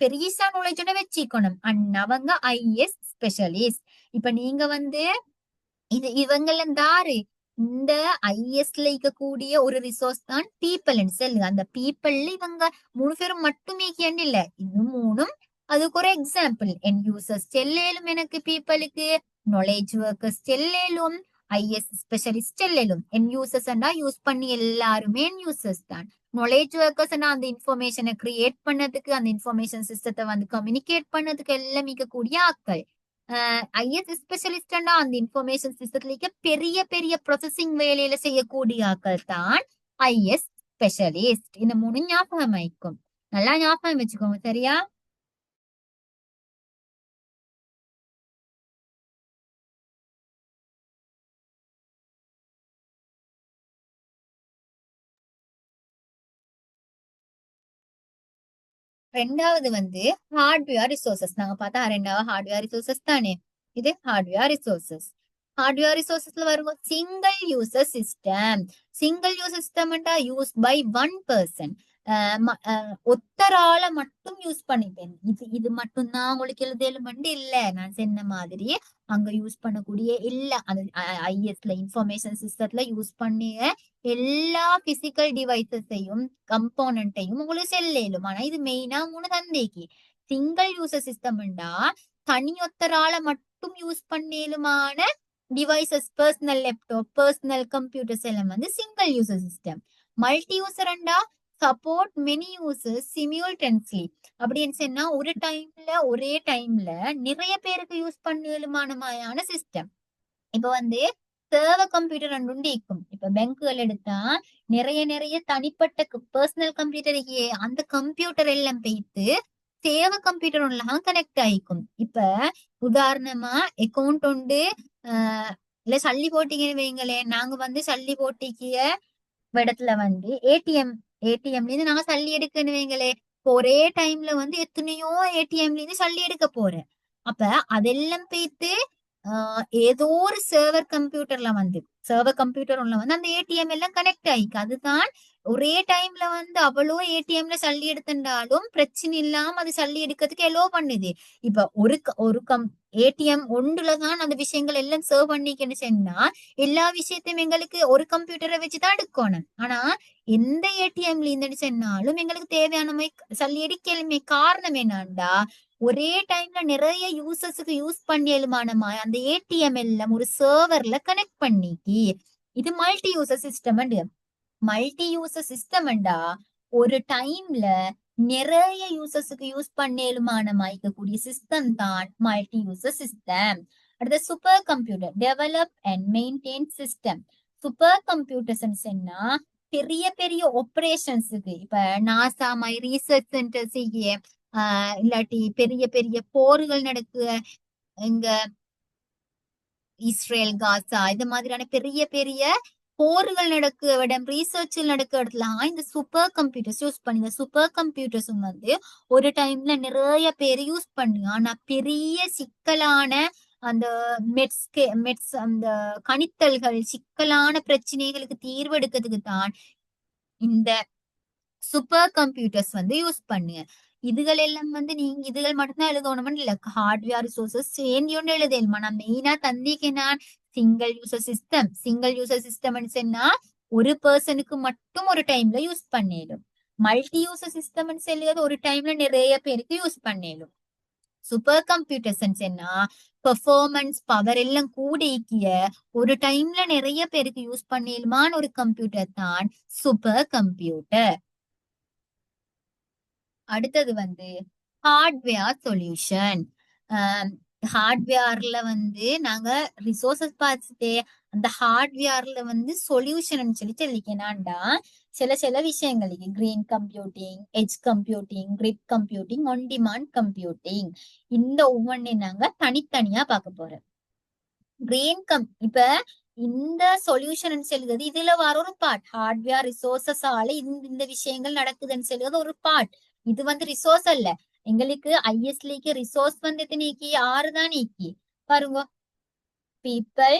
A: பெரிய நாலேஜோட வச்சுக்கணும். அண்ட் அவங்க ஐஎஸ் ஸ்பெஷலிஸ்ட். இப்ப நீங்க வந்து இவங்கெல்லாம் தாரு இந்த ஐஎஸ்ல இருக்கக்கூடிய ஒரு ரிசோர்ஸ் தான் பீப்பிள் செல்லுங்க. அந்த பீப்பிள்ல இவங்க 3 பேரும் மட்டுமே இல்ல, இது 3 அதுக்கு ஒரு எக்ஸாம்பிள் என் யூசர்ஸ் செல்லேலும் எனக்கு பீப்புளுக்கு நாலேஜ் ஒர்க்கர்ஸ் செல்லேலும் ஐஎஸ் ஸ்பெஷலிஸ்ட் செல்லேலும் என் யூசர்ஸ் யூஸ் பண்ணி எல்லாருமே என் யூசர்ஸ் தான். நாலேஜ் ஒர்க்கர்ஸ் அந்த இன்ஃபர்மேஷனை கிரியேட் பண்ணதுக்கு அந்த இன்ஃபர்மேஷன் சிஸ்டத்தை வந்து கம்யூனிகேட் பண்ணதுக்கு எல்லாம் மிகக்கூடிய ஆட்கள். ஐஎஸ் ஸ்பெஷலிஸ்ட் அந்த இன்ஃபர்மேஷன் சிஸ்டத்துல பெரிய பெரிய ப்ராசஸிங் வேலையில செய்யக்கூடிய ஆட்கள் தான் ஐஎஸ் ஸ்பெஷலிஸ்ட். இந்த 3 ஞாபகம் வைக்கும், நல்லா ஞாபகம் வச்சுக்கோங்க சரியா. ரெண்டாவது வந்து ஹார்ட்வேர் ரிசோர்சஸ். நாங்க பார்த்தா ரெண்டாவது ஹார்ட்வேர் ரிசோர்சஸ் தானே. இது ஹார்ட்வேர் ரிசோர்சஸ். ஹார்ட்வேர் ரிசோர்சஸ்ல வரும் single user system. Single user system use by one person. ஒத்தரால மட்டும் யூஸ் பண்ணிப்பேன். இது மட்டும்தான் உங்களுக்கு எழுதலுமெண்டு இல்ல. நான் சொன்ன மாதிரி அங்க யூஸ் பண்ணக்கூடிய எல்லா அந்த ஐஎஸ்ல இன்ஃபர்மேஷன் சிஸ்டத்துல யூஸ் பண்ணிய எல்லா பிசிக்கல் டிவைசஸையும் கம்போனண்ட்டையும் உங்களுக்கு செல்லும். ஆனா இது மெயினா 3 தந்தைக்கு. சிங்கிள் யூசர் சிஸ்டம்டா தனியொத்தரால மட்டும் யூஸ் பண்ணேலுமான devices, personal laptop, personal computers எல்லாம் வந்து சிங்கிள் யூசர் சிஸ்டம். மல்டி யூசர்ண்டா சப்போர்ட் மெனி யூசர்ஸ் சிமியூல்டன்ஸ்லி. அப்படின்னு சொன்னா ஒரே டைம்ல நிறைய பேருக்கு யூஸ் பண்ணலுமான சிஸ்டம். இப்ப வந்து சர்வர் கம்ப்யூட்டர் ரெண்டு இருக்கும். இப்ப பேங்குகள் எடுத்தா நிறைய தனிப்பட்ட பர்சனல் கம்ப்யூட்டர் அந்த கம்ப்யூட்டர் எல்லாம் போயிட்டு சேவை கம்ப்யூட்டர் ஒன்லாம் கனெக்ட் ஆயிக்கும். இப்ப உதாரணமா அக்கௌண்ட் உண்டு இல்ல சல்லி போட்டிங்கன்னு வைங்களேன். நாங்க வந்து சல்லி போட்டிக்கிய இடத்துல வந்து ஏடிஎம்ல இருந்து நாங்க சல்லி எடுக்கணும் வைங்களே. ஒரே டைம்ல வந்து எத்தனையோ ஏடிஎம்ல இருந்து சல்லி எடுக்க போறேன். அப்ப அதெல்லாம் போயிட்டு ஏதோ ஒரு சர்வர் கம்ப்யூட்டர் ஒன்ல வந்து அந்த ஏடிஎம் எல்லாம் கனெக்ட் ஆயிக்கு. அதுதான் ஒரே டைம்ல வந்து அவ்வளோ ஏடிஎம்ல சல்லி எடுத்துட்டாலும் பிரச்சனை இல்லாம அது சல்லி எடுக்கிறதுக்கு எலோ பண்ணுது. இப்ப ஒரு ஏடிஎம் ஒன்றுலதான் அந்த விஷயங்கள் எல்லாம் சர்வ் பண்ணிக்கன்னு சொன்னா எல்லா விஷயத்தையும் எங்களுக்கு ஒரு கம்ப்யூட்டரை வச்சுதான் எடுக்கணும். ஆனா எந்த ஏடிஎம்ல இருந்து சொன்னாலும் எங்களுக்கு தேவையான சல்லி எடுக்கலுமே. காரணம் என்னண்டா ஒரே டைம்ல நிறைய யூசர்ஸுக்கு யூஸ் பண்ணியலுமானமா அந்த ஏடிஎம் எல்லாம் ஒரு சர்வர்ல கனெக்ட் பண்ணிக்கி. இது multi user system. Multi user சிஸ்டம்டா ஒரு டைம்ல நிறைய யூசர்ஸுக்கு யூஸ் பண்ணேலுமானமா இருக்கக்கூடிய சிஸ்டம் தான் மல்டி யூசர் சிஸ்டம். அடுத்த super computer develop and maintain system. Super computers சொன்னா பெரிய பெரிய ஆபரேஷன்ஸுக்கு இப்ப நாசா மாதிரி ரீசர்ச் சென்டர்ஸ் இல்லாட்டி பெரிய பெரிய போர்கள் நடக்குற இங்க இஸ்ரேல், காசா இது மாதிரியான பெரிய பெரிய போர்கள் நடக்குற இடம், ரிசர்ச் நடக்கிற இடத்துல இந்த சூப்பர் கம்ப்யூட்டர்ஸ் யூஸ் பண்ணி. இந்த சூப்பர் கம்ப்யூட்டர்ஸும் வந்து ஒரு டைம்ல நிறைய பேர் யூஸ் பண்ணுங்க. ஆனா பெரிய சிக்கலான அந்த மெட்ஸ் அந்த கணித்தல்கள் சிக்கலான பிரச்சனைகளுக்கு தீர்வு எடுக்கிறதுக்கு தான் இந்த சூப்பர் கம்ப்யூட்டர்ஸ் வந்து யூஸ் பண்ணுங்க. இதுகள் எல்லாம் வந்து நீங்க இதுகள் மட்டும்தான் எழுதணும்னு இல்ல. ஹார்ட்வேர் ரிசோர்சஸ் சேர்ந்து ஒன்று எழுதலுமா. நான் மெயினா தந்திக்கு நான் சிங்கிள் யூசர் சிஸ்டம் சொன்னா ஒரு பர்சனுக்கு மட்டும் ஒரு டைம்ல யூஸ் பண்ணிடும். மல்டி யூசர் சிஸ்டம் சொல்லுறது ஒரு டைம்ல நிறைய பேருக்கு யூஸ் பண்ணிடும். சூப்பர் கம்ப்யூட்டர்ஸ் சொன்னா பெர்ஃபார்மன்ஸ் பவர் எல்லாம் கூடிக்கிய ஒரு டைம்ல நிறைய பேருக்கு யூஸ் பண்ணிடுமான ஒரு கம்ப்யூட்டர் தான் சூப்பர் கம்ப்யூட்டர். அடுத்தது வந்து ஹார்ட்வேர் சொல்யூஷன். ஹார்ட்வேர்ல வந்து நாங்க ரிசோர்சஸ் பார்த்துட்டு அந்த ஹார்ட்வேர்ல வந்து சொல்யூஷன் சொல்லிக்கேனாண்டா சில விஷயங்களுக்கு green computing, edge computing, grid computing, on demand computing இந்த ஒவ்வொன்றையும் நாங்க தனித்தனியா பார்க்க போறோம். இப்ப இந்த சொல்யூஷன் சொல்லுறது இதுல வர ஒரு பார்ட். ஹார்ட்வேர் ரிசோர்சஸ் ஆல இந்த விஷயங்கள் நடக்குதுன்னு சொல்லுறது ஒரு பார்ட். இது வந்து ரிசோர்ஸ் அல்ல. எங்களுக்கு ஐஎஸ்லிக்கு ரிசோர்ஸ் வந்து நீக்கி 6 தான் நீக்கி பாருங்க. People,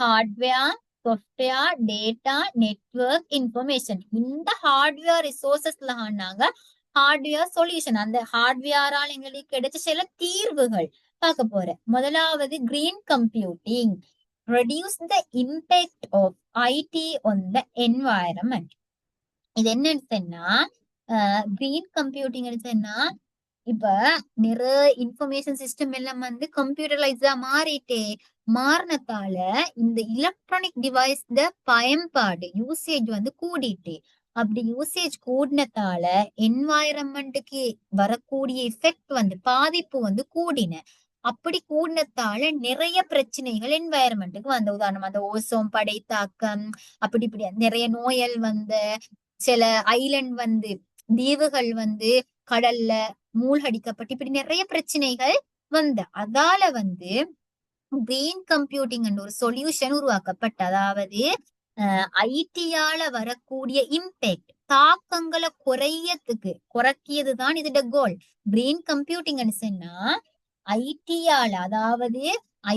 A: hardware, software, data, network, information. இந்த ஹார்ட்வேர் ரிசோர்சஸ்ல நாங்க ஹார்ட்வேர் சொல்யூஷன் அந்த ஹார்ட்வேரால் எங்களுக்கு கிடைச்ச சில தீர்வுகள் பார்க்க போறேன். முதலாவது green computing reduce the impact of IT on the environment. இது என்னன்னு சொன்னா கிரீன் கம்ப்யூட்டிங் சொன்னா இப்ப நிறைய இன்ஃபர்மேஷன் சிஸ்டம் எல்லாம் வந்து கம்ப்யூட்டரைஸா மாறினதால இந்த எலக்ட்ரானிக் டிவைஸ் பயன்பாடு யூசேஜ் வந்து கூடிட்டு, அப்படி யூசேஜ் கூடினதால என்வாயரன்மெண்ட்டுக்கு வரக்கூடிய எஃபெக்ட் வந்து பாதிப்பு வந்து கூடின. அப்படி கூடினதால நிறைய பிரச்சனைகள் என்வாயரன்மெண்ட்டுக்கு வந்த. உதாரணம் அந்த ஓசோன் படை தாக்கம், அப்படி இப்படி நிறைய நோயல் வந்து சில ஐலண்ட் வந்து தீவுகள் வந்து கடல்ல மூழ்கடிக்கப்பட்டு இப்படி நிறைய பிரச்சனைகள் வந்த. அதால வந்து கிரீன் கம்ப்யூட்டிங் ஒரு சொல்யூஷன் உருவாக்கப்பட்ட. அதாவது ஐடியால வரக்கூடிய இம்பேக்ட் தாக்கங்களை குறைக்கியதுதான் இதோட கோல். கிரீன் கம்ப்யூட்டிங் சொன்னா ஐடியால, அதாவது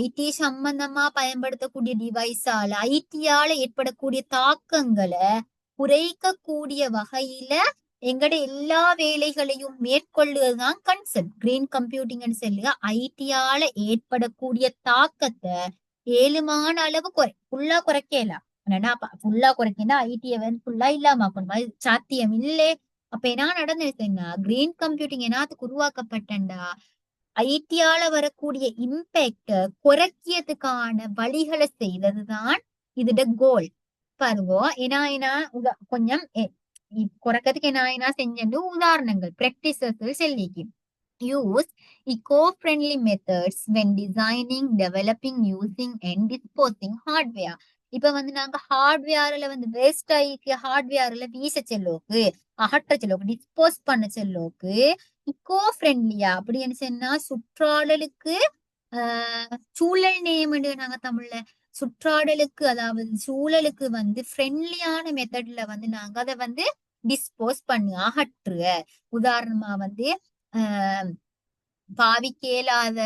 A: ஐடி சம்பந்தமா பயன்படுத்தக்கூடிய டிவைஸால ஐடியால ஏற்படக்கூடிய தாக்கங்களை குறைக்கக்கூடிய வகையில எங்கட எல்லா வேலைகளையும் மேற்கொள்ளுவதுதான் கன்செப்ட் கிரீன் கம்ப்யூட்டிங் சொல்லி. ஐடியால ஏற்படக்கூடிய தாக்கத்தை ஏழுமான அளவு ஃபுல்லா குறைக்கலாம். ஃபுல்லா குறைக்கா ஐடியை வந்து ஃபுல்லா இல்லாம ஆக்கணும், சாத்தியம் இல்லே. அப்ப என்ன நடந்துச்சுன்னா கிரீன் கம்ப்யூட்டிங் என்னத்துக்கு உருவாக்கப்பட்டா ஐடியால வரக்கூடிய இம்பேக்ட குறைக்கிறதுக்கான வழிகளை செய்ததுதான் இதோட கோல். பாருங்க, ஏன்னா கொஞ்சம் குறைக்கிறதுக்கு என்ன செஞ்சு உதாரணங்கள் practices சொல்லிக்கு. use eco-friendly methods when designing, developing, using and disposing hardware. இப்ப வந்து நாங்க ஹார்ட்வேர்ல வந்து வேஸ்ட் ஆகிக்க ஹார்ட்வேர்ல வீச செல்லோக்கு, அகற்ற செல்லோக்கு, டிஸ்போஸ் பண்ண செல்லோக்கு இக்கோ ஃப்ரெண்ட்லியா அப்படின்னு சொன்னா சுற்றாடலுக்கு சூழல் நேம் நாங்க தமிழ்ல சுற்றாடலுக்கு, அதாவது சூழலுக்கு வந்து ஃப்ரெண்ட்லியான மெத்தட்ல வந்து நாங்க அதை வந்து டிஸ்போஸ் பண்ணு அகற்றுக. உதாரணமா வந்து பாவிக்க இயலாத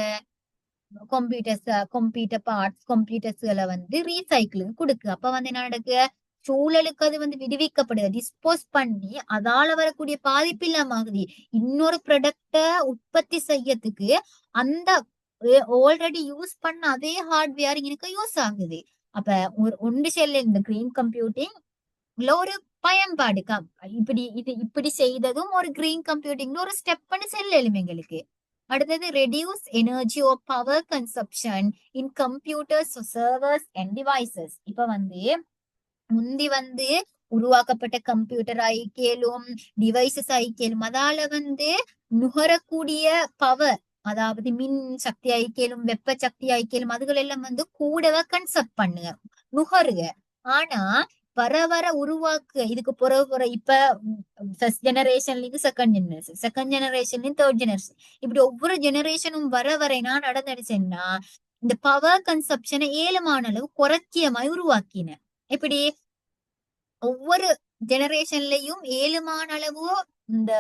A: கம்ப்யூட்டர் பார்ட்ஸ் கம்ப்யூட்டர்ஸ்களை வந்து ரீசைக்கிளுக்கு கொடுக்கு. அப்ப வந்து என்ன நடக்கு, சூழலுக்கு அது வந்து விடுவிக்கப்படுது, டிஸ்போஸ் பண்ணி அதால வரக்கூடிய பாதிப்பு இல்லாம ஆகுது. இன்னொரு ப்ராடக்ட உற்பத்தி செய்யறதுக்கு அந்த ஆல்ரெடி யூஸ் பண்ண அதே ஹார்ட்வேர் எனக்கு யூஸ் ஆகுது. அப்ப ஒன்று செல்ல இந்த கிரீன் கம்ப்யூட்டிங் ஒரு பயன்பாடு இப்படி செய்ததும் ஒரு கிரீன் கம்ப்யூட்டிங் ஒரு ஸ்டெப் பண்ணி செல்லும் எங்களுக்கு. அடுத்தது reduce energy or power consumption in computers, servers and devices. இப்ப வந்து முந்தி வந்து உருவாக்கப்பட்ட கம்ப்யூட்டர் ஐக்கியலும் டிவைசஸ் ஐக்கியலும் அதால வந்து நுகரக்கூடிய பவர், அதாவது மின் சக்தி ஐக்கியலும் வெப்ப சக்தி ஐக்கியலும் அதுகள் எல்லாம் வந்து கூடவே கன்செப்ட் பண்ணுங்க, நுகருக. ஆனா வர உருவாக்கு இதுக்கு புற இப்ப ஃபர்ஸ்ட் ஜெனரேஷன்ல செகண்ட் ஜெனரேஷன், செகண்ட் ஜெனரேஷன்ல தேர்ட் ஜெனரேஷன், இப்படி ஒவ்வொரு ஜெனரேஷனும் வர என்ன நடந்துடுச்சுன்னா இந்த பவர் கன்சப்ஷனை ஏழுமான அளவு குறைக்கியமாய் உருவாக்கின. இப்படி ஒவ்வொரு ஜெனரேஷன்லயும் ஏழுமான அளவு இந்த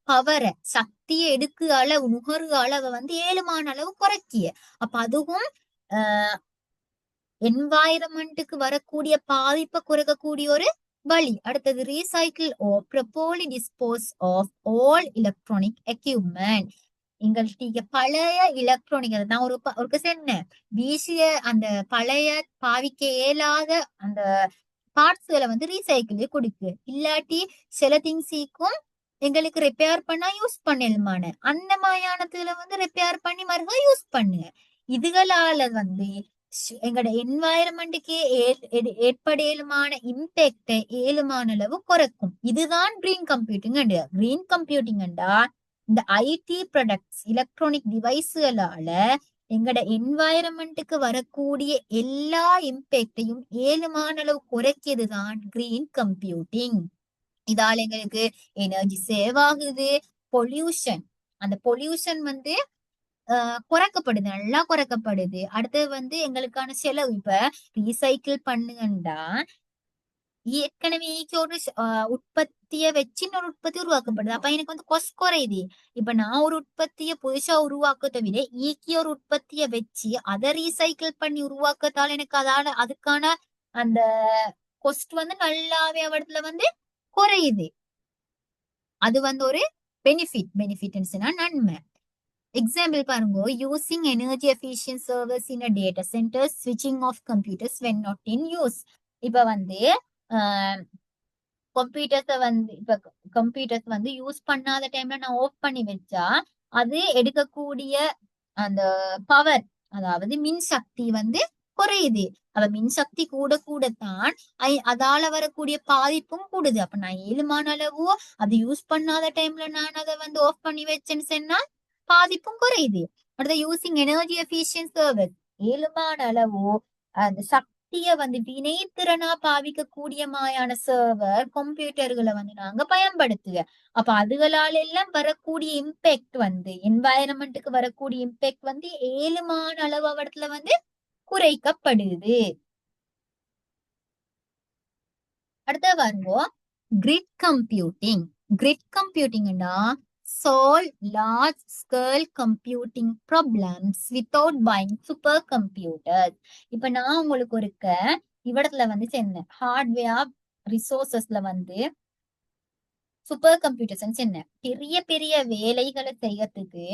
A: பவரை சக்தியை எடுக்கு அளவு நுகரு அளவை வந்து ஏழுமான அளவு குறைக்கிய. அப்ப அதுவும் என்வாயரன்மெண்ட்டுக்கு வரக்கூடிய பாதிப்பை குறைக்கக்கூடிய ஒரு வழி. அடுத்தது recycle or properly dispose of all electronic equipment. எங்கள்கிட்ட பழைய எலக்ட்ரானிக் நான் ஒரு சொன்னேன், வீசிய அந்த பழைய பாவிக்க இயலாத அந்த பார்ட்ஸ்களை வந்து ரீசைக்கிள் கொடுக்கு. இல்லாட்டி சில திங்ஸிக்கும் எங்களுக்கு ரிப்பேர் பண்ணா யூஸ் பண்ணலுமான அந்த மாதிரியானதுல வந்து ரிப்பேர் பண்ணி மறுக யூஸ் பண்ணுங்க. இதுகளால வந்து எங்களோட என்வாயரன்மெண்ட்டுக்கு ஏற்படலுமான இம்பேக்டை ஏழுமான அளவு குறைக்கும். இதுதான் கிரீன் கம்ப்யூட்டிங். கிரீன் கம்ப்யூட்டிங் இந்த ஐடி ப்ராடக்ட்ஸ் எலக்ட்ரானிக் டிவைஸ்களால எங்களோட என்வாயரன்மெண்ட்டுக்கு வரக்கூடிய எல்லா இம்பேக்டையும் ஏழுமான அளவு குறைக்கிறதுதான் கிரீன் கம்ப்யூட்டிங். இதால எங்களுக்கு எனர்ஜி சேவ் ஆகுது, பொல்யூஷன் அந்த பொல்யூஷன் வந்து குறைக்கப்படுது, நல்லா குறைக்கப்படுது. அடுத்தது வந்து எங்களுக்கான செலவு. இப்ப ரீசைக்கிள் பண்ணுங்கண்டா ஏற்கனவே ஒரு உற்பத்திய வச்சு இன்னொரு உற்பத்தி உருவாக்கப்படுது. அப்ப எனக்கு வந்து கொஸ்ட் குறையுது. இப்ப நான் ஒரு உற்பத்திய புதுசா உருவாக்கத்தை விட ஒரு உற்பத்திய வச்சு அதை ரீசைக்கிள் பண்ணி உருவாக்கத்தால எனக்கு அதுக்கான அந்த கொஸ்ட் வந்து நல்லாவே அவடத்துல வந்து குறையுது. அது வந்து ஒரு பெனிஃபிட் நன்மை. எக்ஸாம்பிள் பாருங்க, using energy efficient servers in data center, ஸ்விட்சிங் off computers when not in use. இப்ப வந்து கம்ப்யூட்டர்ஸ் வந்து யூஸ் பண்ணாத டைம்ல நான் ஆஃப் பண்ணி வச்சா அது எடுக்கக்கூடிய அந்த பவர், அதாவது மின்சக்தி வந்து குறையுது. அப்ப மின்சக்தி கூட கூடத்தான் அதால வரக்கூடிய பாதிப்பும் கூடுது. அப்ப நான் ஏழுமான அளவோ அது யூஸ் பண்ணாத டைம்ல நான் அதை வந்து ஆஃப் பண்ணி வச்சேன்னு சொன்னா பாதிப்பும் குறையுது. அடுத்த யூசிங் எனர்ஜி எஃபிஷியன்ட் சர்வீஸ், ஏழுமான அளவோ அந்த சக்திய வந்து வினைத்திறனா பாவிக்க கூடியமாயான சர்வர் கம்ப்யூட்டர்களை வந்து நாங்க பயன்படுத்துக. அப்ப அதுகளால எல்லாம் வரக்கூடிய இம்பேக்ட் வந்து என்வாயரன்மெண்ட்டுக்கு வரக்கூடிய இம்பேக்ட் வந்து ஏழுமான அளவு இடத்துல வந்து குறைக்கப்படுது. அடுத்த வருவோம் கிரிட் கம்ப்யூட்டிங். கிரிட் கம்ப்யூட்டிங்னா solve large scale computing problems without buying super computers. இப்ப நான் உங்களுக்கு ஒருக்க இவ்விடத்துல வந்து சொன்னேன், ஹார்ட்வேர் ரிசோர்சஸ்ல வந்து சூப்பர் கம்ப்யூட்டர்ஸ் என்ன பெரிய பெரிய வேலைகளை செய்யறதுக்கு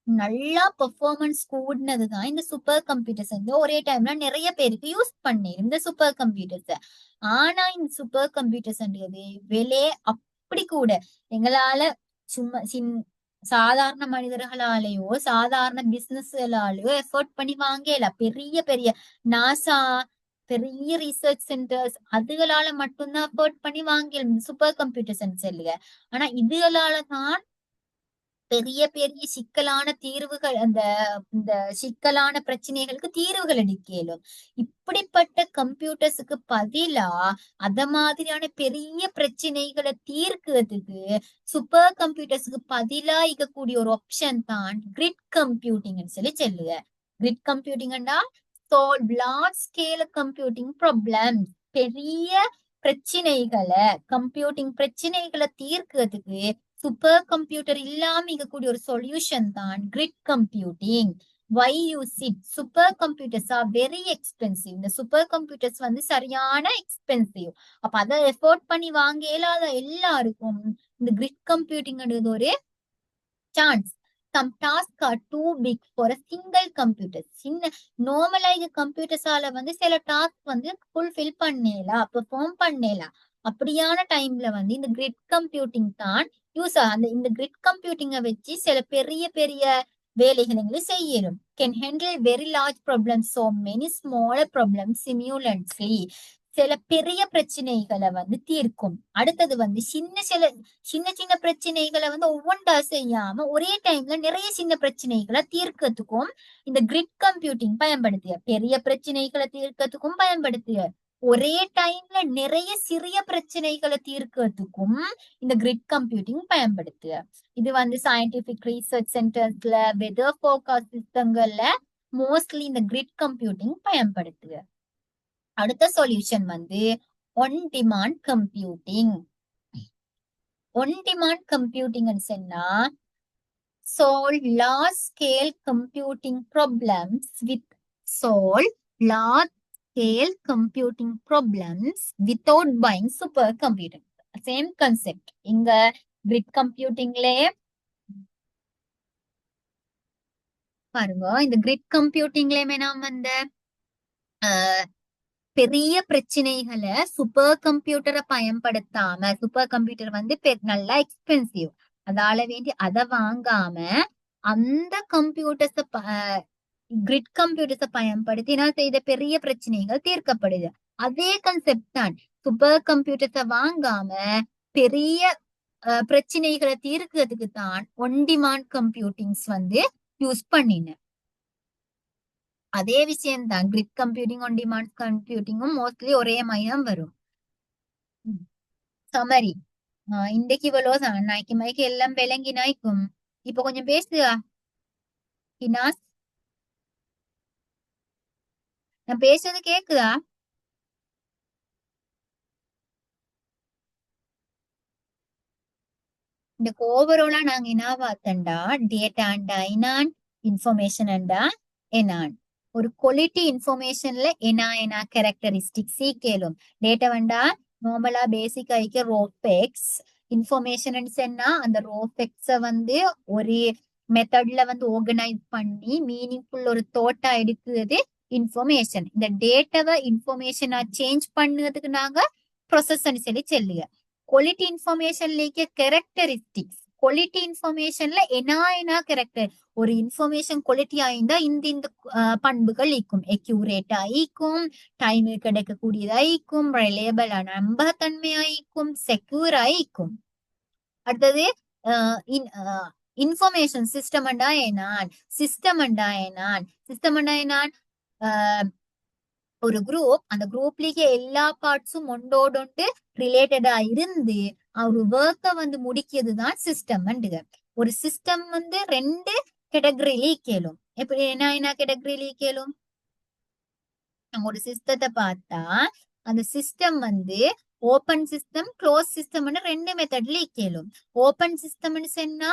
A: நல்லா பெர்ஃபார்மன்ஸ் கூடினதுதான் இந்த சூப்பர் கம்ப்யூட்டர்ஸ் வந்து ஒரே டைம்ல நிறைய பேருக்கு யூஸ் பண்ணி இந்த சூப்பர் கம்ப்யூட்டர்ஸ். ஆனா இந்த சூப்பர் கம்ப்யூட்டர்ஸ்ன்றது விலை அப்படி கூட எங்களால சும்மா சாதாரண மனிதர்களாலேயோ சாதாரண பிசினஸ்களாலேயோ எஃபோர்ட் பண்ணி வாங்கல. பெரிய பெரிய நாசா பெரிய ரிசர்ச் சென்டர்ஸ் அதுகளால மட்டும்தான் எஃபோர்ட் பண்ணி வாங்கல சூப்பர் கம்ப்யூட்டர்ஸ் சொல்லுங்க. ஆனா இதுகளால தான் பெரிய பெரிய சிக்கலான தீர்வுகள், இந்த சிக்கலான பிரச்சனைகளுக்கு தீர்வுகள் அளிக்கலும். இப்படிப்பட்ட கம்ப்யூட்டர்ஸுக்கு பதிலா அத மாதிரியான பெரிய பிரச்சனைகளை தீர்க்கிறதுக்கு சூப்பர் கம்ப்யூட்டர்ஸுக்கு பதிலா இருக்கக்கூடிய ஒரு ஆப்ஷன் தான் கிரிட் கம்ப்யூட்டிங் சொல்லி சொல்லுங்க. கிரிட் கம்ப்யூட்டிங்னா solve large scale computing problems, பெரிய பிரச்சனைகளை கம்ப்யூட்டிங் பிரச்சனைகளை தீர்க்கிறதுக்கு சூப்பர் கம்ப்யூட்டர் இல்லாம இருக்கக்கூடிய ஒரு சொல்யூஷன் தான் grid computing. why use it? Super computers are very expensive. இந்த சூப்பர் கம்ப்யூட்டர்ஸ் வந்து சரியான எக்ஸ்பென்சிவ். அப்ப அதை எஃபோர்ட் பண்ணி வாங்க இயலாத எல்லாருக்கும் இந்த கிரிட் கம்ப்யூட்டிங் ஒரு chance. some tasks are too big for a single computer. சின்ன நார்மலா கம்ப்யூட்டர்ஸால வந்து சில டாஸ்க் வந்து ஃபுல்ஃபில் பண்ணலாம், பெர்ஃபார்ம் பண்ணலாம். அப்படியான டைம்ல வந்து இந்த கிரிட் கம்ப்யூட்டிங் தான் யூஸ் ஆகும். இந்த கிரிட் கம்ப்யூட்டிங்கை வச்சு சில பெரிய பெரிய வேலைகளை செய்யணும். Can handle very large problems, so many smaller problems simultaneously. சில பெரிய பிரச்சனைகளை வந்து தீர்க்கும். அடுத்தது வந்து சின்ன சின்ன பிரச்சனைகளை வந்து ஒவ்வொன்றா செய்யாம ஒரே டைம்ல நிறைய சின்ன பிரச்சனைகளை தீர்க்கிறதுக்கும் இந்த கிரிட் கம்ப்யூட்டிங் பயன்படுத்திய. பெரிய பிரச்சனைகளை தீர்க்கிறதுக்கும் பயன்படுத்திய, ஒரே டைம்ல நிறைய சிறிய பிரச்சனைகளை தீர்க்கிறதுக்கும் இந்த கிரிட் கம்ப்யூட்டிங் பயன்படுத்திய. இது வந்து சயின்டிபிக் ரிசர்ச் சென்டர்ஸ்ல வெதர் ஃபோர்காஸ்ட் சிஸ்டங்கள்ல மோஸ்ட்லி இந்த கிரிட் கம்ப்யூட்டிங் பயன்படுத்துக. அடுத்த சொல்யூஷன் வந்து on demand computing. On demand computing சொன்னா solve large scale computing problems without buying super computing. Same concept இங்க கிரிட் கம்ப்யூட்டிங்லயே பாருங்க. இந்த கிரிட் கம்ப்யூட்டிங்லயுமே நாம் வந்து பெரிய பிரச்சனைகளை சூப்பர் கம்ப்யூட்டரை பயன்படுத்தாம, சூப்பர் கம்ப்யூட்டர் வந்து நல்லா எக்ஸ்பென்சிவ், அதால வேண்டி அதை வாங்காம அந்த கம்ப்யூட்டர்ஸ கிரிட் கம்ப்யூட்டர்ஸை பயன்படுத்தினால் செய்த பெரிய பிரச்சனைகள் தீர்க்கப்படுது. அதே கான்செப்ட் தான் சூப்பர் கம்ப்யூட்டர்ஸை வாங்காம பெரிய பிரச்சனைகளை தீர்க்கிறதுக்கு தான் ஒன் டிமாண்ட் கம்ப்யூட்டிங்ஸ் வந்து யூஸ் பண்ணின. அதே விஷயம் தான் கிரிட் கம்ப்யூட்டிங் ஒன் டிமாண்ட் கம்ப்யூட்டிங்கும் மோஸ்ட்லி ஒரே மையம் வரும். சமரி இன்றைக்கு இவ்வளோ நாய்க்கு மைக்கு எல்லாம் விளங்கி நாய்க்கும். இப்ப கொஞ்சம் பேசுதா ஹினாஸ்? நான் பேசுறது கேக்குதா? இந்த ஓவரோலா நாங்க என்ன பார்த்தண்டா, டேட்டாண்டா என்னான், இன்ஃபர்மேஷன் அண்டா என்னான். ஒரு குவாலிட்டி இன்ஃபர்மேஷன்ல என்ன கேரக்டரிஸ்டிக்ஸ் கேளும். டேட்டா வண்டா நார்மலா பேசிக் ஆயிக்க ரோபெக்ஸ். இன்ஃபர்மேஷன் சொன்னா அந்த ரோபெக்ஸ வந்து ஒரு மெத்தட்ல வந்து ஆர்கனைஸ் பண்ணி மீனிங்ஃபுல் ஒரு தோட்டா எடுக்கிறது இன்ஃபர்மேஷன். இந்த டேட்டாவை இன்ஃபர்மேஷனா சேஞ்ச் பண்ணுறதுக்கு நாங்க ப்ரொசஸ் சொல்லி சொல்லுங்க. குவாலிட்டி இன்ஃபர்மேஷன்ல கேரக்டரிஸ்டிக்ஸ், குவாலிட்டி இன்ஃபர்மேஷன்ல என்ன கேரக்டர் ஒரு இன்ஃபர்மேஷன் குவாலிட்டி ஆயிருந்தா இந்த பண்புகள் ஈக்கும் எக்யூரேட்டா ஈக்கும் டைம் கிடைக்கக்கூடியதா ஈக்கும் ரிலையபிளா நம்பகத்தன்மையா ஈக்கும் செக்யூரா ஈக்கும். அடுத்தது இன்ஃபர்மேஷன் சிஸ்டம் என்னான் ஒரு குரூப் அந்த குரூப்லயே எல்லா பார்ட்ஸும் ஒன்றோடொண்டு ரிலேட்டடா இருந்து ஒரு ஒர்க்க முடிக்கிறதுதான் சிஸ்டம். ஒரு சிஸ்டம் 2 கேட்டகரியில கேளும். எப்படி என்ன கேட்டகரியில கேளும்? நம்ம ஒரு சிஸ்டத்தை பார்த்தா அந்த system open system close system 2 மெத்தட்ல கேளும். ஓபன் சிஸ்டம் சொன்னா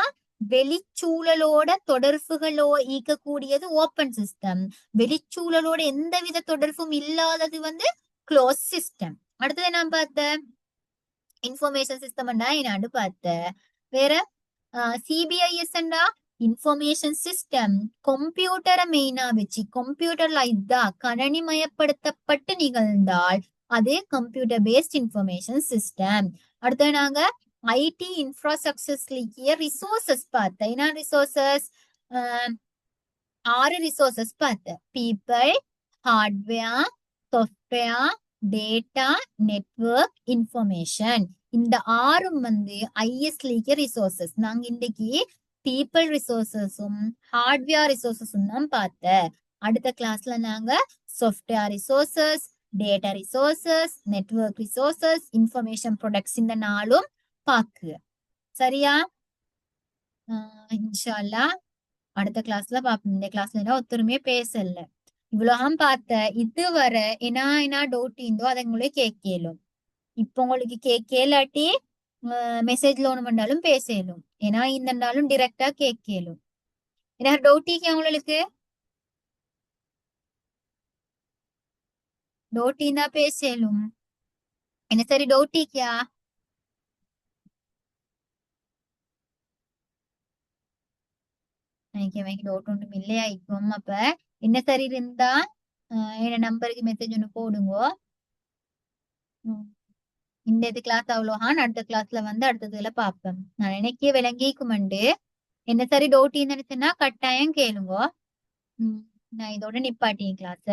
A: வெளிச்சூழலோட தொடர்புகளோ ஈக்கக்கூடியது ஓபன் சிஸ்டம். வெளிச்சூழலோட எந்தவித தொடர்பும் இல்லாதது க்ளோஸ் சிஸ்டம். அடுத்தது நான் பார்த்த இன்ஃபர்மேஷன் சிஸ்டம் என்னான்னு பார்த்த வேற சிபிஐஎஸ் இன்ஃபர்மேஷன் சிஸ்டம் கம்ப்யூட்டரை மெயினா வச்சு கம்ப்யூட்டர்லைஸ்டா கணனிமயப்படுத்தப்பட்டு நிகழ்ந்தால் அது கம்ப்யூட்டர் பேஸ்ட் இன்ஃபர்மேஷன் சிஸ்டம். அடுத்தது நாங்க ஐடி இன்ஃப்ராஸ்ட்ரக்சர்ஸ்லயே ரிசோர்சஸ் பார்த்த என்ன ரிசோர்சஸ் 6 ரிசோர்சஸ் பார்த்த people hardware software data network information. இந்த 6ம் ஐஎஸ்லிக்கு ரிசோர்சஸ். நாங்க இன்னைக்கு பீப்பிள் ரிசோர்சஸும் ஹார்ட்வேர் ரிசோர்சஸும் தான் பார்த்த. அடுத்த கிளாஸ்ல நாங்க software resources data resources network resources information products இந்த 4ம் பாக்கு. சரியா? இன்ஷா அல்லாஹ் அடுத்த கிளாஸ்ல பாப்போம். இந்த கிளாஸ்ல ஒருத்தருமே பேசல. இவ்வளவு பார்த்த இதுவரை என்ன டவுட் இருந்தோ அதை உங்களுக்கு கேட்கலும். இப்ப உங்களுக்கு கேட்கலாட்டி மெசேஜ்ல ஒண்ணு பண்ணாலும் பேசலும். ஏன்னா இந்த நாளும் டிரெக்டா கேட்கலும். என்ன டவுட் உங்களுக்கு டவுட் இருந்தா பேசலும். என்ன சரி டவுட் எனக்கு டவுட் ஒன்றும் இல்லையா இருக்கும். அப்ப என்ன சரி இருந்தா என்ன நம்பருக்கு மெசேஜ் ஒன்று போடுங்க. இந்த இது கிளாஸ் அவ்வளோஹான் அடுத்த கிளாஸ்ல அடுத்ததுல பாப்பேன். நான் எனக்கே விளங்கிக்குமண்டு என்ன சரி டவுட் நினைச்சேன்னா கட்டாயம் கேளுங்க. நான் இதோட நிப்பாட்டிங்க கிளாஸ.